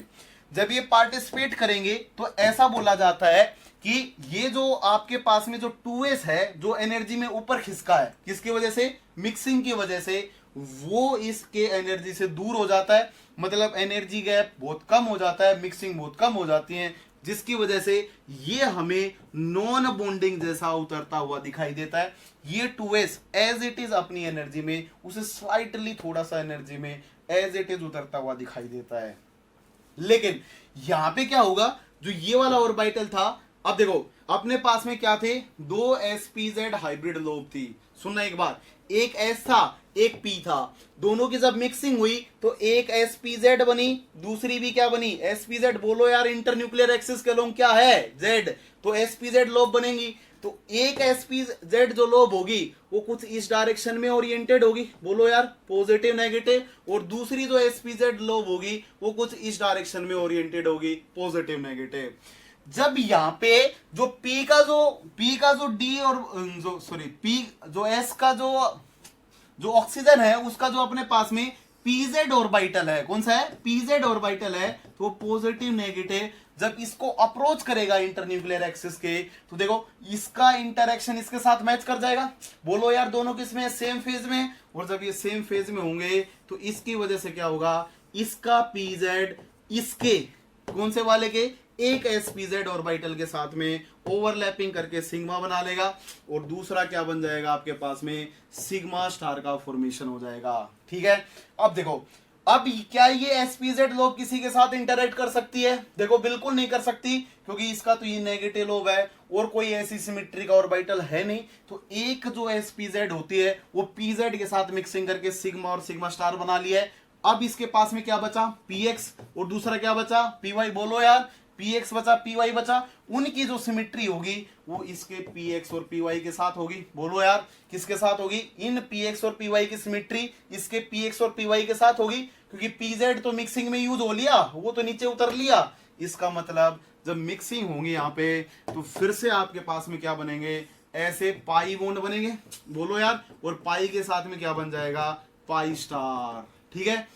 S1: जब ये पार्टिसिपेट करेंगे तो ऐसा बोला जाता है कि ये जो आपके पास में जो 2s है, जो एनर्जी में ऊपर खिसका है, किसकी वजह से, मिक्सिंग की वजह से, वो इसके एनर्जी से दूर हो जाता है, मतलब एनर्जी गैप बहुत कम हो जाता है, मिक्सिंग बहुत कम हो जाती है, जिसकी वजह से ये हमें नॉन बॉन्डिंग जैसा उतरता हुआ दिखाई देता है। ये 2s एज इट इज अपनी एनर्जी में, उसे स्लाइटली थोड़ा सा एनर्जी में एज इट इज उतरता हुआ दिखाई देता है। लेकिन यहां पे क्या होगा, जो ये वाला ऑर्बिटल था, अब देखो अपने पास में क्या थे, 2 sp-z हाइब्रिड लोब थी। सुनना एक बार, एक s था एक p था, दोनों की जब मिक्सिंग हुई तो एक sp-z बनी, दूसरी भी क्या बनी, sp-z। बोलो यार, इंटरन्यूक्लियर एक्सिस के लोग क्या है, z, तो sp-z लोब बनेंगी। तो एक sp-z जो लोब होगी वो कुछ इस डायरेक्शन में ओरिएंटेड होगी, बोलो यार, पॉजिटिव नेगेटिव, और दूसरी जो sp-z लोब होगी वो कुछ इस डायरेक्शन में ओरिएंटेड होगी, पॉजिटिव नेगेटिव। जब यहाँ पे जो P का जो D और जो S का जो ऑक्सीजन है उसका जो अपने पास में PZ ऑर्बिटल है, कौन सा है, PZ ऑर्बिटल है, तो पॉजिटिव नेगेटिव जब इसको अप्रोच करेगा इंटरन्यूक्लियर एक्सिस के, तो देखो इसका इंटरेक्शन इसके साथ मैच कर जाएगा। बोलो यार दोनों किसमें सेम फेज में, और जब ये सेम फेज में होंगे तो इसकी वजह से क्या होगा, इसका पीजेड इसके कौन से वाले के, एक एसपीजेड ऑर्बिटल के साथ में ओवरलैपिंग करके सिग्मा बना लेगा, और दूसरा क्या बन जाएगा आपके पास में, सिग्मा स्टार का फॉर्मेशन हो जाएगा। ठीक है, अब देखो, अब क्या ये एसपीजेड लोब किसी के साथ इंटरेक्ट कर सकती है? देखो बिल्कुल नहीं कर सकती, क्योंकि इसका तो ये नेगेटिव लोब है और कोई ऐसी सिमेट्री का ऑर्बिटल है नहीं। तो एक जो एसपीजेड होती है वो पीजेड के साथ मिक्सिंग करके सिग्मा और सिग्मा स्टार बना लिया है। अब इसके पास में क्या बचा, पीएक्स, और दूसरा क्या बचा, पीवाई। बोलो यार, पीएक्स बचा, पीवाई बचा। उनकी जो सिमेट्री होगी वो इसके पीएक्स और पीवाई के साथ होगी। बोलो यार, किसके साथ होगी, इन पीएक्स और पीवाई की सिमेट्री इसके पीएक्स और पीवाई के साथ होगी, क्योंकि पीजेड तो मिक्सिंग में यूज हो लिया, वो तो नीचे उतर लिया। इसका मतलब जब मिक्सिंग होंगी यहाँ पे, तो फिर से आपके पास में क्या बनेंगे, ऐसे पाई बॉन्ड बनेंगे। बोलो यार, और पाई के साथ में क्या बन जाएगा, पाई स्टार। ठीक है,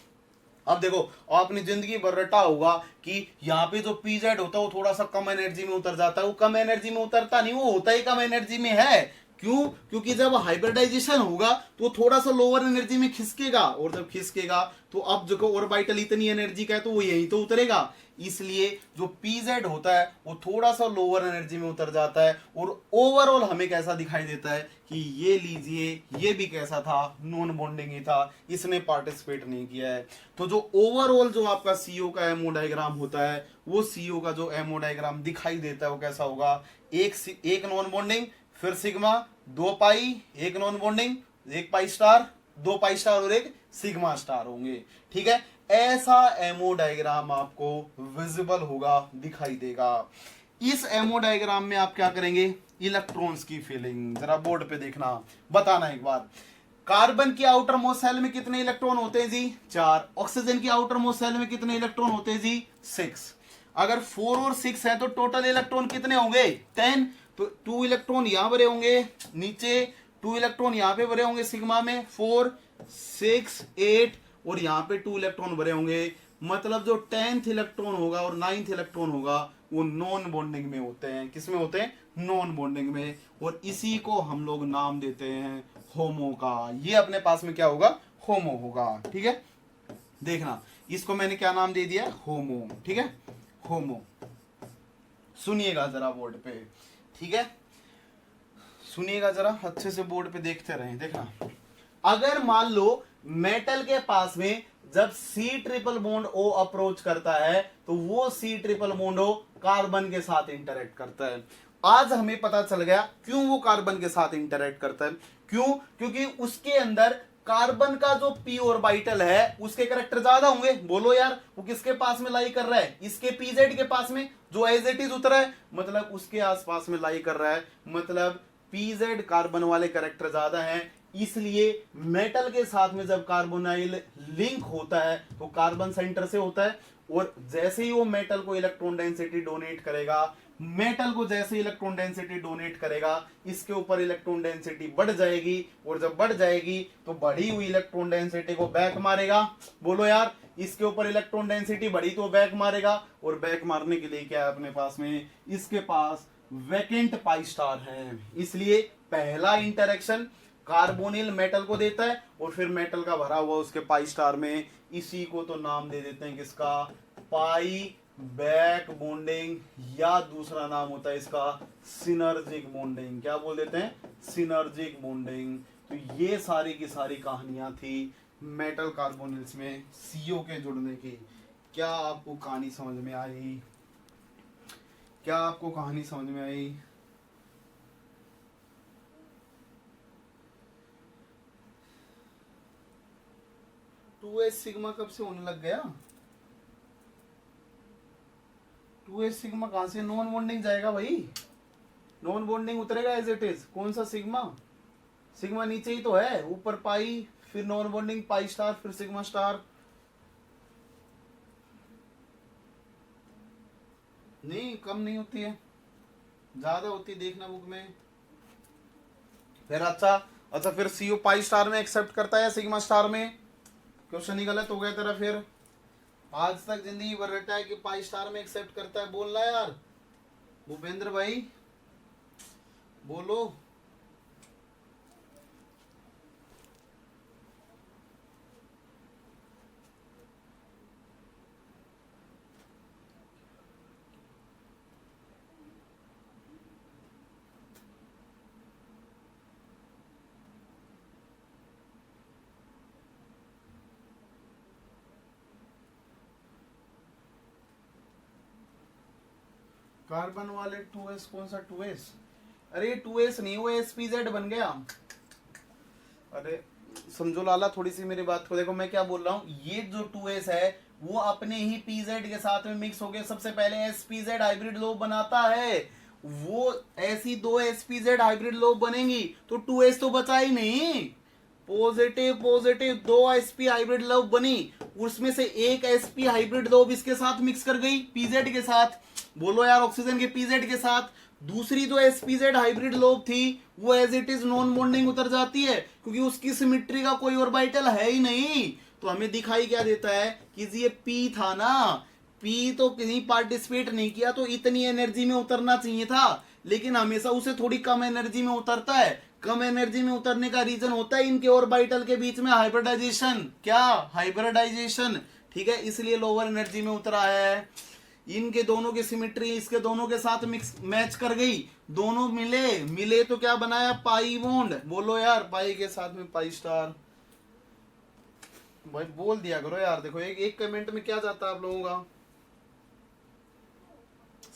S1: अब देखो आपने जिंदगी भर रटा होगा कि यहाँ पे जो पीजेड होता है वो थोड़ा सा कम एनर्जी में उतर जाता है। वो कम एनर्जी में उतरता नहीं, वो होता ही कम एनर्जी में है। क्यों? क्योंकि जब हाइब्रिडाइजेशन होगा तो थोड़ा सा लोअर एनर्जी में खिसकेगा, और जब खिसकेगा तो अब जो ऑर्बिटल इतनी एनर्जी का है तो वो यहीं तो उतरेगा। इसलिए जो पीजेड होता है वो थोड़ा सा लोअर एनर्जी में उतर जाता है, और ओवरऑल हमें कैसा दिखाई देता है कि ये लीजिए, ये भी कैसा था, नॉन बॉन्डिंग ही था, इसने पार्टिसिपेट नहीं किया है। तो जो ओवरऑल जो आपका सीओ का एमओ डायग्राम होता है, वो सीओ का जो एमओ डायग्राम दिखाई देता है वो कैसा होगा, एक नॉन बॉन्डिंग, फिर सिग्मा, 2 पाई, एक नॉन बॉन्डिंग, एक पाई स्टार, 2 पाई स्टार और एक सिग्मा स्टार होंगे। ठीक है, ऐसा एमओ डायग्राम आपको विजिबल होगा, दिखाई देगा। इस एमओ डायग्राम में आप क्या करेंगे, इलेक्ट्रॉन्स की फिलिंग, जरा बोर्ड पे देखना, बताना एक बार। कार्बन की आउटर मोस्ट सेल में कितने इलेक्ट्रॉन होते हैं जी, 4। ऑक्सीजन की आउटर मोस्ट सेल में कितने इलेक्ट्रॉन होते हैं जी, 6। अगर 4 और 6 है तो टोटल इलेक्ट्रॉन कितने होंगे, 10। तो 2 इलेक्ट्रॉन यहां भरे होंगे नीचे, 2 इलेक्ट्रॉन यहां पे भरे होंगे सिग्मा में, 4, 6, 8, और यहां पे 2 इलेक्ट्रॉन भरे होंगे। मतलब जो 10th इलेक्ट्रॉन होगा और 9th इलेक्ट्रॉन होगा वो नॉन बॉन्डिंग में होते हैं। किसमें होते हैं, नॉन बॉन्डिंग में, और इसी को हम लोग नाम देते हैं होमो का। ये अपने पास में क्या होगा, होमो होगा। ठीक है, देखना इसको मैंने क्या नाम दे दिया, होमो। ठीक है, होमो। सुनिएगा जरा बोर्ड पे, ठीक है, सुनिएगा जरा अच्छे से, बोर्ड पे देखते रहें। देखना, अगर मान लो मेटल के पास में जब C triple bond O approach करता है तो वो C triple bond O carbon के साथ इंटरेक्ट करता है। आज हमें पता चल गया क्यों वो कार्बन के साथ इंटरेक्ट करता है। क्यों? क्योंकि उसके अंदर कार्बन का जो p ऑर्बिटल है उसके करैक्टर ज्यादा होंगे। बोलो यार, वो किसके पास में लाई कर रहा है, इसके pz के पास में, जो एज इट इज उतरा है, मतलब उसके आसपास में लाई कर रहा है। मतलब pz कार्बन वाले करैक्टर ज्यादा हैं, इसलिए मेटल के साथ में जब कार्बोनाइल लिंक होता है तो कार्बन सेंटर से होता है, और जैसे ही वो मेटल को इलेक्ट्रॉन डेंसिटी डोनेट करेगा, मेटल को जैसे इलेक्ट्रॉन डेंसिटी डोनेट करेगा, इसके ऊपर इलेक्ट्रॉन डेंसिटी बढ़ जाएगी, और जब बढ़ जाएगी तो बढ़ी हुई इलेक्ट्रॉन डेंसिटी को बैक मारेगा। बोलो यार, इसके ऊपर इलेक्ट्रॉन डेंसिटी बढ़ी तो बैक मारेगा, और बैक मारने के लिए क्या है अपने पास में, इसके पास वैकेंट पाई स्टार है। इसलिए पहला इंटरेक्शन कार्बोनिल मेटल को देता है, और फिर मेटल का भरा हुआ उसके पाई स्टार में, इसी को तो नाम दे देते हैं किसका, पाई बैक बॉन्डिंग, या दूसरा नाम होता है इसका सिनर्जिक बॉन्डिंग। क्या बोल देते हैं, सिनर्जिक बॉन्डिंग। तो ये सारी की सारी कहानियां थी मेटल कार्बोनिल्स में सीओ के जुड़ने की। क्या आपको कहानी समझ में आई, क्या आपको कहानी समझ में आई? टू एच सिग्मा कब से होने लग गया, 2h सिग्मा कहां से, नॉन बॉन्डिंग जाएगा भाई, नॉन बॉन्डिंग उतरेगा एज इट इज। कौन सा सिग्मा, सिग्मा नीचे ही तो है, ऊपर पाई, फिर नॉन बॉन्डिंग पाई स्टार, फिर सिग्मा स्टार। नहीं, कम नहीं होती है, ज्यादा होती है, देखना बुक में। फिर अच्छा फिर सीओ पाई स्टार में एक्सेप्ट करता है या सिग्मा स्टार में? क्वेश्चन ही गलत हो गया तेरा फिर। आज तक जिंदगी भर रटा है कि 5 स्टार में एक्सेप्ट करता है, बोलना यार भूपेंद्र भाई, बोलो। कार्बन वाले 2s, कौन सा 2s? अरे 2s नहीं, वो spz बन गया। अरे समझो लाला, थोड़ी सी मेरी बात को देखो, मैं क्या बोल रहा हूँ। ये जो 2s है वो अपने ही pz के साथ में मिक्स हो गया। सबसे पहले spz हाइब्रिड लोब बनाता है, वो ऐसी 2 spz हाइब्रिड लोब बनेंगी तो 2s तो बचा ही नहीं। Positive positive 2 sp hybrid lobe बनी, उसमें से एक sp हाइब्रिड लोब इसके साथ मिक्स कर गई pz के साथ, बोलो यार ऑक्सीजन के pz के साथ। दूसरी जो spz हाइब्रिड लोब थी वो as it is non bonding उतर जाती है, क्योंकि उसकी सिमेट्री का कोई ऑर्बिटल है ही नहीं। तो हमें दिखाई क्या देता है कि ये p था ना, p तो कहीं पार्टिसिपेट नहीं किया तो इतनी एनर्जी में उतरना चाहिए था, लेकिन हमेशा उसे थोड़ी कम एनर्जी में उतरता है। कम एनर्जी में उतरने का रीजन होता है इनके ऑर्बिटल के बीच में हाइब्रिडाइजेशन। क्या? हाइब्रिडाइजेशन, ठीक है, इसलिए लोअर एनर्जी में उतरा है। इनके दोनों की सिमेट्री इसके दोनों के साथ मिक्स मैच कर गई, दोनों मिले मिले तो क्या बनाया? Pi bond. बोलो यार, पाई के साथ में पाई स्टार। भाई बोल दिया करो यार। देखो एक एक कमेंट में क्या जाता है आप लोगों का,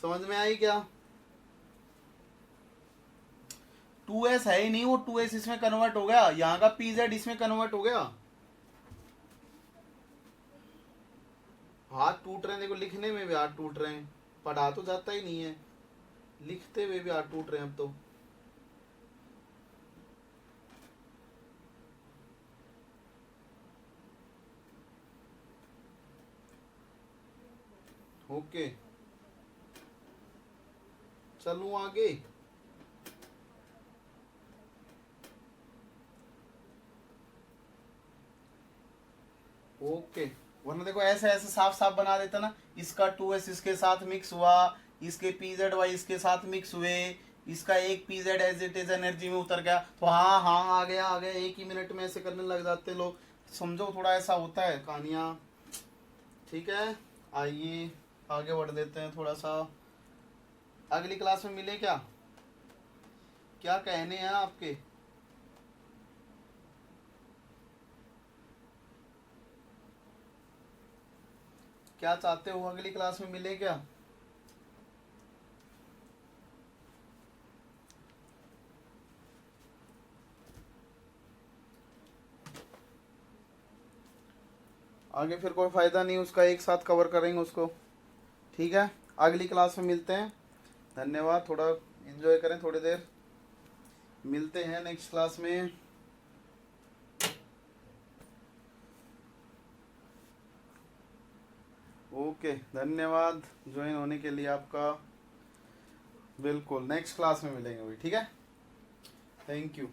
S1: समझ में आई क्या? 2s है ही नहीं, वो 2s इसमें कन्वर्ट हो गया, यहाँ का pz इसमें कन्वर्ट हो गया। हाथ टूट रहे हैं, देखो लिखने में भी हाथ टूट रहे हैं, पढ़ा तो जाता ही नहीं है, लिखते हुए भी हाथ टूट रहे हैं अब तो। ओके चलूं आगे। ओके, वरना देखो ऐसे ऐसे साफ साफ बना देता ना, इसका 2s इसके साथ मिक्स हुआ, इसके pzy इसके साथ मिक्स हुए, इसका एक pz as it is energy में उतर गया, तो हाँ हाँ आ गया, एक ही मिनट में ऐसे करने लग जाते लोग। समझो थोड़ा ऐसा होता है कहानियां, ठीक है। आइए आगे बढ़ देते हैं थोड़ा सा। अगली क्लास में मिले क्या? क्या कहने हैं आपके? क्या चाहते हो, अगली क्लास में मिले क्या? आगे फिर कोई फायदा नहीं उसका, एक साथ कवर करेंगे उसको, ठीक है। अगली क्लास में मिलते हैं, धन्यवाद। थोड़ा एंजॉय करें, थोड़ी देर मिलते हैं नेक्स्ट क्लास में। ओके, धन्यवाद ज्वाइन होने के लिए आपका। बिल्कुल नेक्स्ट क्लास में मिलेंगे भाई, ठीक है, थैंक यू।